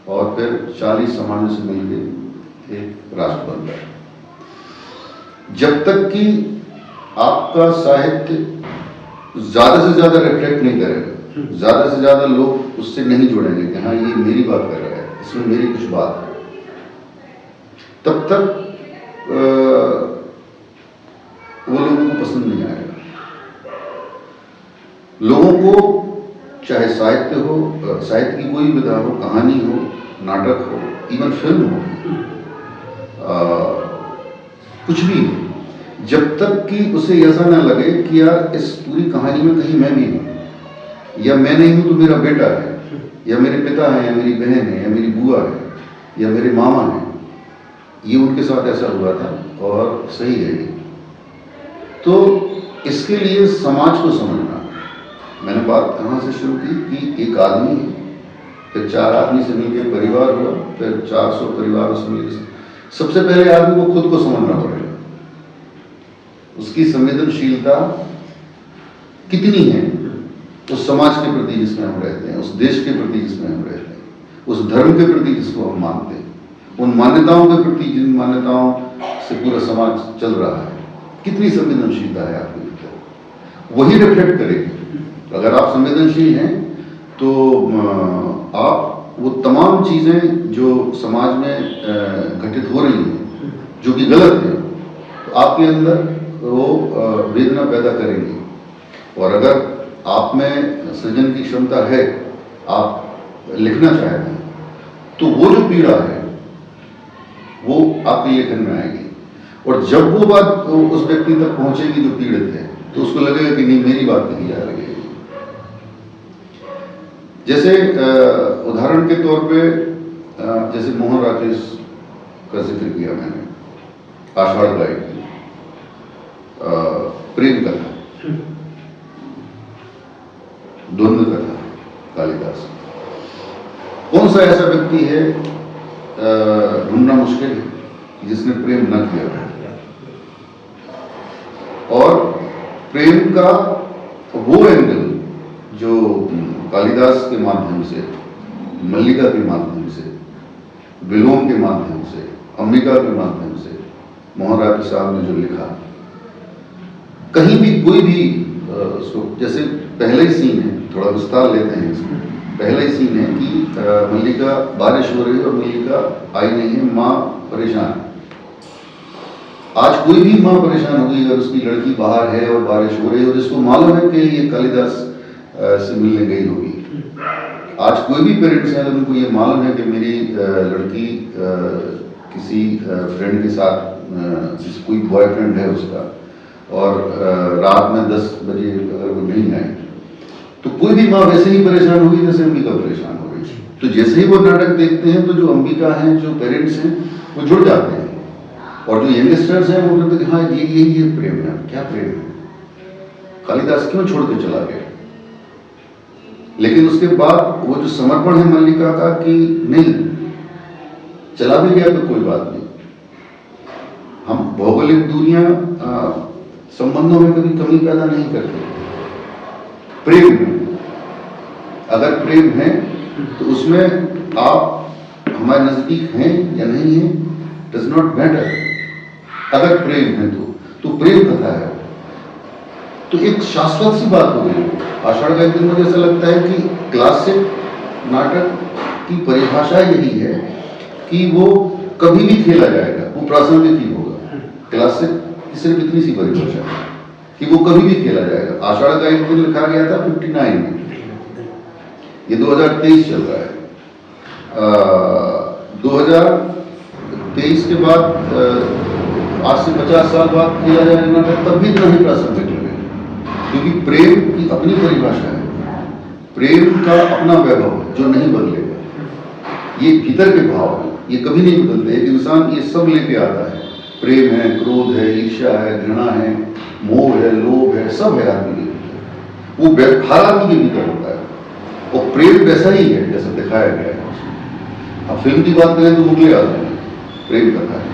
और फिर 40 समाजों से मिलकर एक राष्ट्र बनता है। जब तक कि आपका साहित्य ज्यादा से ज्यादा रिफ्लेक्ट नहीं करेगा, ज्यादा से ज्यादा लोग उससे नहीं जुड़ेंगे कि हाँ ये मेरी बात कर रहा है, इसमें मेरी कुछ बात है, तब तक वो लोगों को पसंद नहीं आएगा। लोगों को चाहे साहित्य हो, साहित्य की कोई विधा हो, कहानी हो, नाटक हो, इवन फिल्म हो, कुछ भी हो, जब तक कि उसे ऐसा ना लगे कि यार इस पूरी कहानी में कहीं मैं भी हूं, या मैं नहीं हूं तो मेरा बेटा है, या मेरे पिता है, या मेरी बहन है, या मेरी बुआ है, या मेरे मामा है, ये उनके साथ ऐसा हुआ था और सही है ये। तो इसके लिए समाज को समझना, मैंने बात कहाँ से शुरू की कि एक आदमी है, फिर 4 आदमी से मिलकर परिवार हुआ, फिर 400 परिवारों से मिलकर, सबसे पहले आदमी को खुद को समझना पड़ेगा, उसकी संवेदनशीलता कितनी है उस समाज के प्रति जिसमें हम रहते हैं, उस देश के प्रति जिसमें हम रहते हैं, उस धर्म के प्रति जिसको हम मानते हैं, उन मान्यताओं के प्रति जिन मान्यताओं से पूरा समाज चल रहा है, कितनी संवेदनशीलता है आपके भीतर, वही रिफ्लेक्ट करेगी। अगर आप संवेदनशील हैं तो आप वो तमाम चीज़ें जो समाज में घटित हो रही हैं, जो कि गलत है, तो आपके अंदर वो वेदना पैदा करेंगी। और अगर आप में सृजन की क्षमता है, आप लिखना चाहते हैं, तो वो जो पीड़ा है वो आपके लेखन में आएगी। और जब वो बात उस व्यक्ति तक पहुंचेगी जो पीड़ित है, तो उसको लगेगा कि नहीं मेरी बात कही जा रही है। जैसे उदाहरण के तौर पे जैसे मोहन राकेश का जिक्र किया मैंने, आषाढ़ गाय की प्रेम कथा, द्वंद्व कथा, कालिदास। कौन सा ऐसा व्यक्ति है ढूंढना मुश्किल है जिसने प्रेम न किया है। और प्रेम का वो एंगल जो कालिदास के माध्यम से, मल्लिका के माध्यम से, विलोम के माध्यम से, अंबिका के माध्यम से मोहन राकेश साहब ने जो लिखा, कहीं भी कोई भी उसको, जैसे पहले ही सीन है, थोड़ा विस्तार लेते हैं इसमें, पहला ही सीन है कि मल्लिका, बारिश हो रही है और मल्लिका आई नहीं है, माँ परेशान। आज कोई भी माँ परेशान होगी अगर उसकी लड़की बाहर है और बारिश हो रही है और जिसको मालूम है कि ये कालिदास से मिलने गई होगी। आज कोई भी पेरेंट्स हैं अगर उनको ये मालूम है कि मेरी लड़की किसी फ्रेंड के साथ, कोई बॉयफ्रेंड है उसका, और रात में 10 बजे अगर वो नहीं आए, तो कोई भी माँ वैसे ही परेशान होगी जैसे अंबिका परेशान हो गई। तो जैसे ही वो नाटक देखते हैं तो जो अंबिका हैं, जो पेरेंट्स हैं, वो जुड़ जाते हैं, और जो यंगस्टर्स हैं वो कहते हैं हाँ ये प्रेम है। क्या प्रेम है? कालिदास क्यों छोड़ के चला गया? लेकिन उसके बाद वो जो समर्पण है मल्लिका का कि नहीं, चला भी गया तो कोई बात नहीं, हम भौगोलिक दूरियां संबंधों में कभी कमी पैदा नहीं करते। प्रेम में अगर प्रेम है तो उसमें आप हमारे नजदीक हैं या नहीं है, डज नॉट मैटर। अगर प्रेम है तो प्रेम कथा है, तो एक शाश्वत सी बात हो गई। आषाढ़ का एक दिन मुझे ऐसा लगता है कि क्लासिक नाटक की परिभाषा यही है कि वो कभी भी खेला जाएगा, वो प्रासंगिक ही होगा। क्लासिक की सिर्फ इतनी सी परिभाषा है कि वो कभी भी खेला जाएगा। आषाढ़ का एक दिन लिखा गया था 59 में, ये 2023 चल रहा है। 2023 के बाद आज से 50 साल बाद किया जाएगा नाटक, तब भी इतना ही प्रासंगिक लगेगा, क्योंकि प्रेम की अपनी परिभाषा है, प्रेम का अपना वैभव है जो नहीं बदलेगा। ये भीतर के भाव है, ये कभी नहीं बदलते। एक इंसान ये सब लेके आता है, प्रेम है, क्रोध है, ईर्ष्या है, घृणा है, मोह है, लोभ है, सब है आदमी के भीतर। वो हर आदमी के भीतर होता है, और प्रेम वैसा ही है जैसा दिखाया गया है। अब फिल्म की बात करें तो मुगले आजम है, प्रेम कथा है।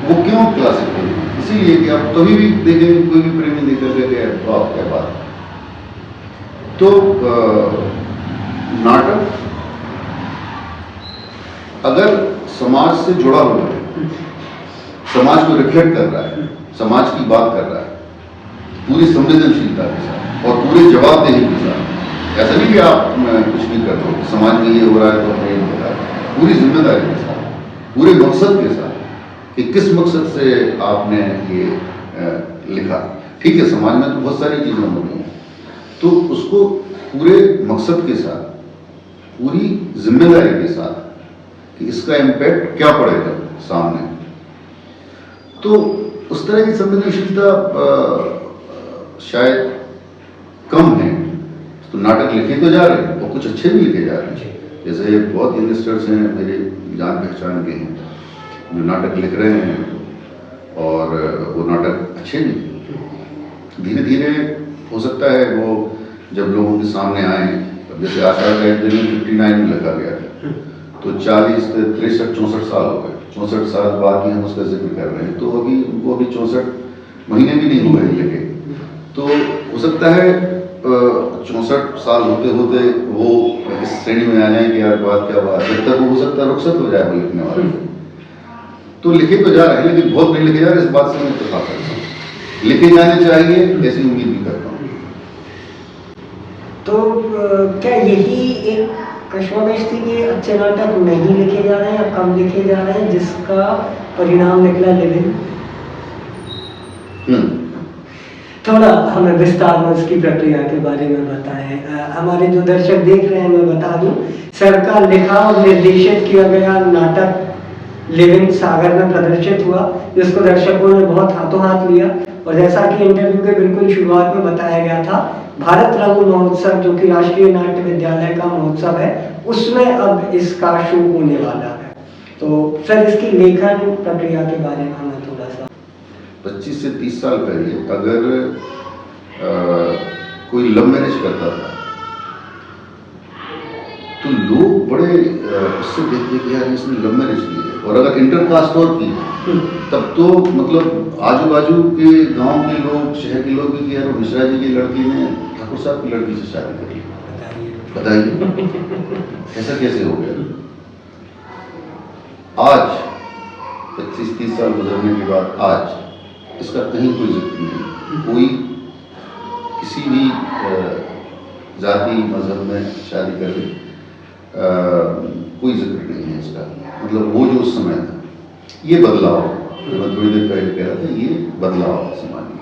वो क्यों क्लासिक है? इसीलिए कि आप कभी भी देखेंगे, कोई भी प्रेमी देखेंगे क्या बात। तो नाटक अगर समाज से जुड़ा हुआ है, समाज को रिफ्लेक्ट कर रहा है, समाज की बात कर रहा है, पूरी संवेदनशीलता के साथ और पूरे जवाबदेही के साथ। ऐसा नहीं कि आप कुछ भी कर दो, समाज में ये हो रहा है तो हमें ये हो रहा है, पूरी जिम्मेदारी के साथ, पूरे मकसद के साथ कि किस मकसद से आपने ये लिखा। ठीक है, समाज में तो बहुत सारी चीज़ें हो रही हैं, तो उसको पूरे मकसद के साथ, पूरी जिम्मेदारी के साथ कि इसका इम्पैक्ट क्या पड़ेगा सामने, तो उस तरह की संवेदनशीलता शायद कम है। तो नाटक लिखे तो जा रहे हैं और कुछ अच्छे भी लिखे जा रहे हैं। जैसे बहुत यंगस्टर्स हैं मेरे जान पहचान के हैं जो नाटक लिख रहे हैं और वो नाटक अच्छे भी धीरे धीरे हो सकता है वो जब लोगों के सामने आए। जैसे आषाढ़ का एक दिन 59 में लिखा गया था, तो 40 63 64 साल हो गए। 64 साल बाद ही हम उसका जिक्र कर रहे हैं, तो अभी उनको अभी 64 महीने भी नहीं हुए लिखे। तो हो सकता है 64 साल होते होते वो इस श्रेणी में आ जाए कि यार बात क्या बात, जब तक वो हो सकता है रुखसत हो जाए वो लिखने वाले। तो लिखे तो जा रहे हैं लेकिन बहुत नहीं लिखे जा रहे, इस बात से मैं इत्तेफाक करता हूँ। लिखे जाने चाहिए ऐसी उम्मीद भी करता हूँ। तो क्या यही एक कश्मकश थी कि अच्छे नाटक नहीं लिखे जा रहे हैं या कम लिखे जा रहे हैं, जिसका परिणाम निकला लिविंग? थोड़ा हमें विस्तार में उसकी प्रक्रिया के बारे में बताएं। हमारे जो दर्शक देख रहे हैं मैं बता दूं, सर का लिखा और निर्देशित किया गया नाटक लिविंग सागर में प्रदर्शित हुआ, जिसको दर्शकों ने बहुत हाथों हाथ लिया। और जैसा कि इंटरव्यू के बिल्कुल शुरुआत में बताया गया था, भारत रंग महोत्सव जो कि राष्ट्रीय नाट्य विद्यालय का महोत्सव है, उसमें अब इसका शो होने वाला है। तो सर इसकी लेखन प्रक्रिया के बारे में हमें थोड़ा सा। 25 से 30 साल पहले अगर कोई लव मैरिज करता था तो लोग बड़े उससे देखते कि यार इसने लव मैरिज की है। और अगर इंटरकास्ट और की तब तो मतलब आजू बाजू के गांव के लोग, शहर के लोग भी कि यार मिश्रा जी की लड़की ने ठाकुर साहब की लड़की से शादी करी, बताइए ऐसा कैसे हो गया। आज 25-30 साल गुजरने के बाद आज इसका कहीं कोई जिक्र नहीं। कोई किसी भी जाति मजहब में शादी कर ले, कोई जिक्र नहीं है इसका। मतलब वो जो उस समय था, ये बदलाव मैं थोड़ी देर पहले कह रहा था, ये बदलाव समाज में।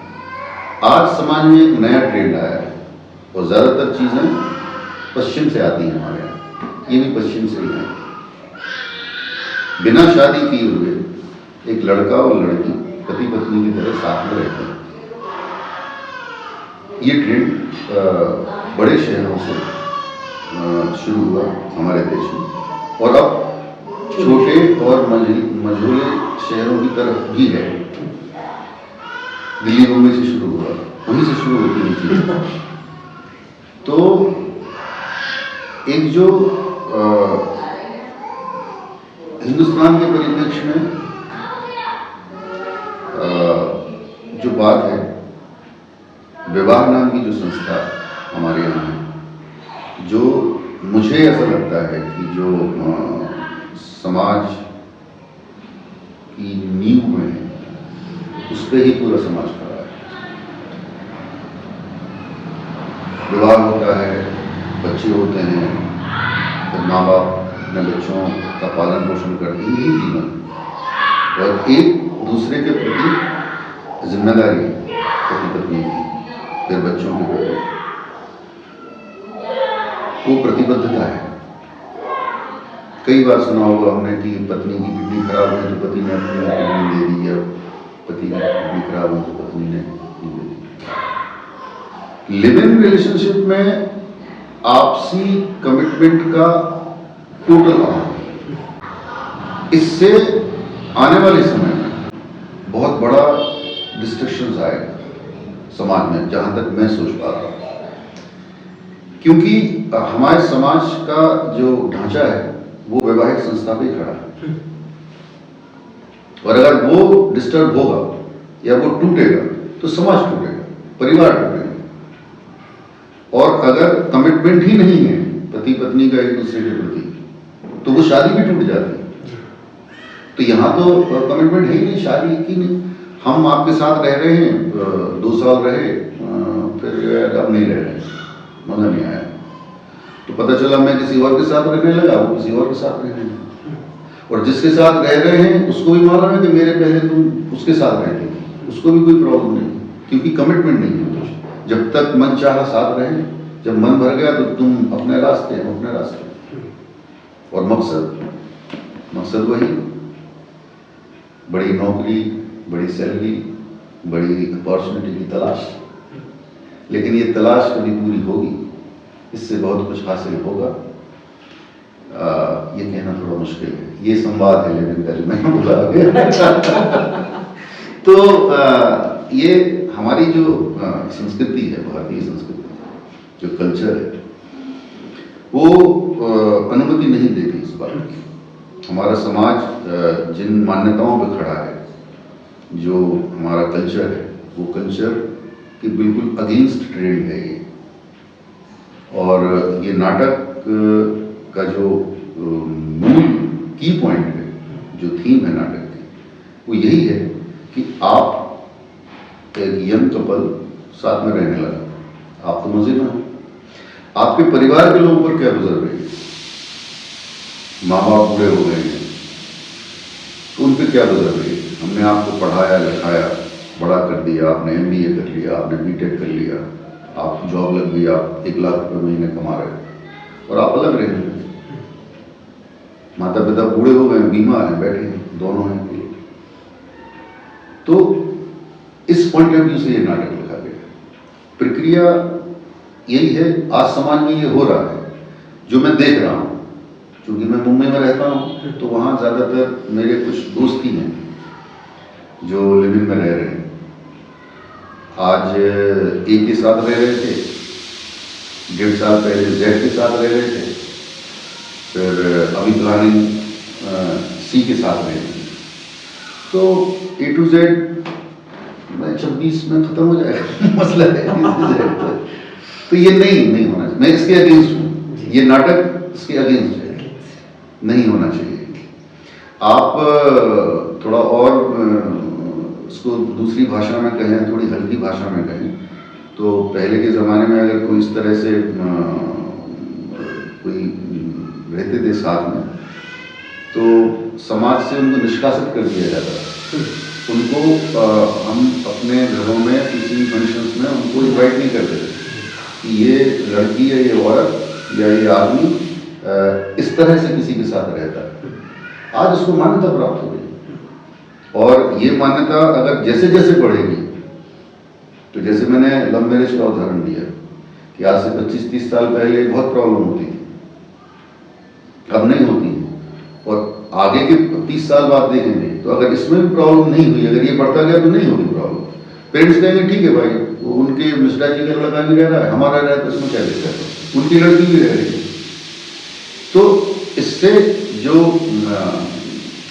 आज समाज में एक नया ट्रेंड आया है और ज़्यादातर चीज़ें पश्चिम से आती हैं हमारे यहाँ, ये भी पश्चिम से ही है। बिना शादी किए हुए एक लड़का और लड़की पति पत्नी की तरह साथ में रहते हैं। ये ट्रेंड बड़े शहरों से शुरू हुआ हमारे देश में और अब छोटे और मझोले शहरों की तरफ भी है। दिल्ली मुंबई से शुरू हुआ, वहीं से शुरू होती है चीज़। तो एक जो हिंदुस्तान के परिप्रेक्ष्य में जो बात है, विवाह नाम की जो संस्था हमारे यहाँ है, जो मुझे ऐसा लगता है कि जो समाज की नींव में है, उस पर ही पूरा समाज खड़ा है। विवाह होता है, बच्चे होते हैं, फिर माँ बाप अपने बच्चों का पालन पोषण करते हैं, यही जीवन। और एक दूसरे के प्रति जिम्मेदारी पति पत्नी की, फिर बच्चों के प्रति वो प्रतिबद्धता है। कई बार सुना होगा हमने कि पत्नी की किडनी खराब है तो पति ने अपनी किडनी दे दी, या पति की किडनी खराब है तो पत्नी ने दे दी। लिव इन रिलेशनशिप में आपसी कमिटमेंट का टोटल अभाव, इससे आने वाले समय में बहुत बड़ा डिस्ट्रक्शंस आएगा समाज में, जहां तक मैं सोच पा रहा हूँ। क्योंकि हमारे समाज का जो ढांचा है वो वैवाहिक संस्था पे खड़ा है, और अगर वो डिस्टर्ब होगा या वो टूटेगा तो समाज टूटेगा, परिवार टूटेगा। और अगर कमिटमेंट ही नहीं है पति पत्नी का एक दूसरे के प्रति, तो वो शादी भी टूट जाती है। तो यहाँ तो कमिटमेंट है ही नहीं, शादी की नहीं, हम आपके साथ रह रहे हैं, 2 साल रहे, फिर अब नहीं रह रहे, मज़ा नहीं आया, तो पता चला मैं किसी और के साथ रहने लगा, वो किसी और के साथ रहने लगा, और जिसके साथ रह रहे हैं उसको भी मालूम है कि मेरे पहले तुम उसके साथ रहते थे, उसको भी कोई प्रॉब्लम नहीं, क्योंकि कमिटमेंट नहीं है कुछ। जब तक मन चाहा साथ रहे, जब मन भर गया तो तुम अपने रास्ते, हम अपने रास्ते, और मकसद वही, बड़ी नौकरी, बड़ी सैलरी, बड़ी अपॉर्चुनिटी की तलाश। लेकिन ये तलाश कभी पूरी होगी, इससे बहुत कुछ हासिल होगा, ये कहना थोड़ा मुश्किल है, ये संवाद है, लेकिन पहले मैं बोला तो ये हमारी जो संस्कृति है, भारतीय संस्कृति, जो कल्चर है, वो अनुमति नहीं देती इस बात की। हमारा समाज जिन मान्यताओं पर खड़ा है, जो हमारा कल्चर है, वो कल्चर के बिल्कुल अगेंस्ट ट्रेंड है ये, और ये नाटक का जो मूल की पॉइंट है, जो थीम है नाटक की, वो यही है कि आप एक यंग कपल साथ में रहने लगा, आप तो मजे में हो, आपके परिवार के लोगों पर क्या गुजर रही है, माँ बाप बूढ़े हो गए हैं, तो उन पर क्या गुजर रही है, हमने आपको पढ़ाया लिखाया, बड़ा कर दिया, आपने MBA कर लिया, आपने BTech कर लिया, आप जॉब लग गई, आप 1 लाख रुपये महीने कमा रहे हैं, और आप अलग रहे हैं, माता पिता बूढ़े हो गए, बीमार हैं, बैठे हैं, दोनों हैं। तो इस पॉइंट ऑफ व्यू से ये नाटक लिखा गया। प्रक्रिया यही है, आज समाज में ये हो रहा है, जो मैं देख रहा हूँ, क्योंकि मैं मुंबई में रहता हूँ, तो वहाँ ज़्यादातर मेरे कुछ दोस्त ही हैं जो लिव इन में रह रहे हैं। आज A के साथ रह रहे थे, 1.5 साल पहले Z के साथ रह रहे थे, फिर अभी प्लानिंग C के साथ रह रहे हैं, तो A to Z 26 में खत्म हो जाएगा मसला है। तो ये नहीं होना चाहिए, मैं इसके अगेंस्ट हूँ, ये नाटक इसके अगेंस्ट है, नहीं होना चाहिए। आप थोड़ा और इसको दूसरी भाषा में कहें, थोड़ी हल्की भाषा में कहें, तो पहले के ज़माने में अगर कोई इस तरह से कोई रहते थे साथ में, तो समाज से उनको निष्कासित कर दिया जाता था। उनको हम अपने घरों में किसी फंक्शंस में उनको इनवाइट नहीं करते थे कि ये लड़की है, ये औरत या ये आदमी इस तरह से किसी के साथ रहता है। आज उसको मान्यता प्राप्त हो गई, और ये मान्यता अगर जैसे जैसे बढ़ेगी, तो जैसे मैंने लव मैरिज का उदाहरण दिया कि आज से 25-30 साल पहले बहुत प्रॉब्लम होती थी, अब नहीं होती है, और आगे के 30 साल बाद देखेंगे तो अगर इसमें भी प्रॉब्लम नहीं हुई, अगर ये बढ़ता गया तो नहीं होगी प्रॉब्लम। पेरेंट्स कहेंगे ठीक है भाई, वो उनके मिश्रा जी का लड़का भी रह रहा है, हमारा रह रहा है, तो इसमें क्या दिक्कत है, उनकी लड़की भी रह रही है। तो इससे जो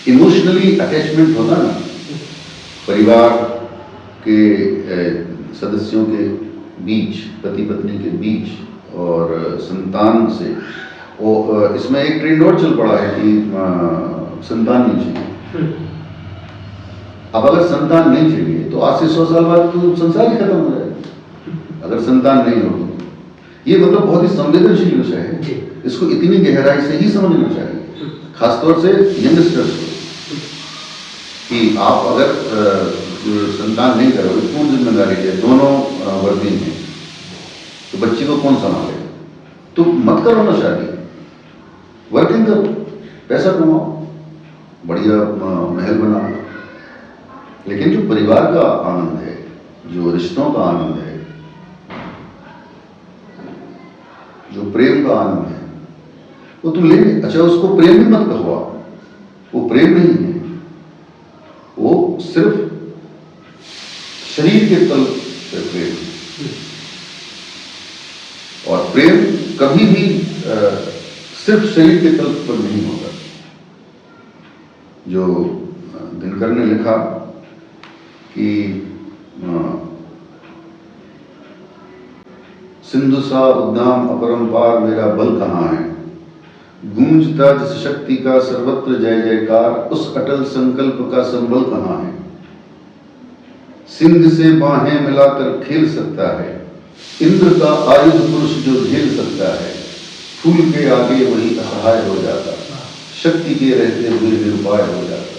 इमोशनली अटैचमेंट होता ना परिवार के सदस्यों के बीच, पति पत्नी के बीच और संतान से, वो इसमें एक ट्रेंड और चल पड़ा है कि संतान नहीं चाहिए। अब अगर संतान नहीं चाहिए तो आज से 100 साल बाद तो संसार ही खत्म हो जाएगा अगर संतान नहीं होगी। ये मतलब बहुत ही संवेदनशील विषय है, इसको इतनी गहराई से ही समझना चाहिए, खासतौर से यंगस्टर्स को, कि आप अगर संतान नहीं करोगे, कौन जिम्मेदारी है, दोनों वर्किंग हैं, तो बच्चे को कौन संभालेगा? तो मत करो ना शादी, वर्किंग करो, पैसा कमाओ, बढ़िया महल बनाओ, लेकिन जो परिवार का आनंद है, जो रिश्तों का आनंद है, जो प्रेम का आनंद है, वो तुम ले। अच्छा, उसको प्रेम भी मत कहो आप, वो प्रेम नहीं है, वो सिर्फ शरीर के तल पे प्रेम, और प्रेम कभी भी सिर्फ शरीर के तल पर नहीं होता। जो दिनकर ने लिखा कि सिंधु सा उद्दाम अपरंपार मेरा बल कहाँ है, गूंजता जिस शक्ति का सर्वत्र जय जयकार, उस अटल संकल्प का संबल कहाँ है। सिंध से बाहें मिलाकर खेल सकता है, इंद्र का आयुध पुरुष जो झेल सकता है, फूल के आगे वही असहाय हो जाता, शक्ति के रहते हुए निरुपाय हो जाता।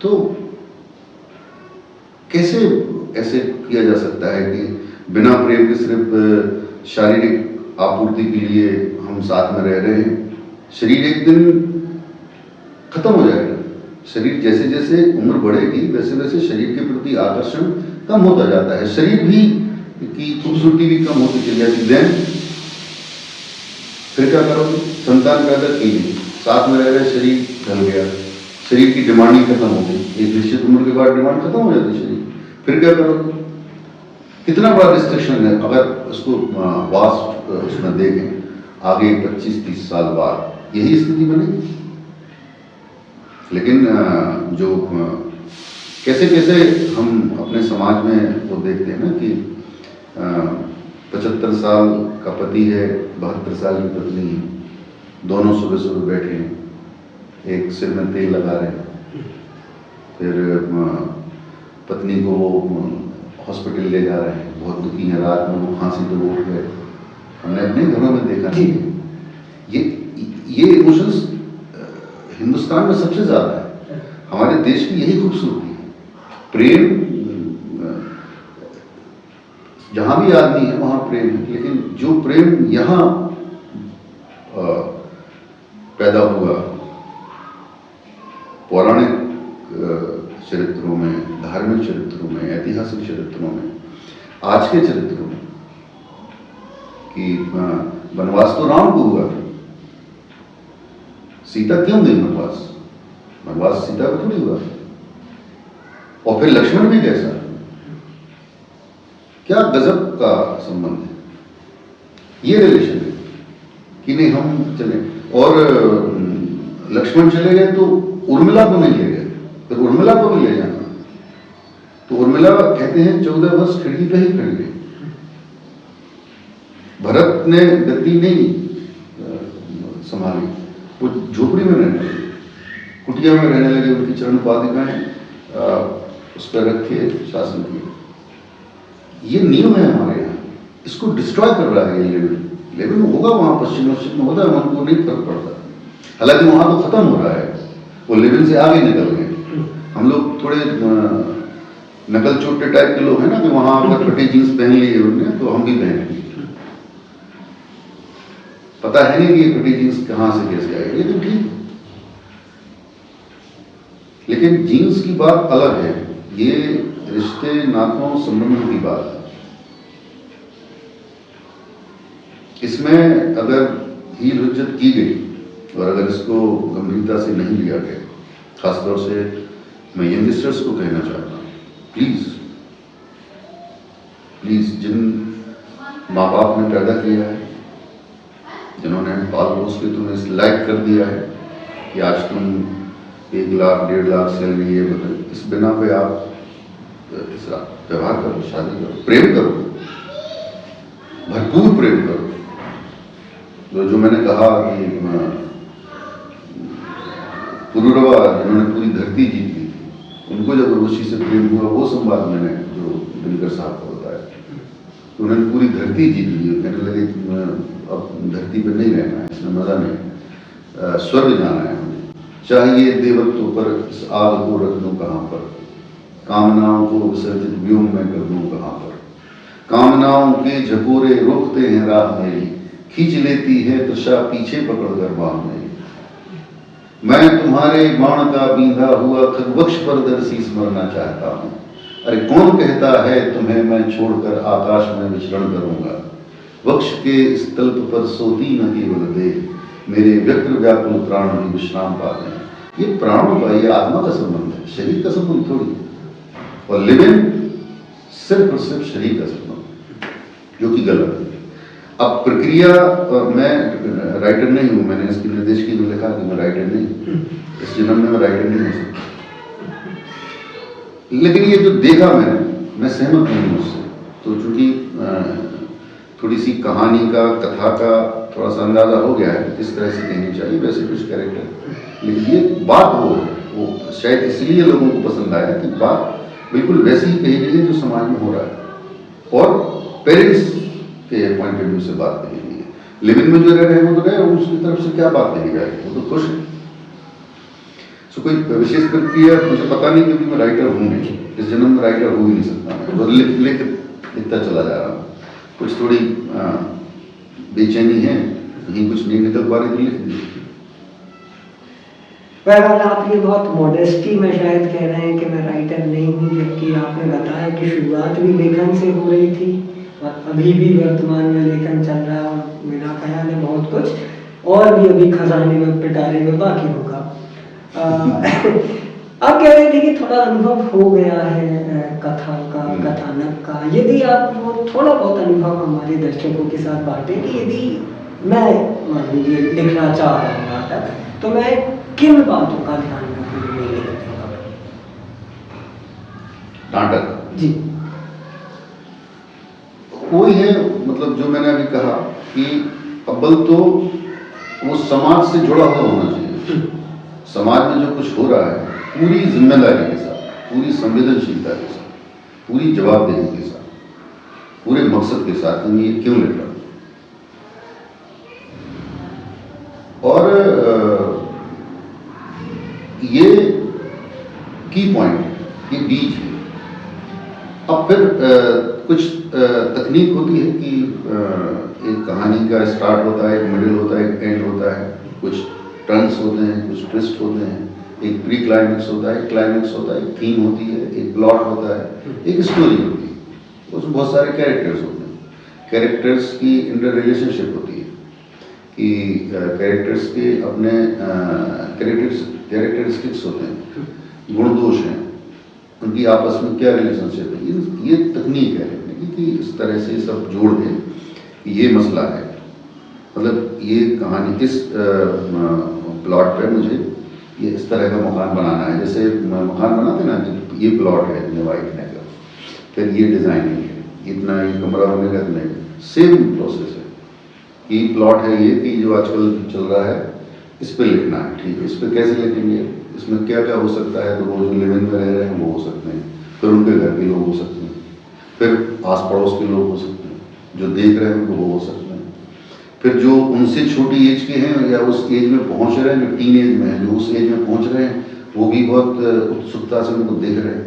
तो कैसे ऐसे किया जा सकता है कि बिना प्रेम के सिर्फ शारीरिक आपूर्ति के लिए हम साथ में रह रहे हैं? शरीर एक दिन खत्म हो जाएगा। शरीर जैसे जैसे उम्र बढ़ेगी वैसे वैसे शरीर के प्रति आकर्षण कम होता जाता है, शरीर भी की खूबसूरती भी कम होती चली जाती है। फिर क्या करोगे? संतान पैदा कीजिए, साथ में रह रहे शरीर ढल गया, शरीर की डिमांड ही खत्म हो गई। एक निश्चित उम्र के बाद डिमांड खत्म हो जाती है शरीर, फिर क्या करोगे? कितना बड़ा रिस्ट्रिक्शन है। अगर उसको वास्ट उसमें देखें, आगे 25-30 साल बाद यही स्थिति बनेगी। लेकिन जो कैसे कैसे हम अपने समाज में वो देखते हैं ना कि 75 साल का पति है, 72 साल की पत्नी है, दोनों सुबह सुबह बैठे हैं, एक सिर में तेल लगा रहे हैं, फिर पत्नी को वो हॉस्पिटल ले जा रहे हैं, बहुत दुखी है, रात में वो खांसी तो उठ गए। हमने अपने घरों में देखा नहीं है। ये इमोशंस हिंदुस्तान में सबसे ज्यादा है। हमारे देश की यही खूबसूरती है। प्रेम जहां भी आदमी है वहां प्रेम है, लेकिन जो प्रेम यहां पैदा हुआ पौराणिक चरित्रों में, धार्मिक चरित्रों में, ऐतिहासिक चरित्रों में, आज के चरित्रों में, कि वनवास तो राम को हुआ, सीता क्यों गई वनवास? वनवास सीता को थोड़ी हुआ। और फिर लक्ष्मण भी कैसा, क्या गजब का संबंध है। ये रिलेशन है कि नहीं हम चले, और लक्ष्मण चले गए तो उर्मिला को नहीं ले गए, फिर उर्मिला को भी ले जाना। तो उर्मिला कहते हैं 14 वर्ष खिड़की पे ही खड़ी गई। भरत ने गति नहीं संभाली, वो झोपड़ी में रहने लगे, कुटिया में रहने लगे, उनकी चरण पादिकाएं उस पर रख के शासन किए। ये नियम है हमारे यहाँ, इसको डिस्ट्रॉय कर रहा है ये लेवल होगा वहां पश्चिम में होता है, उनको नहीं फर्क पड़ता। हालांकि वहां तो खत्म हो रहा है, वो लेवल से आगे निकल गए। हम लोग थोड़े नकल चोटे टाइप के लोग हैं ना, कि वहां अगर फटी जींस पहन ली है उन्होंने तो हम भी पहनेंगे। पता है नहीं कि ये फटी जींस कहां से कैसे आएगी, लेकिन ठीक। लेकिन जीन्स की बात अलग है, ये रिश्ते नातों संबंधों की बात है। इसमें अगर हील हुज्जत की गई और अगर इसको गंभीरता से नहीं लिया गया, खासतौर से मैं यंगस्टर्स को कहना चाहता हूँ, प्लीज प्लीज, जिन माँ बाप ने पैदा किया है, जिन्होंने पाल पोस के तुम्हें इस लायक कर दिया है कि आज तुम 1 लाख 1.5 लाख सैलरी है, मतलब इस बिना पे आप व्यवहार करो, शादी करो, प्रेम करो, भरपूर प्रेम करो। जो मैंने कहा कि पुरुरवा जिन्होंने पूरी धरती जीत ली थी, उनको जब उर्वशी से प्रेम हुआ, वो संवाद मैंने जो दिनकर साहब को बताया, तो उन्होंने पूरी धरती जीत ली। कहने लगे अब धरती पर नहीं रहना है, इसमें मजा नहीं, स्वर्ग जाना है, चाहिए देवत्व पर इस आग को रख दूं कहां पर, कामनाओं को विसर्जित व्योम में कर दूं कहां पर, कामनाओं के झकोरे रोकते हैं राह मेरी, खींच लेती है तृषा पीछे पकड़कर बाह मेरी, मैं तुम्हारे बाण का बींधा हुआ खगवक्ष पर दरसीस मरना चाहता हूं, अरे कौन कहता है तुम्हें मैं छोड़कर आकाश में विचरण करूंगा, वक्ष के इस तल्प पर सोती न केवल दे, मेरे व्यक्र व्याकुल प्राण भी विश्राम पाते हैं। ये प्राणों का, ये आत्मा का संबंध है, शरीर का संबंध थोड़ी है। और लिव इन सिर्फ और सिर्फ शरीर का संबंध, जो कि गलत है। अब प्रक्रिया, मैं राइटर नहीं हूं, मैंने इसके निर्देश की में लिखा कि मैं राइटर नहीं, इस जन्म में मैं राइटर नहीं हो सकता, लेकिन ये जो देखा मैं सहमत नहीं हूं उससे। तो चूंकि थोड़ी सी कहानी का, कथा का थोड़ा सा अंदाजा हो गया है किस तरह से कहनी चाहिए, वैसे कुछ कैरेक्टर, लेकिन ये बात वो है, वो शायद इसलिए लोगों को पसंद आया कि बात बिल्कुल वैसी ही कही गई है जो समाज में हो रहा है, और पेरेंट्स के पॉइंट ऑफ व्यू से बात कही गई है। लिविंग में जो रह रहे हैं वो तो रहे, उसकी तरफ से क्या बात कही जाएगी, वो तो खुश है। सो कोई विशेष प्रक्रिया मुझे पता नहीं, क्योंकि मैं राइटर हूँ नहीं, इस जन्म में राइटर हो ही नहीं सकता मैं, बस लिखता चला जा रहा हूँ। कुछ थोड़ी बेचैनी है, कहीं कुछ नहीं निकल पा रही तो लिख दी। बहरहाल आप ये बहुत मॉडेस्टी में शायद कह रहे हैं कि मैं राइटर नहीं हूँ, जबकि आपने बताया कि शुरुआत भी लेखन से हो रही थी और अभी भी वर्तमान में लेखन चल रहा है, और मेरा ख्याल है बहुत कुछ और भी अभी खजाने में पिटारे में बाकी होगा। आप कह रहे थे कि थोड़ा अनुभव हो गया है कथा का, कथानक का। यदि आप वो थोड़ा बहुत अनुभव हमारे दर्शकों के साथ बांटे कि यदि मैं मान लीजिए लिखना चाह रहा हूँ नाटक, तो मैं किन बातों का ध्यान रखूँ लिखते वक्त? नाटक जी वही है, मतलब जो मैंने अभी कहा कि अव्वल तो वो समाज से जुड़ा हुआ होना चाहिए। समाज में जो कुछ हो रहा है पूरी जिम्मेदारी के साथ, पूरी संवेदनशीलता के साथ, पूरी जवाबदेही के साथ, पूरे मकसद के साथ कि मैं ये क्यों लिख रहा हूँ। और ये की पॉइंट, ये बीज है। अब फिर कुछ तकनीक होती है कि एक कहानी का स्टार्ट होता है, एक मिडिल होता है, एक एंड होता है, कुछ टर्न्स होते हैं, कुछ ट्विस्ट होते हैं, एक प्री क्लाइमेक्स होता है, एक क्लाइमेक्स होता है, एक थीम होती है, एक प्लॉट होता है, एक स्टोरी होती है। उसमें बहुत सारे कैरेक्टर्स होते हैं, कैरेक्टर्स की इंटर रिलेशनशिप होती है कि कैरेक्टर्स के अपने कैरेक्टरिस्टिक्स होते हैं, गुण दोष हैं, उनकी आपस में क्या रिलेशनशिप है। ये तकनीक है लिखने की कि इस तरह से सब जोड़ दें कि ये मसला है, मतलब ये कहानी इस प्लॉट पे मुझे ये इस तरह का मकान बनाना है। जैसे मकान बनाते ना, ये प्लॉट है इतने वाइट ने का, फिर ये डिज़ाइनिंग है, इतना ये कमरा बनेगा, इतने सेम प्रोसेस है कि प्लॉट है ये कि जो आजकल चल रहा है इस पे लिखना है, ठीक है, इस पे कैसे लिखेंगे, इसमें क्या क्या हो सकता है। तो वो जो लिविंग में रह रहे हैं वो हो सकते हैं, फिर उनके घर के लोग हो सकते हैं, फिर आस पड़ोस के लोग हो सकते हैं, जो देख रहे हैं उनको वो हो सकते हैं, फिर जो उनसे छोटी एज के हैं या उस एज में पहुंच रहे हैं, जो टीन एज में है, जो उस एज में पहुंच रहे हैं, वो भी बहुत उत्सुकता से उनको देख रहे हैं,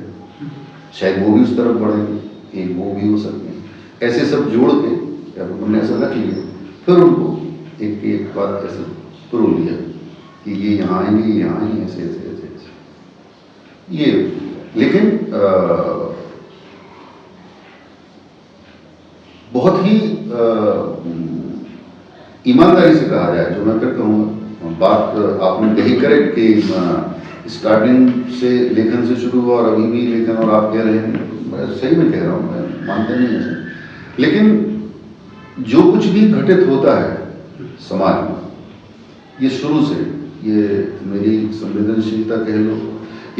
शायद वो भी उस तरफ बढ़ेंगे, एक वो भी हो सकते हैं। ऐसे सब जोड़ के या उन्होंने ऐसा रख लिया, फिर उनको एक एक बात ऐसे प्रो लिया कि ये यहाँ आएंगे, ये यहाँ आएंगे, ऐसे ऐसे ऐसे ऐसे ये। लेकिन बहुत ही ईमानदारी से कहा जाए, जो मैं फिर कहूँगा, बात आपने कही करेक्ट कि स्टार्टिंग से लेखन से शुरू हुआ और अभी भी लेखन, और आप कह रहे हैं, मैं सही में कह रहा हूँ, मैं मानते नहीं ऐसे। लेकिन जो कुछ भी घटित होता है समाज में, ये शुरू से, ये मेरी संवेदनशीलता कह लो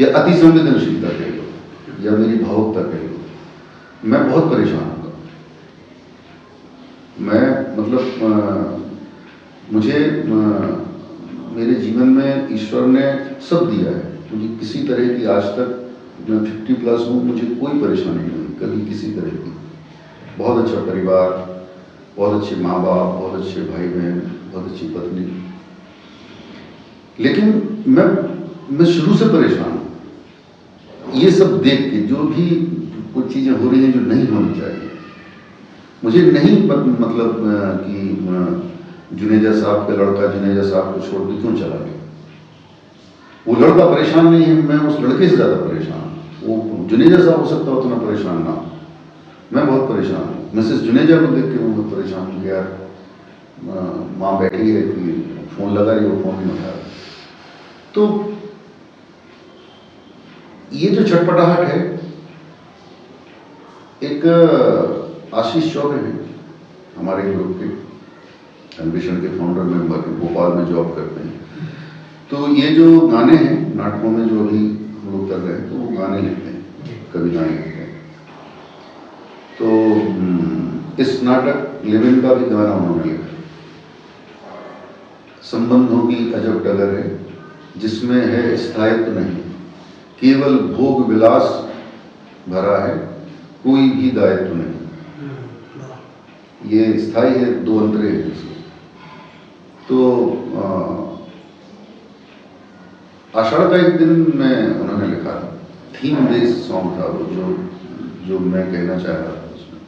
या अति संवेदनशीलता कह लो या मेरी भावुकता कह लो, मैं बहुत परेशान हूँ। मैं मतलब मुझे मेरे जीवन में ईश्वर ने सब दिया है, मुझे किसी तरह की आज तक, मैं 50+ हूँ, मुझे कोई परेशानी नहीं हुई कभी किसी तरह की। बहुत अच्छा परिवार, बहुत अच्छे माँ बाप, बहुत अच्छे भाई बहन, बहुत अच्छी पत्नी। लेकिन मैं शुरू से परेशान हूँ ये सब देख के, जो भी कुछ चीज़ें हो रही हैं जो नहीं होनी चाहिए। मुझे नहीं मतलब कि जुनेजा साहब का लड़का जुनेजा साहब को छोड़ के क्यों चला गया। वो लड़का परेशान नहीं है, मैं उस लड़के से ज़्यादा परेशान हूँ। वो जुनेजा साहब हो सकता उतना परेशान ना, मैं बहुत परेशान हूँ। मिसेस जुनेजा को देख के मैं बहुत परेशान हूँ। यार माँ बैठी है कि फ़ोन लगा रही, वो फ़ोन नहीं उठा रहा। तो ये जो छटपटाहट है, एक आशीष चौबे हैं हमारे ग्रुप के, एम्बिशन के फाउंडर मेंबर, भोपाल में जॉब करते हैं। तो ये जो गाने हैं नाटकों में जो अभी हम लोग कर रहे हैं, तो वो गाने लिखते हैं, कविताएं लिखते हैं। तो इस नाटक लिविंग का भी गाना उन्होंने लिखा, संबंधों की अजब डगर है, जिसमें है स्थायित्व नहीं, केवल भोग विलास भरा है, कोई भी दायित्व नहीं। ये स्थायी है, दो अंतरे हैं इसमें। तो आषाढ़ का एक दिन में उन्होंने लिखा, थीम बेस्ड सॉन्ग था वो, जो मैं कहना चाह रहा था उसमें,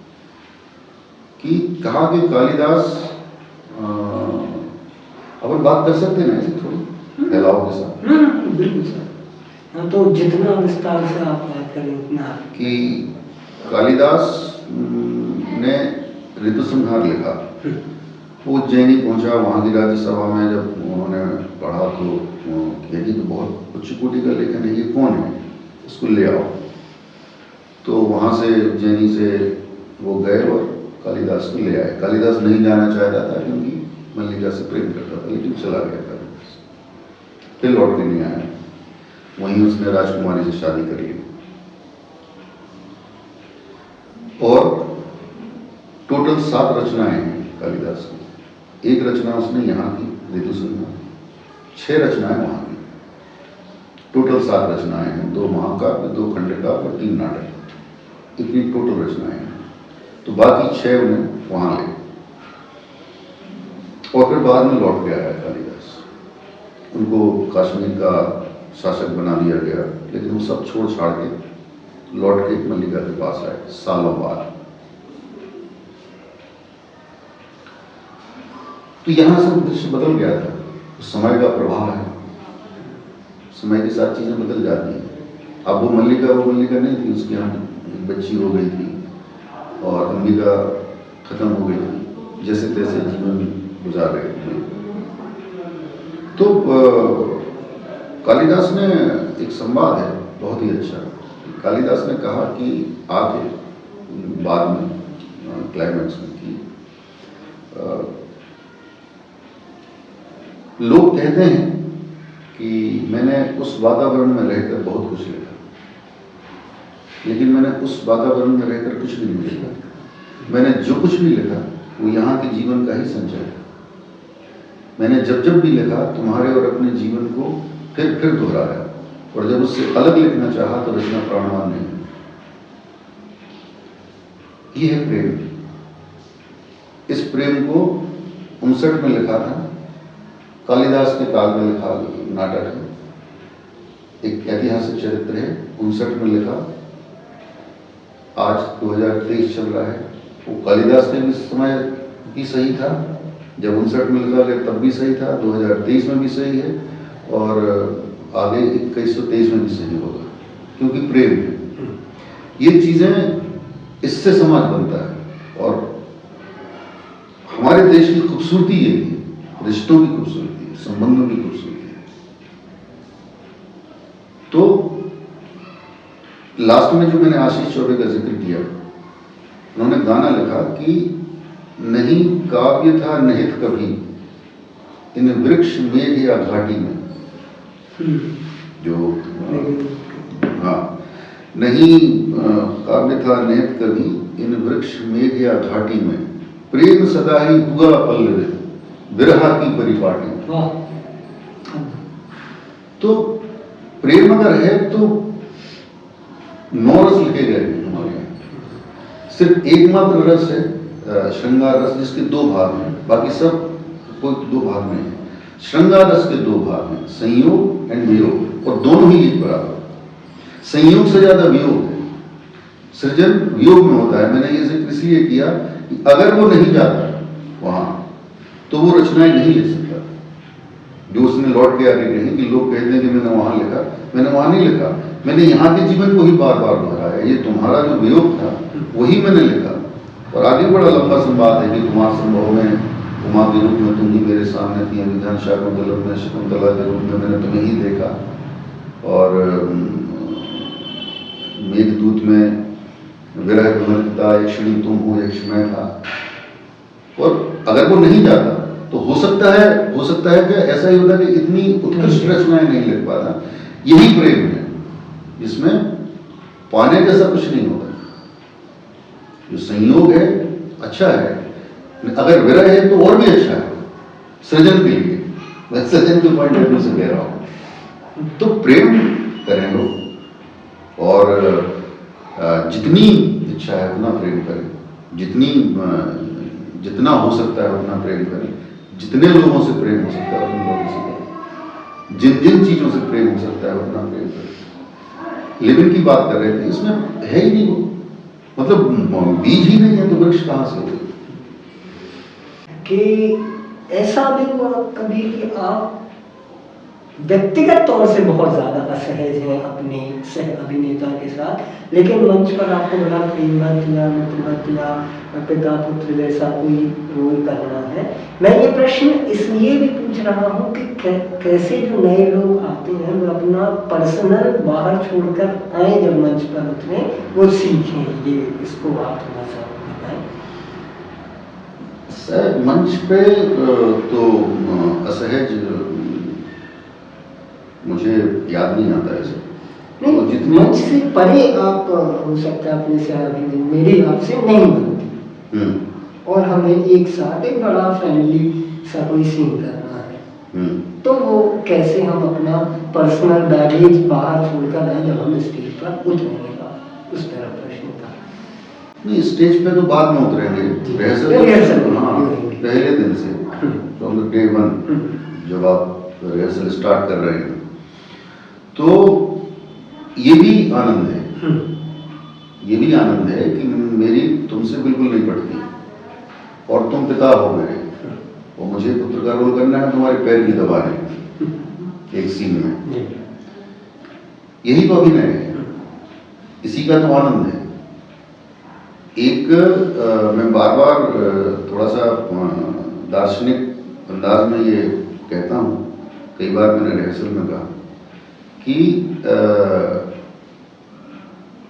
कि कहा कि कालिदास, अपन बात कर सकते हैं ना ऐसे थोड़ी फैलाव के साथ? बिल्कुल सर, हाँ, तो जितना विस्तार से आप बात करें उतना। कि कालिदास ने ऋतु संहार लिखा, वो उज्जैनी पहुंचा, वहाँ की राज्यसभा में जब उन्होंने पढ़ा तो ये तो बहुत उच्च कोटि का लेखन है, ये कौन है, इसको ले आओ। तो वहाँ से उज्जैनी से वो गए और कालिदास को ले आए। कालिदास नहीं जाना चाहता था क्योंकि मल्लिका से प्रेम करता था, लेकिन चला गया कालिदास, फिर लौट के नहीं आया। वहीं उसने राजकुमारी से शादी कर ली और टोटल 7 रचनाएं हैं कालिदास की। एक रचना उसने यहाँ की ऋतु संहार, 6 रचनाएं वहाँ की, टोटल 7 रचनाएं हैं, 2 महाकाव्य, 2 खंडकाव्य और 3 नाटक, इतनी टोटल रचनाएं हैं। तो बाकी 6 उन्हें वहाँ ले, और फिर बाद में लौट के आया कालिदास। उनको कश्मीर का शासक बना दिया गया, लेकिन वो सब छोड़ छाड़ के लौट के मल्लिका के पास आए सालों बाद। तो यहां से दृश्य बदल गया था, समय का प्रभाव है, समय के साथ चीजें बदल जाती हैं। अब वो मल्लिका नहीं थी, उसके यहाँ एक बच्ची हो गई थी और अंबिका खत्म हो गई थी, जैसे तैसे जीवन गुजार रहे थे। तो कालिदास ने एक संवाद है बहुत ही अच्छा, कालिदास ने कहा कि आगे बाद में क्लाइमेक्स में कि लोग कहते हैं कि मैंने उस वातावरण में रहकर बहुत कुछ लिखा, लेकिन मैंने उस वातावरण में रहकर कुछ भी नहीं लिखा। मैंने जो कुछ भी लिखा वो यहाँ के जीवन का ही संचय है। मैंने जब जब भी लिखा तुम्हारे और अपने जीवन को फिर दोहराया, और जब उससे अलग लिखना चाहा तो रचना प्राणवान नहीं। ये है प्रेम। इस प्रेम को 59 में लिखा था, कालिदास के काल में लिखा नाटक है, एक ऐतिहासिक चरित्र है। 59 में लिखा, आज 2023 चल रहा है। वो कालिदास के भी समय भी सही था, जब 59 में लिखा गया तब भी सही था, 2023 में भी सही है, और आगे 2123 में भी सही होगा, क्योंकि प्रेम है। ये चीजें, इससे समाज बनता है। और हमारे देश की खूबसूरती ये है, रिश्तों की खूबसूरती है, संबंधों की खूबसूरती है। तो लास्ट में जो मैंने आशीष चौबे का जिक्र किया, उन्होंने गाना लिखा कि नहीं काव्य था निहित कभी इन वृक्ष मेघ या घाटी में, जो हाँ, नहीं काव्य था निहित कभी इन वृक्ष मेघ या घाटी में, प्रेम सदा ही हुआ पल्लवित विरहा की परिपाटी। तो प्रेम अगर है तो 9 रस लिखे गए हैं हमारे यहाँ। सिर्फ एकमात्र रस है श्रृंगार रस, जिसके 2 भाग हैं, बाकी सब कोई 2 भाग नहीं है। श्रृंगार रस के 2 भाग हैं, संयोग एंड वियोग, और दोनों ही एक बराबर। संयोग से ज्यादा वियोग है, सृजन वियोग में होता है। मैंने ये जिक्र इसलिए किया कि अगर वो नहीं जाता वहां तो वो रचनाएं नहीं लिख सकता। जो उसने लौट के आगे कही कि लोग कहते हैं कि मैंने वहां लिखा, मैंने वहां नहीं लिखा, मैंने यहाँ के जीवन को ही बार बार दोहराया। ये तुम्हारा जो वियोग था वही मैंने लिखा। और आगे बड़ा लंबा संवाद है कि कुमार संभव में उमा के रूप में तुम ही मेरे सामने थी, विधान शाकुंतलम में शकुंतला के रूप में मैंने तुम्हें ही देखा, और मेघदूत में विरह विमलता, एक क्षण तुम हो एक क्षण था। और अगर वो नहीं जाता तो हो सकता है कि ऐसा ही होता कि इतनी उत्कृष्ट रचनाएं नहीं लिख पाता। यही प्रेम है, जिसमें पाने जैसा कुछ नहीं होता। जो संयोग है अच्छा है, अगर विरह है तो और भी अच्छा है सृजन के लिए। मैं सृजन के पॉइंट ऑफ व्यू से कह रहा हूँ। तो प्रेम करें लोग, और जितनी इच्छा है उतना प्रेम करें, जितना हो सकता है उतना प्रेम करें, जितने लोगों से प्रेम हो सकता है उन लोगों से करें, जिन जिन चीज़ों से प्रेम हो सकता है उतना प्रेम करें। लिविंग की बात कर रहे थे, इसमें है ही नहीं वो, मतलब बीज ही नहीं है तो वृक्ष कहाँ से होगा? कि ऐसा भी हुआ कभी कि आप व्यक्तिगत तौर से बहुत ज्यादा असहज हैं अपने सह अभिनेता के साथ, लेकिन मंच पर आपको बड़ा प्रेमवत या मित्रवत या पिता पुत्र जैसा कोई रोल करना है। मैं ये प्रश्न इसलिए भी पूछ रहा हूँ कि कैसे जो नए लोग आते हैं वो अपना पर्सनल बाहर छोड़कर आए, जब मंच पर उतरे वो सीखें। ये इसको आप थोड़ा सा बताएं। सर मंच पे तो असहज मुझे याद नहीं आता है सर। नहीं, जितनी मंच से परे आप हो सकता है अपने से अभी मेरी आपसे नहीं बनती और हमें एक साथ एक बड़ा फ्रेंडली सा कोई सीन करना है, तो वो कैसे हम अपना पर्सनल बैगेज बाहर छोड़कर आए जब हम स्टेज पर उतरेंगे का, उस तरह प्रश्न था। नहीं, स्टेज पे तो बाद में उतरेंगे, रिहर्सल हाँ पहले दिन से, फ्रॉम द डे 1 जब आप रिहर्सल स्टार्ट कर रहे हैं, तो ये भी आनंद है, ये भी आनंद है कि मेरी तुमसे बिल्कुल नहीं पड़ती और तुम पिता हो मेरे, और मुझे पुत्र का रोल करना है, तुम्हारे पैर भी दबाने एक सीन में, यही तो अभिनय है, इसी का तो आनंद है। एक मैं बार बार थोड़ा सा दार्शनिक अंदाज में ये कहता हूँ, कई बार मैंने रिहर्सल में कहा कि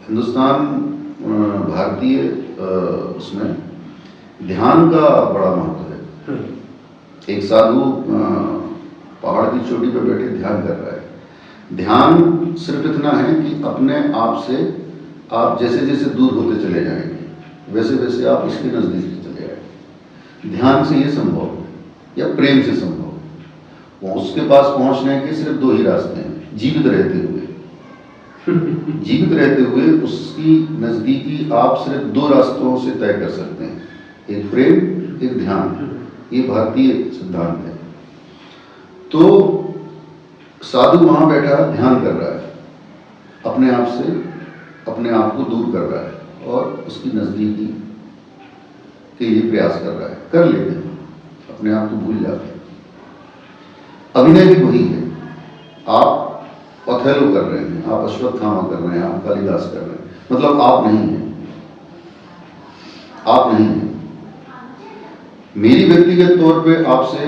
हिंदुस्तान भारतीय उसमें ध्यान का बड़ा महत्व है। एक साधु पहाड़ की चोटी पर बैठे ध्यान कर रहा है। ध्यान सिर्फ इतना है कि अपने आप से आप जैसे जैसे दूर होते चले जाएंगे वैसे वैसे आप उसके नजदीक चले जाएंगे। ध्यान से ये संभव है, या प्रेम से संभव है। उसके पास पहुंचने के सिर्फ 2 ही रास्ते हैं, जीवित रहते हुए जीवित रहते हुए उसकी नजदीकी आप सिर्फ 2 रास्तों से तय कर सकते हैं, एक प्रेम, एक ध्यान। ये भारतीय सिद्धांत है। तो साधु वहां बैठा ध्यान कर रहा है, अपने आप से अपने आप को दूर कर रहा है और उसकी नजदीकी के लिए प्रयास कर रहा है। कर लेते हैं, अपने आप को भूल जाते हैं। अभिनय भी वही है। आप ओथेलो कर रहे हैं, आप अश्वत्थामा कर रहे हैं, आप कालिदास कर रहे हैं, मतलब आप नहीं हैं, आप नहीं हैं। मेरी व्यक्तिगत तौर पे आपसे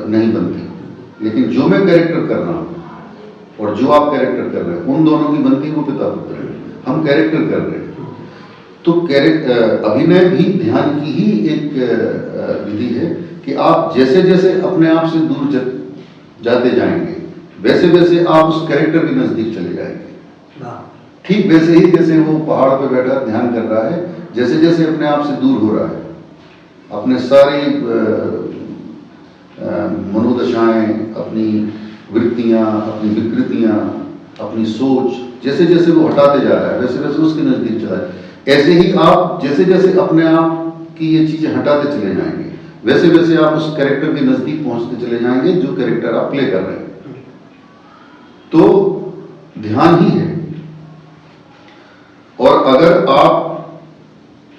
नहीं बनती, लेकिन जो मैं कैरेक्टर कर रहा हूं और जो आप कैरेक्टर कर रहे हैं, उन दोनों की बनती को पिता पुत्र है। हम कैरेक्टर कर रहे हैं, तो अभिनय भी ध्यान की ही एक विधि है कि आप जैसे जैसे अपने आप से दूर जाते जाएंगे वैसे वैसे आप उस कैरेक्टर के नजदीक चले जाएंगे। ठीक वैसे ही जैसे वो पहाड़ पर बैठा ध्यान कर रहा है, जैसे जैसे अपने आप से दूर हो रहा है, अपने सारी मनोदशाएं, अपनी वृत्तियां, अपनी विकृतियां, अपनी सोच, जैसे जैसे वो हटाते जा रहा है वैसे वैसे उसके नजदीक चला है। ऐसे ही आप जैसे जैसे अपने आप की ये चीजें हटाते चले जाएंगे वैसे वैसे आप उस कैरेक्टर के नजदीक पहुंचते चले जाएंगे जो कैरेक्टर आप प्ले कर रहे हैं। तो ध्यान ही है। और अगर आप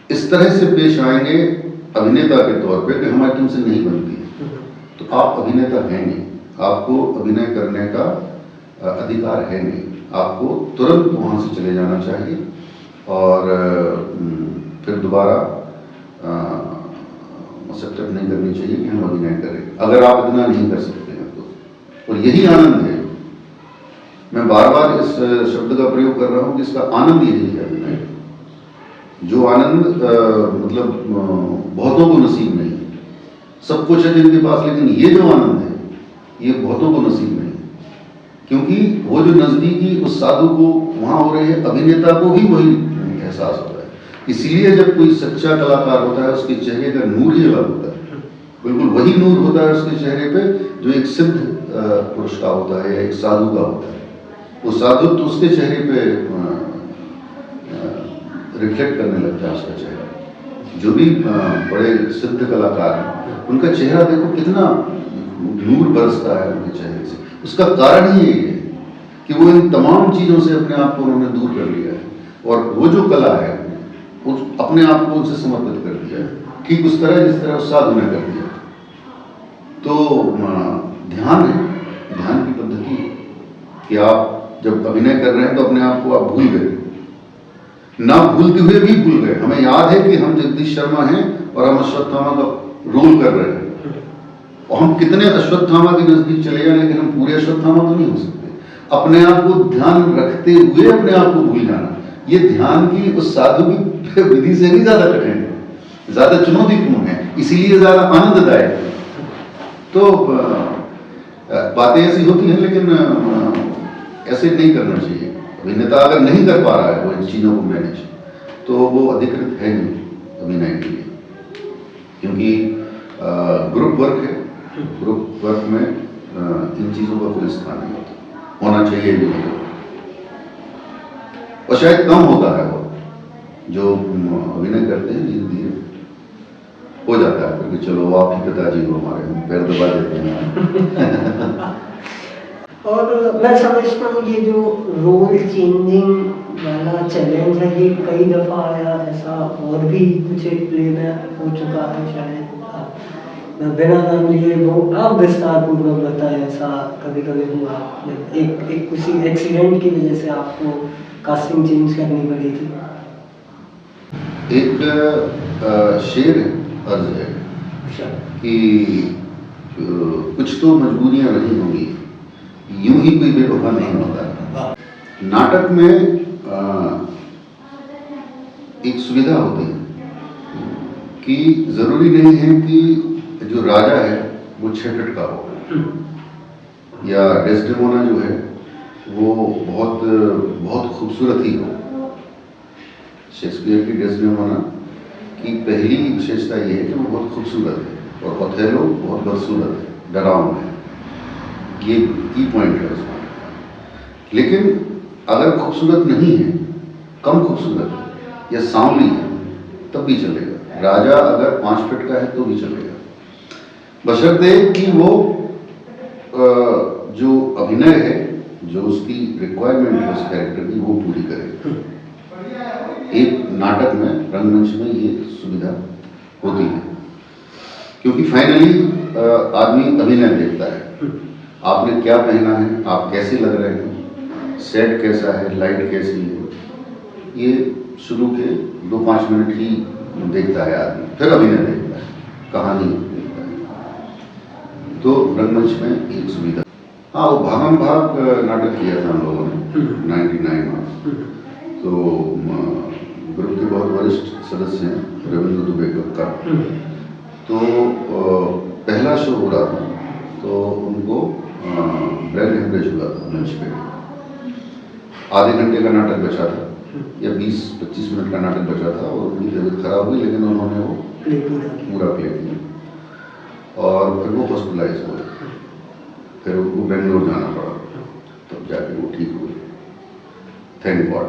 इस तरह से पेश आएंगे अभिनेता के तौर पे कि हमारी तुमसे नहीं बनती है, तो आप अभिनेता हैं नहीं, आपको अभिनय करने का अधिकार है नहीं। आपको तुरंत वहां से चले जाना चाहिए और फिर दोबारा एक्सेप्ट नहीं करनी चाहिए कि हम अभिनय करें, अगर आप इतना नहीं कर सकते हैं तो। और यही आनंद है। मैं बार बार इस शब्द का प्रयोग कर रहा हूं कि इसका आनंद यही है अभिनय, जो आनंद मतलब बहुतों को नसीब नहीं है। सब कुछ है जिनके पास, लेकिन ये जो आनंद है ये बहुतों को नसीब नहीं है, क्योंकि वो जो नजदीकी उस साधु को वहां हो रही है, अभिनेता को भी वही एहसास होता है। इसीलिए जब कोई सच्चा कलाकार होता है उसके चेहरे का नूर ही अलग होता है, बिल्कुल वही नूर होता है उसके चेहरे पे जो एक सिद्ध पुरुष का होता है या एक साधु का होता है, वो साधु तो उसके चेहरे पे रिफ्लेक्ट करने लगता है उसका चेहरा। जो भी बड़े सिद्ध कलाकार हैं उनका चेहरा देखो कितना नूर बरसता है उनके चेहरे से। उसका कारण ही यही है कि वो इन तमाम चीज़ों से अपने आप को उन्होंने दूर कर लिया है और वो जो कला है वो अपने आप को उनसे समर्पित कर दिया है, ठीक उस तरह जिस तरह उस साधु ने कर दिया। तो ध्यान है, ध्यान की पद्धति है कि आप जब अभिनय कर रहे हैं तो अपने आप को आप भूल गए, ना भूलते हुए भी भूल गए। हमें याद है कि हम जगदीश शर्मा हैं और हम अश्वत्थामा का रोल कर रहे हैं और हम कितने अश्वत्थामा के नजदीक चले जाए लेकिन हम पूरे अश्वत्थामा तो नहीं हो सकते। अपने आप को ध्यान रखते हुए अपने आप को भूल जाना, ये ध्यान की उस साधु की विधि से भी ज्यादा कठिन है, ज्यादा चुनौतीपूर्ण है, इसीलिए ज्यादा आनंददायक है। तो बातें ऐसी होती हैं लेकिन ऐसे नहीं करना चाहिए। अभिनेता अगर नहीं कर पा रहा है वो इन चीज़ों को मैनेज, तो वो अधिकृत है नहीं अभिनय के लिए, क्योंकि ग्रुप वर्क है। ग्रुप वर्क में इन चीज़ों का कोई स्थान नहीं होना चाहिए भी नहीं, और शायद कम होता है वो जो अभिनय करते हैं। धीरे धीरे हो जाता है क्योंकि चलो आप ही पिताजी हो हमारे, हम पैर दबा देते हैं। और मैं समझता हूँ ये जो रोल चेंजिंग वाला चैलेंज है ये कई दफ़ा आया, ऐसा और भी कुछ एक प्ले में हो चुका है शायद। बिना नाम लिए वो आप विस्तार पूर्वक बताएं, ऐसा कभी कभी हुआ एक किसी एक्सीडेंट की वजह से आपको कास्टिंग चेंज करनी पड़ी थी? एक शेर अर्ज है कि कुछ तो मजबूरियां रही होंगी, यूं ही कोई बेवफा नहीं होता। नाटक में एक सुविधा होती है कि जरूरी नहीं है कि जो राजा है वो 6 फीट का हो या डेस्डेमोना जो है वो बहुत खूबसूरत ही हो। शेक्सपियर की डेस्डेमोना की पहली विशेषता ये है कि वो बहुत खूबसूरत है और ओथेलो बहुत बदसूरत है, डरावना है। ये की पॉइंट है उसमें। लेकिन अगर खूबसूरत नहीं है, कम खूबसूरत है या सांवली है, तब भी चलेगा। राजा अगर 5 फीट का है तो भी चलेगा, बशर्ते कि वो जो अभिनय है, जो उसकी रिक्वायरमेंट है उस कैरेक्टर की, वो पूरी करे। एक नाटक में, रंगमंच में ये सुविधा होती है, क्योंकि फाइनली आदमी अभिनय देखता है। आपने क्या पहना है, आप कैसे लग रहे हैं, सेट कैसा है, लाइट कैसी है, ये शुरू के 2-5 मिनट ही देखता है आदमी, फिर अभिनय देखता है, कहानी देखता है। तो रंगमंच में एक सुविधा। हाँ, वो भागम भाग नाटक किया था हम लोगों ने 99 में। तो ग्रुप के बहुत वरिष्ठ सदस्य हैं, रविंद्र दुबे का। तो पहला शो हो रहा था तो उनको ब्रेन हेमरेज हुआ था मंच पे। आधे घंटे का नाटक बचा था या 20-25 मिनट का नाटक बचा था और उनकी तबीयत खराब हुई, लेकिन उन्होंने वो पूरा प्ले किया और फिर वो हॉस्पिटलाइज हुए। फिर उनको बेंगलोर जाना पड़ा, तब जाके वो ठीक हुए, थैंक गॉड।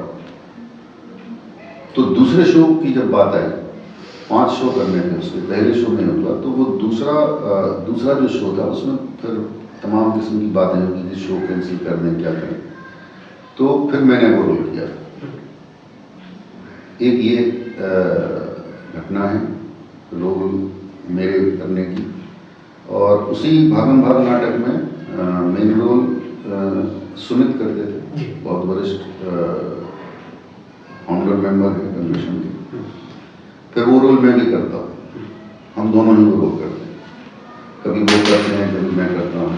तो दूसरे शो की जब बात आई, 5 शो करने थे उसके, पहले शो में हुआ तो वो दूसरा जो शो था उसमें फिर तमाम किस्म की बातें होगी कि शो कैंसिल कर दें, क्या करें। तो फिर मैंने वो रोल किया। एक ये घटना है रोल मेरे करने की, और उसी भागम भाग नाटक में मेन रोल सुमित करते थे, बहुत वरिष्ठ फाउंडर मेंबर है कन्वेंशन के। फिर वो रोल मैं भी करता हूँ, हम दोनों ही वो रोल करते हैं। कभी वो करते हैं, कभी मैं करता हूँ,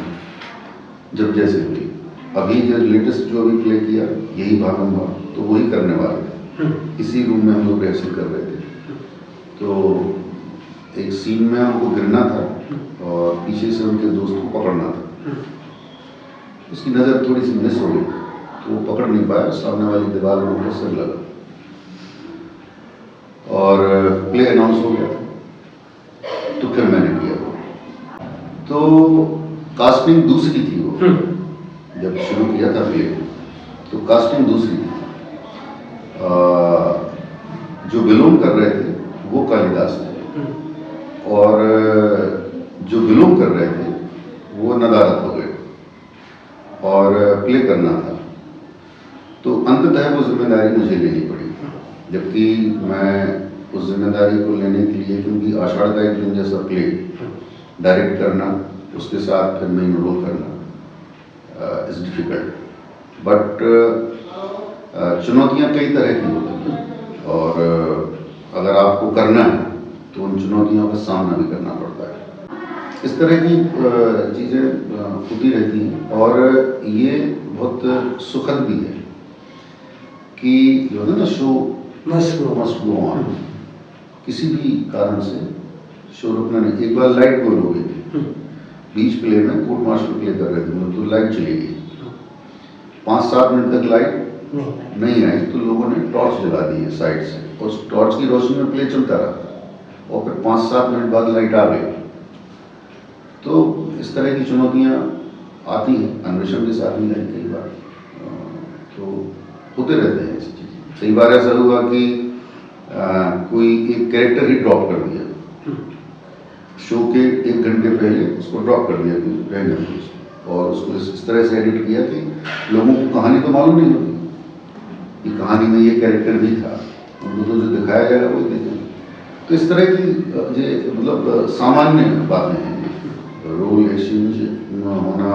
जब जैसे हुई। अभी जो लेटेस्ट जो अभी प्ले किया यही भागम भाग, तो वही करने वाले थे। इसी रूम में हम लोग रिहर्सल कर रहे थे, तो एक सीन में हमको गिरना था और पीछे से उनके दोस्त को पकड़ना था। उसकी नज़र थोड़ी सी मिस हो गई तो वो पकड़ नहीं पाया, सामने वाली दीवार में उनका सिर लगा और प्ले अनाउंस हो गया। तो फिर मैंने किया। तो कास्टिंग दूसरी थी वो, जब शुरू किया था प्ले तो कास्टिंग दूसरी थी। जो बिलोंग कर रहे थे वो कालिदास थे और जो बिलोंग कर रहे थे वो नदारत हो गए और प्ले करना था। तो अंततः वो जिम्मेदारी मुझे लेनी पड़ी, जबकि मैं उस जिम्मेदारी को लेने के लिए, क्योंकि आषाढ़ का एक दिन जैसा प्ले डायरेक्ट करना, उसके साथ फिर मेन रोल करना इज डिफिकल्ट, बट चुनौतियां कई तरह की होती हैं और अगर आपको करना है तो उन चुनौतियों का सामना भी करना पड़ता है। इस तरह की चीज़ें होती रहती हैं और ये बहुत सुखद भी है कि जो है ना शो मस्ट गो ऑन, किसी भी कारण से शो रुकना नहीं। एक बार लाइट गोल हो गई थी बीच प्ले में, कोर्ट मार्शल प्ले कर रहे थे, तो लाइट चली गई, 5-7 मिनट तक लाइट नहीं आई, तो लोगों ने टॉर्च जला दी है साइड से, और उस टॉर्च की रोशनी में प्ले चलता रहा और फिर 5-7 मिनट बाद लाइट आ गई। तो इस तरह की चुनौतियाँ आती हैं, अन्वेषण के साथ भी आई कई बार, तो होते रहते हैं ऐसी चीज़ें। कई बार ऐसा हुआ कि कोई एक कैरेक्टर ही ड्रॉप कर दिया, शो के 1 घंटे पहले उसको ड्रॉप कर दिया रैंडमली, और उसको इस तरह से एडिट किया कि लोगों को कहानी तो मालूम नहीं होती कि कहानी में ये कैरेक्टर भी था, उनको तो जो दिखाया जाएगा वही देखेंगे। तो इस तरह की मतलब सामान्य बातें हैं, रोल एक्सचेंज होना,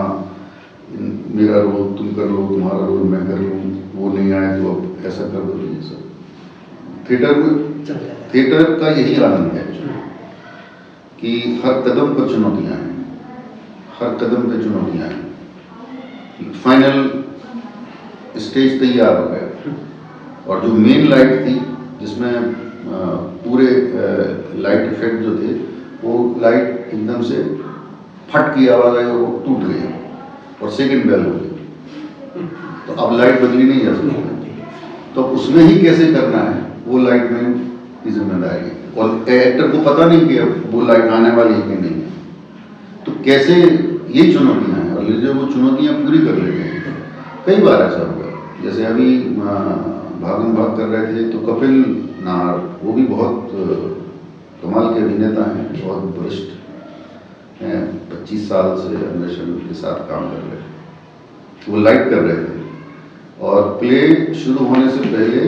मेरा रोल तुम कर लो, तुम्हारा रोल मैं कर लूँ, वो नहीं आए तो अब ऐसा कर दो, ये सब थिएटर का यही आनंद है कि हर कदम पर चुनौतियाँ हैं, हर कदम पर चुनौतियाँ हैं। फाइनल स्टेज तैयार हो गया और जो मेन लाइट थी जिसमें पूरे लाइट इफेक्ट जो थे, वो लाइट एकदम से फट की आवाज़ आई और वो टूट गई और सेकंड बेल हो गई, तो अब लाइट बदली नहीं जा सकती। तो उसमें ही कैसे करना है वो लाइट मैन की जिम्मेदारी है, और एक्टर को पता नहीं कि अब वो लाइट आने वाली है कि नहीं है, तो कैसे, ये चुनौतियाँ हैं। और जब वो चुनौतियाँ पूरी कर लेते हैं, कई बार ऐसा हुआ, जैसे अभी भागम भाग कर रहे थे तो कपिल नाहर, वो भी बहुत कमाल के अभिनेता हैं, बहुत वरिष्ठ हैं, 25 साल से अन्वेषण के साथ काम कर रहे थे, वो लाइट कर रहे थे और प्ले शुरू होने से पहले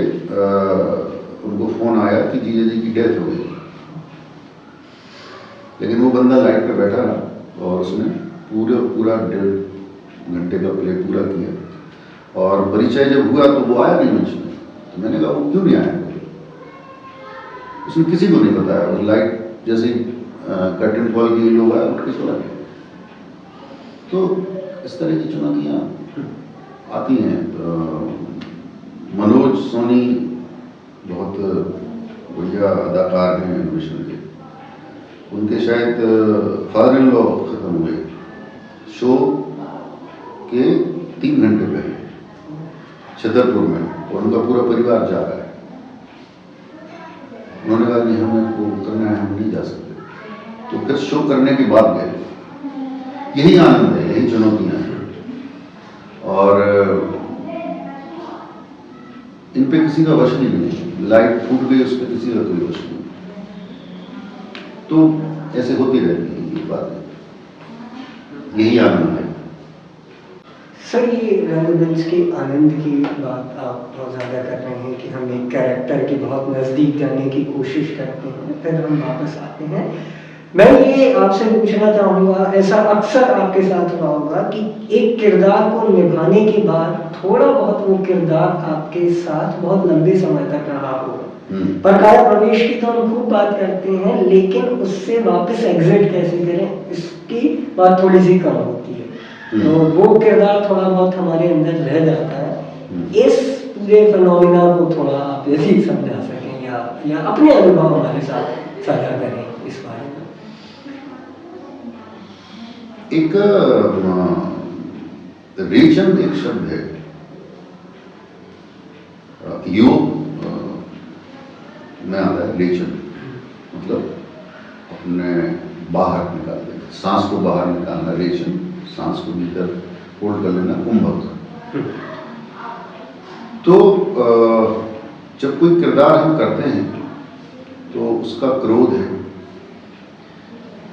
उनको फ़ोन आया कि जीजा जी की डेथ हो गई, लेकिन वो बंदा लाइट पे बैठा रहा और उसने पूरा 1.5 घंटे का प्ले पूरा किया, और परिचय जब हुआ तो वो आया नहीं मंच में, तो मैंने कहा वो क्यों नहीं आया, उसने किसी को नहीं बताया, उस लाइट जैसे कर्टन कॉल की लोग आया उठ के चला गया। तो इस तरह की चुनौतियाँ आती हैं। मनोज सोनी बहुत बढ़िया अदाकार हैं अन्वेषण के, उनके शायद फादर इन लॉ खत्म हुए शो के 3 घंटे पहले छतरपुर में, और उनका पूरा परिवार जा रहा है। उन्होंने कहा कि हमें वो करना है, हम नहीं जा सकते, तो फिर शो करने के बाद गए। यही आनंद है, यही चुनौतियाँ हैं, और इन पे किसी का वश नहीं, लाइट फूट गई उस पर किसी का कोई वश नहीं, तो ऐसे होती रहती है ये बातें, यही आनंद है। सर, ये रंगमंच के आनंद की बात आप बहुत ज़्यादा कर रहे हैं कि हम एक कैरेक्टर के बहुत नज़दीक जाने की कोशिश करते हैं, फिर हम वापस आते हैं। मैं ये आपसे पूछना चाहूँगा, ऐसा अक्सर आपके साथ हुआ होगा कि एक किरदार को निभाने के बाद थोड़ा बहुत वो किरदार आपके साथ बहुत लंबे समय तक रहा हो। प्रकाश प्रवेश की तो हम खूब बात करते हैं, लेकिन उससे वापस एग्जिट कैसे करें, इसकी बात थोड़ी सी कम होती है, तो वो किरदार थोड़ा बहुत हमारे अंदर रह जाता है। इस पूरे फिनोमिना को थोड़ा आप यदि समझा सकें या अपने अनुभव हमारे साथ साझा करें इस बारे में। एक रेचन एक शब्द है, योग में आता है रेचन, मतलब अपने बाहर निकाल देना, सांस को बाहर निकालना रेचन, सांस को भीतर होल्ड कर लेना, कुंभक। तो जब कोई किरदार हम करते हैं तो उसका क्रोध है,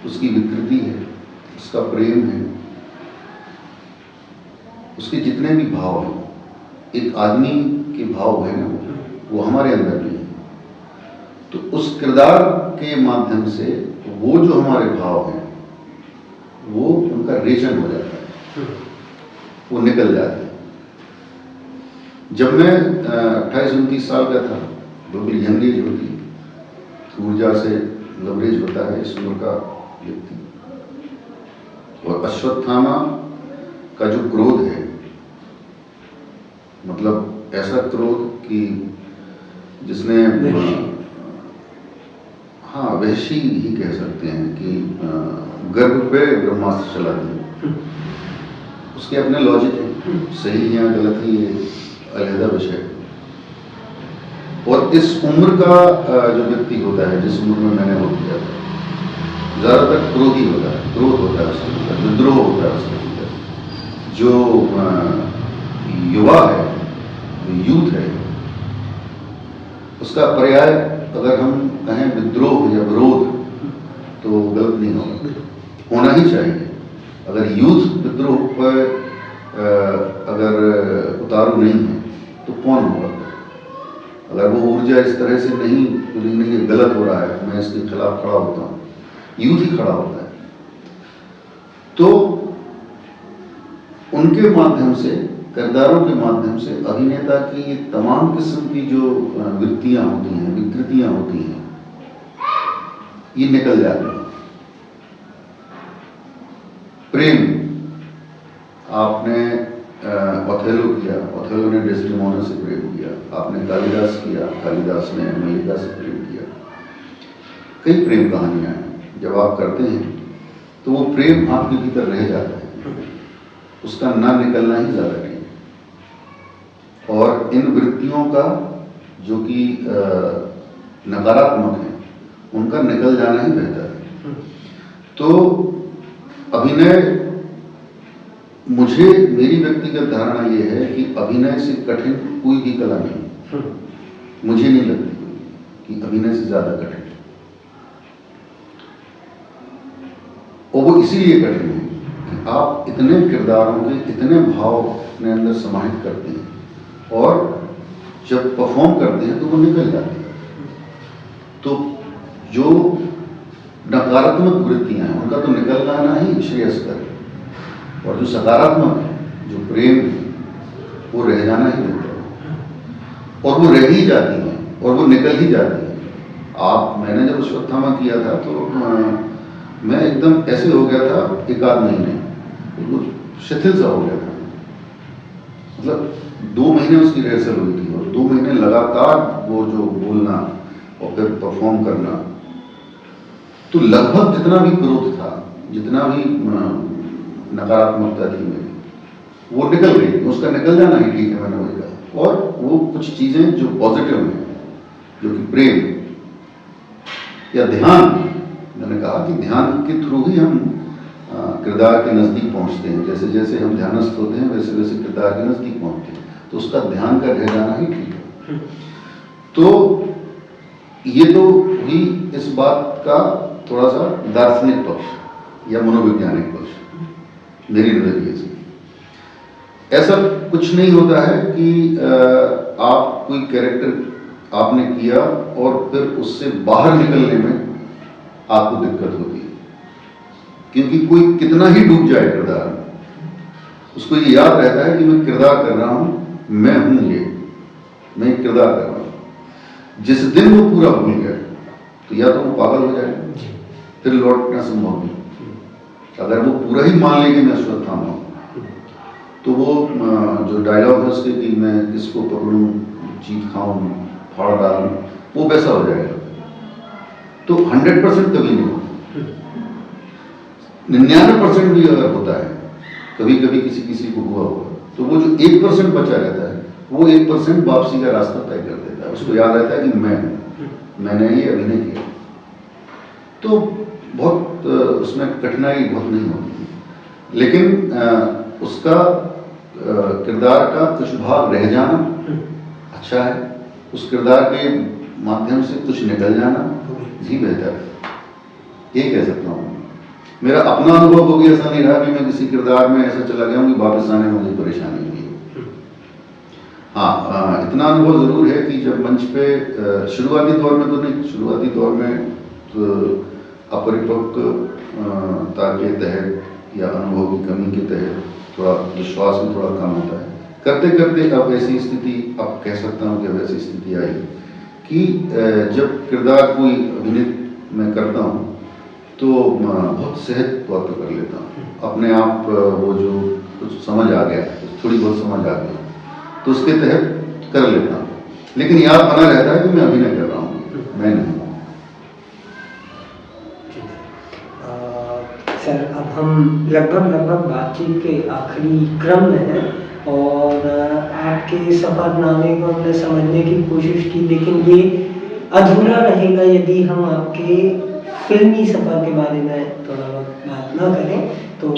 उसकी विकृति है, उसका प्रेम है, उसके जितने भी भाव हैं, एक आदमी के भाव है ना, वो हमारे अंदर भी है। तो उस किरदार के माध्यम से वो जो हमारे भाव हैं वो उनका रेचन हो जाता है, वो निकल जाते हैं। जब मैं 28-29 साल का था, बिल्कुल यंग एज होती है, ऊर्जा से लवरेज होता है इस उम्र का व्यक्ति, और अश्वत्थामा का जो क्रोध है, मतलब ऐसा क्रोध कि जिसने हाँ वैशी ही कह सकते हैं कि गर्भ पे ब्रह्मास्त्र चला दिया। उसके अपने लॉजिक है, सही है या गलत है ये अलहदा विषय है। और इस उम्र का जो व्यक्ति होता है, जिस उम्र में मैंने वो किया था, ज़्यादातर क्रोधी होता है, क्रोध होता है उसके अंदर, विद्रोह होता है उसके अंदर। जो युवा है, जो यूथ है, उसका पर्याय अगर हम कहें विद्रोह या विरोध तो गलत नहीं होगा, होना ही चाहिए। अगर यूथ विद्रोह पर अगर उतारू नहीं है तो कौन होगा? अगर वो ऊर्जा इस तरह से नहीं ये गलत हो रहा है, मैं इसके खिलाफ खड़ा होता हूँ, यूथ ही खड़ा होता है। तो उनके माध्यम से, किरदारों के माध्यम से अभिनेता की ये तमाम किस्म की जो वृत्तियां होती हैं, विकृतियां होती हैं, ये निकल जाती हैं। प्रेम, आपने ओथेलो किया, ओथेलो ने डेस्टिमोना से प्रेम किया, आपने कालिदास किया, कालिदास ने मल्लिका से प्रेम किया। कई प्रेम कहानियां हैं, जब आप करते हैं तो वो प्रेम आपके भीतर रह जाता है, उसका ना निकलना ही ज़्यादा ठीक है। और इन वृत्तियों का जो कि नकारात्मक है, उनका निकल जाना ही बेहतर है। तो अभिनय, मुझे, मेरी व्यक्तिगत धारणा ये है कि अभिनय से कठिन कोई भी कला नहीं, मुझे नहीं लगती कि अभिनय से ज्यादा कठिन है। और वो इसीलिए कठिन है कि आप इतने किरदारों के इतने भाव अपने अंदर समाहित करते हैं, और जब परफॉर्म करते हैं तो वो निकल जाते हैं। तो जो नकारात्मक वृत्तियां हैं उनका तो निकल जाना ही श्रेयस्कर है, और जो सकारात्मक है, जो प्रेम है, वो रह जाना ही बेहतर है। और वो रह ही जाती है और वो निकल ही जाती है। मैंने जब अश्वत्थामा किया था तो मैं एकदम ऐसे हो गया था, एक आध महीने वो शिथिल सा हो गया था। मतलब 2 महीने उसकी रिहर्सल हुई थी, और 2 महीने लगातार वो जो बोलना और फिर परफॉर्म करना, तो लगभग जितना भी क्रोध था, जितना भी नकारात्मकता थी मेरी, वो निकल गई। उसका निकल जाना ही ठीक है, मैंने वही कहा। और वो कुछ चीजें जो पॉजिटिव हैं, जो कि प्रेम या ध्यान, मैंने कहा कि ध्यान के थ्रू ही हम किरदार के नजदीक पहुंचते हैं। जैसे जैसे हम ध्यानस्थ होते हैं वैसे वैसे किरदार के नजदीक पहुंचते हैं, तो उसका ध्यान का रह जाना ही ठीक है। तो ये तो ही इस बात का थोड़ा सा दार्शनिक पक्ष या मनोवैज्ञानिक पक्ष मेरी नजरिए से। ऐसा कुछ नहीं होता है कि आप कोई कैरेक्टर आपने किया और फिर उससे बाहर निकलने में आपको दिक्कत होती है, क्योंकि कोई कितना ही डूब जाए किरदार में, उसको ये याद रहता है कि मैं किरदार कर रहा हूं, मैं हूं ये, मैं किरदार कर रहा हूं। जिस दिन वो पूरा भूल गया तो या तो वो पागल हो जाएगा, फिर लौटना संभव नहीं। अगर वो पूरा ही मान ले कि मैं अश्वत्थामा हूं, तो वो जो डायलॉग है उसके कि मैं किसको पकड़ूं, जीत खाऊं, फाड़ डालूं, वो वैसा हो जाएगा। तो 100% कभी नहीं होता, 99% भी अगर होता है, कभी कभी किसी किसी को हुआ होगा, तो वो जो 1% बचा रहता है, वो 1% वापसी का रास्ता तय कर देता है। उसको याद रहता है कि मैंने ये अभिनय किया। तो बहुत उसमें कठिनाई बहुत नहीं होती। लेकिन उसका किरदार का कुछ भाग रह जाना अच्छा है, उस किरदार के माध्यम से कुछ निकल जाना ही बेहतर है, ये कह सकता हूँ। मेरा अपना अनुभव कभी ऐसा नहीं रहा कि मैं किसी किरदार में ऐसा चला गया हूँ कि वापस आने में मुझे परेशानी हुई। हाँ, इतना अनुभव ज़रूर है कि जब मंच पे शुरुआती दौर में तो नहीं, शुरुआती दौर में तो अपरिपक्वता के तहत या अनुभव की कमी के तहत थोड़ा विश्वास में थोड़ा कम होता है। करते करते अब ऐसी स्थिति, अब कह सकता हूँ कि अब ऐसी स्थिति आई कि जब किरदार कोई अभिनीत मैं करता हूँ तो बहुत सहज तौर पर कर लेता हूँ अपने आप। वो जो कुछ समझ आ गया, थोड़ी बहुत समझ आ गई तो उसके तहत कर लेता हूँ, लेकिन याद बना रहता है कि मैं अभिनय कर रहा हूँ, मैं नहीं। सर, अब हम लगभग बातचीत के आखिरी क्रम में हैं और आपके सफ़रनामे को हमने समझने की कोशिश की, लेकिन ये अधूरा रहेगा यदि हम आपके फिल्मी सफ़र के बारे में थोड़ा बहुत बात ना करें। तो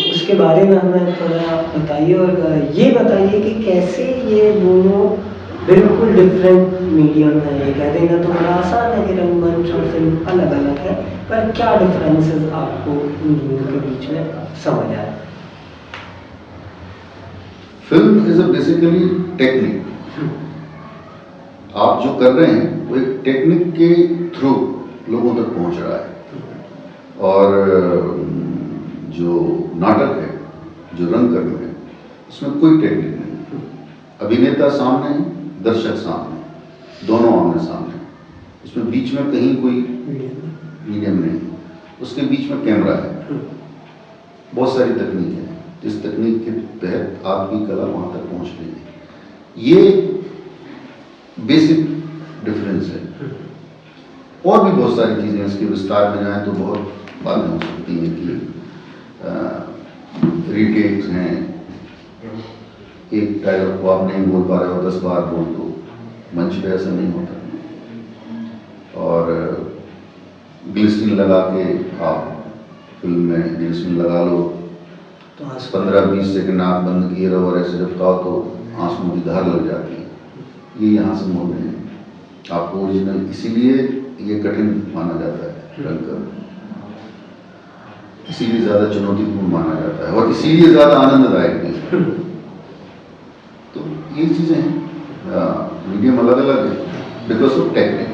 उसके बारे में हमें थोड़ा बताइए और ये बताइए कि कैसे ये दोनों बिल्कुल डिफरेंट मीडियम है। ये कह देना तो बड़ा आसान है कि रंगमंच और फिल्म अलग अलग है, पर क्या डिफरेंसेस आपको इन दोनों के बीच में समझ आए? Film is a basically technique. आप जो कर रहे हैं वो एक टेक्निक के थ्रू लोगों तक पहुंच रहा है, और जो नाटक है, जो रंगकर्म है, उसमें कोई टेक्निक नहीं। अभिनेता सामने, दर्शक सामने, दोनों आमने सामने, उसमें बीच में कहीं कोई मीडियम नहीं, उसके बीच में कैमरा है। बहुत सारी तकनीक है, जिस तकनीक के तहत आपकी कला वहां तक पहुंच रही है। ये बेसिक डिफरेंस है। और भी बहुत सारी चीजें इसके विस्तार में जाएं तो बहुत बातें हो सकती हैं कि रीटेक्स हैं, एक डायलॉग को आप नहीं बोल पा रहे हो 10 बार बोल दो, मंच पे ऐसा नहीं होता। और ग्लिसरीन लगा के आप फिल्म में ग्लिसरीन लगा लो तो 15-20 सेकंड आँख बंद किए रहो और ऐसे जब खाओ तो आंसू की धार लग जाती है। ये यहाँ संभव नहीं है। आपको ओरिजिनल, इसीलिए ये कठिन माना जाता है रंगकर्म, इसीलिए ज़्यादा चुनौतीपूर्ण माना जाता है और इसीलिए ज़्यादा आनंददायक भी है। तो ये चीज़ें हैं, मीडियम अलग अलग है because of technique.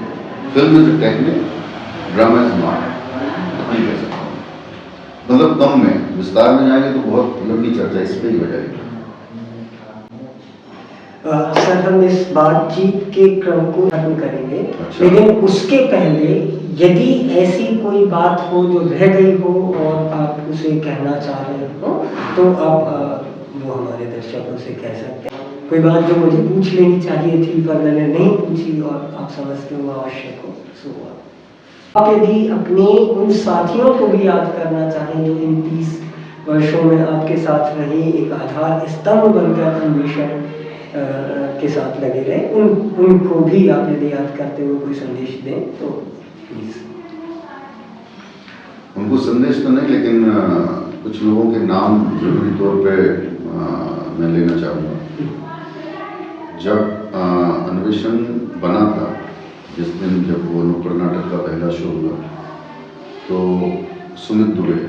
Film is technique, drama is not, नहीं कह सकता हूँ। मतलब कम में, विस्तार में जाएंगे तो बहुत लंबी चर्चा इस पर ही हो जाएगी। सर, हम इस बातचीत के क्रम को खत्म करेंगे। अच्छा। लेकिन उसके पहले यदि ऐसी कोई बात हो जो रह गई हो और आप उसे कहना चाह रहे हो तो आप वो हमारे दर्शकों से कह सकते हैं। कोई बात जो मुझे पूछ लेनी चाहिए थी पर मैंने नहीं पूछी और आप समझते हो आवश्यक हो, सो आप यदि अपने उन साथियों को भी याद करना चाहें जो इन 30 वर्षों में आपके साथ रहे, एक आधार स्तंभ बनकर अन्वेषण के साथ लगे रहे, उनको भी आप यदि याद करते हुए कोई संदेश दें तो प्लीज। उनको संदेश तो नहीं, लेकिन कुछ लोगों के नाम जरूरी तौर पे मैं लेना चाहूँगा। जब अन्वेषण बना था, जिस दिन जब वो नुक्कड़ नाटक का पहला शो हुआ, तो सुमित दुबे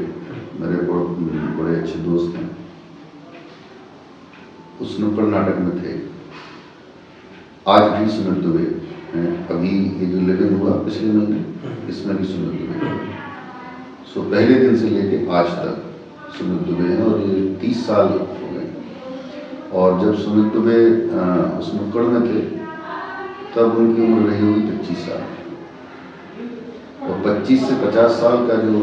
मेरे बड़े अच्छे दोस्त हैं, उस नुक्कड़ नाटक में थे। आज भी सुमित दुबे हैं। अभी ये जो लिविंग हुआ पिछले महीने, इसमें भी सुमित दुबे हैं। सो पहले दिन से लेके आज तक सुमित दुबे हैं और ये 30 साल हो गए। और जब सुमित दुबे उस नुक्कड़ में थे तब उनकी उम्र रही होगी 25 साल, और 25 से 50 साल का जो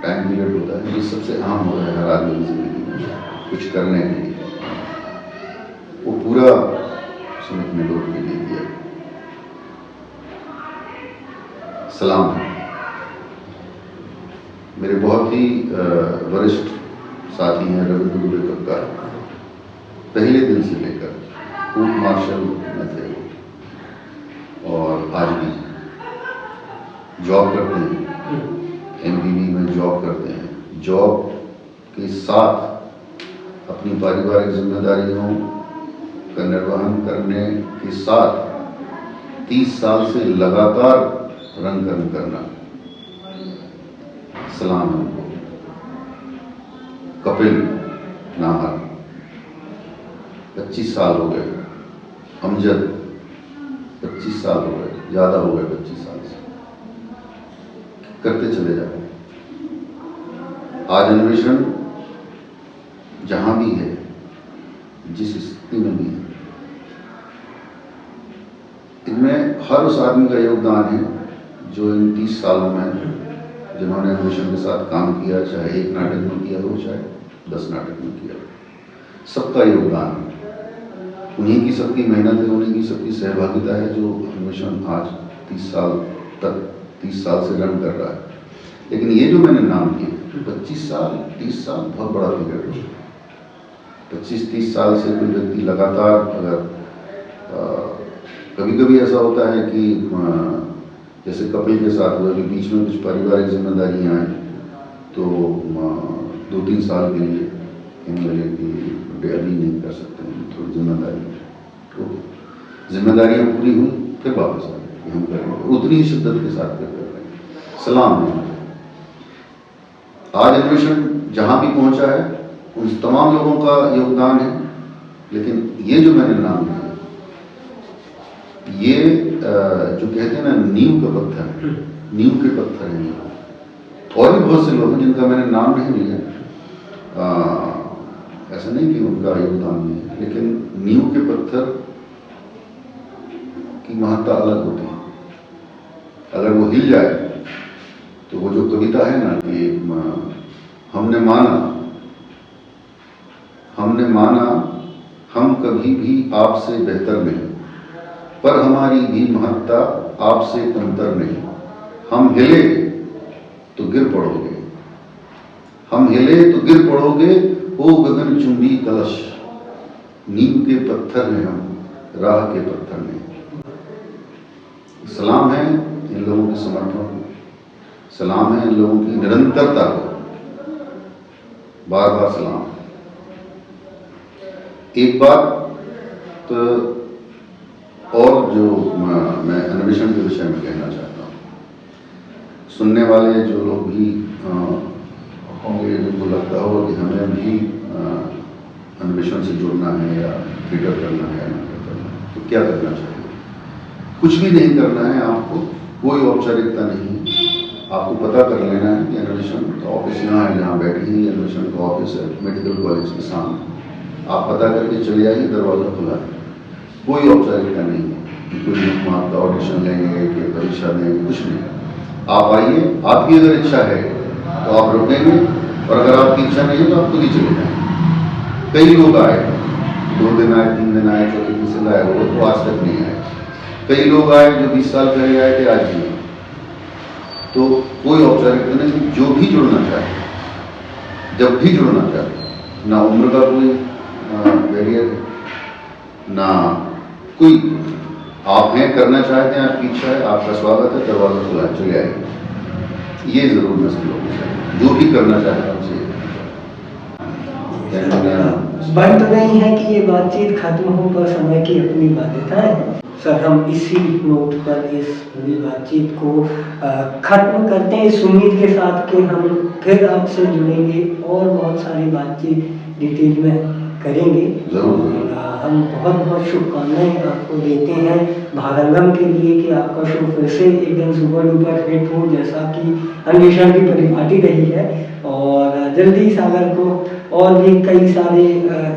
टाइम पीरियड होता है, ये सबसे आम होता है हर आदमी की जिंदगी में कुछ करने के लिए। वो पूरा सुमित ने लोग के लिए दिया। सलाम है। मेरे बहुत ही वरिष्ठ साथी हैं रविंद्र दुबे कक्का, पहले दिन से लेकर कोर्ट मार्शल में थे और आज भी जॉब करते हैं, MBB में जॉब करते हैं। जॉब के साथ अपनी पारिवारिक जिम्मेदारियों का निर्वहन करने के साथ 30 साल से लगातार रंग कर्म करना, सलाम उनको। कपिल नाहर 25 साल हो गए, अमजद 25 साल हो गए, ज़्यादा हो गए 25 साल से, करते चले जाओ। आज अन्वेषण जहाँ भी है, जिस स्थिति में भी है, इनमें हर उस आदमी का योगदान है जो इन 30 सालों में जिन्होंने अन्वेषण के साथ काम किया, चाहे एक नाटक में किया हो, चाहे 10 नाटक में किया हो, सबका योगदान है। उन्हीं की सबकी मेहनत है, उन्हीं की सबकी सहभागिता है जो अन्वेषण आज 30 साल से रन कर रहा है। लेकिन ये जो मैंने नाम किए, 25 साल 30 साल बहुत बड़ा फिगर है। 25-30 साल से कोई व्यक्ति लगातार, अगर कभी कभी ऐसा होता है कि जैसे कपिल के साथ हुआ कि बीच में कुछ पारिवारिक जिम्मेदारियां आई, तो 2-3 साल के लिए लगे कि अभी नहीं कर सकते हैं, थोड़ी जिम्मेदारी, तो जिम्मेदारियां पूरी हुई, फिर वापस आ गए कि हम करेंगे, उतनी ही शिद्दत के साथ कर रहे हैं। सलाम है। आज अन्वेषण जहां भी पहुंचा है, उन तमाम लोगों का योगदान है। लेकिन ये जो मैंने नाम लिया, ये जो कहते हैं ना, नींव का पत्थर, नींव के पत्थर हैं। और भी बहुत से लोग हैं जिनका मैंने नाम नहीं लिया, ऐसा नहीं कि उनका योगदान नहीं है, लेकिन नींव के पत्थर की महत्ता अलग होती है। अगर वो हिल जाए तो वो जो कविता है ना कि हमने माना हम कभी भी आपसे बेहतर नहीं, पर हमारी भी महत्ता आपसे कमतर नहीं। हम हिले तो गिर पड़ोगे, हम हिले तो गिर पड़ोगे, ओ गगन चुंबी कलश। नींव के पत्थर हैं हम, राह के पत्थर नहीं। सलाम है इन लोगों के समर्पण को, सलाम है इन लोगों की निरंतरता को, बार बार सलाम। एक बात तो और जो मैं अन्वेषण के विषय में कहना चाहता हूँ, सुनने वाले जो लोग भी होंगे, जिनको लगता होगा कि हमें भी अन्वेषण से जुड़ना है या थिएटर करना है या नाटक करना है, तो क्या करना चाहिए? कुछ भी नहीं करना है आपको, कोई औपचारिकता नहीं है। आपको पता कर लेना है कि अन्वेषण का ऑफिस यहाँ है, जहाँ बैठी है अन्वेषण का ऑफिस है, मेडिकल कॉलेज के सामने। आप पता करके चले आइए, दरवाज़ा खुला है। कोई औपचारिकता नहीं है कि कोई हम आपका ऑडिशन लेंगे कि परीक्षा देंगे, कुछ नहीं। आप आइए, आपकी अगर इच्छा है तो आप रुकेंगे, और अगर आपकी इच्छा नहीं है तो आप खुद ही चले जाएंगे। कई लोग आए, 2 दिन आए, 3 दिन आए, चौथे दिन से आए, वो तो आज तक नहीं आए। कई लोग आए जो 20 साल पहले आए थे, आज नहीं। तो कोई औपचारिकता नहीं, जो भी जुड़ना चाहे, जब भी जुड़ना चाहे, ना उम्र का कोई बैरियर है, ना कोई, आप हैं, करना चाहते हैं, आपकी इच्छा है, आपका स्वागत है, दरवाजा खुला है, चले आइए। ये जरूर मैं सब लोगों से, जो भी करना चाहता हूँ उनसे बन तो नहीं है कि ये बातचीत खत्म हो, पर समय की अपनी बाध्यता है। सर, हम इसी नोट पर इस पूरी बातचीत को खत्म करते हैं, इस उम्मीद के साथ कि हम फिर आपसे जुड़ेंगे और बहुत सारी बातचीत डिटेल में करेंगे। जरूर। हम बहुत बहुत शुभकामनाएं आपको देते हैं भारंगम के लिए कि आपका शो फिर से एकदम सुपर डुपर हिट हो, जैसा कि अन्वेषण की परिपाटी रही है। और जल्दी सागर को और भी कई सारे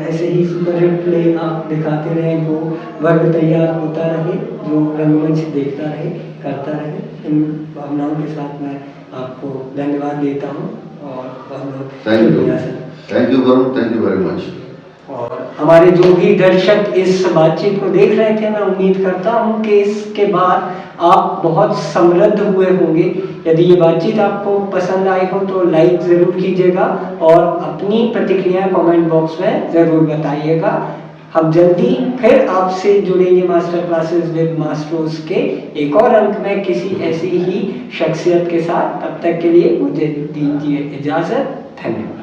ऐसे ही सुपरहिट प्ले आप दिखाते रहें, वो वर्ग तैयार होता रहे, जो रंगमंच देखता रहे, करता रहे। इन भावनाओं के साथ मैं आपको धन्यवाद देता हूँ और बहुत बहुत शुक्रिया sir. Thank you Varun, thank you very much. और हमारे जो भी दर्शक इस बातचीत को देख रहे थे, मैं उम्मीद करता हूं कि इसके बाद आप बहुत समृद्ध हुए होंगे। यदि ये बातचीत आपको पसंद आई हो तो लाइक ज़रूर कीजिएगा और अपनी प्रतिक्रिया कमेंट बॉक्स में ज़रूर बताइएगा। हम जल्दी फिर आपसे जुड़ेंगे मास्टर क्लासेस विद मास्टर्स के एक और अंक में किसी ऐसी ही शख्सियत के साथ। तब तक के लिए मुझे दीजिए इजाज़त। धन्यवाद।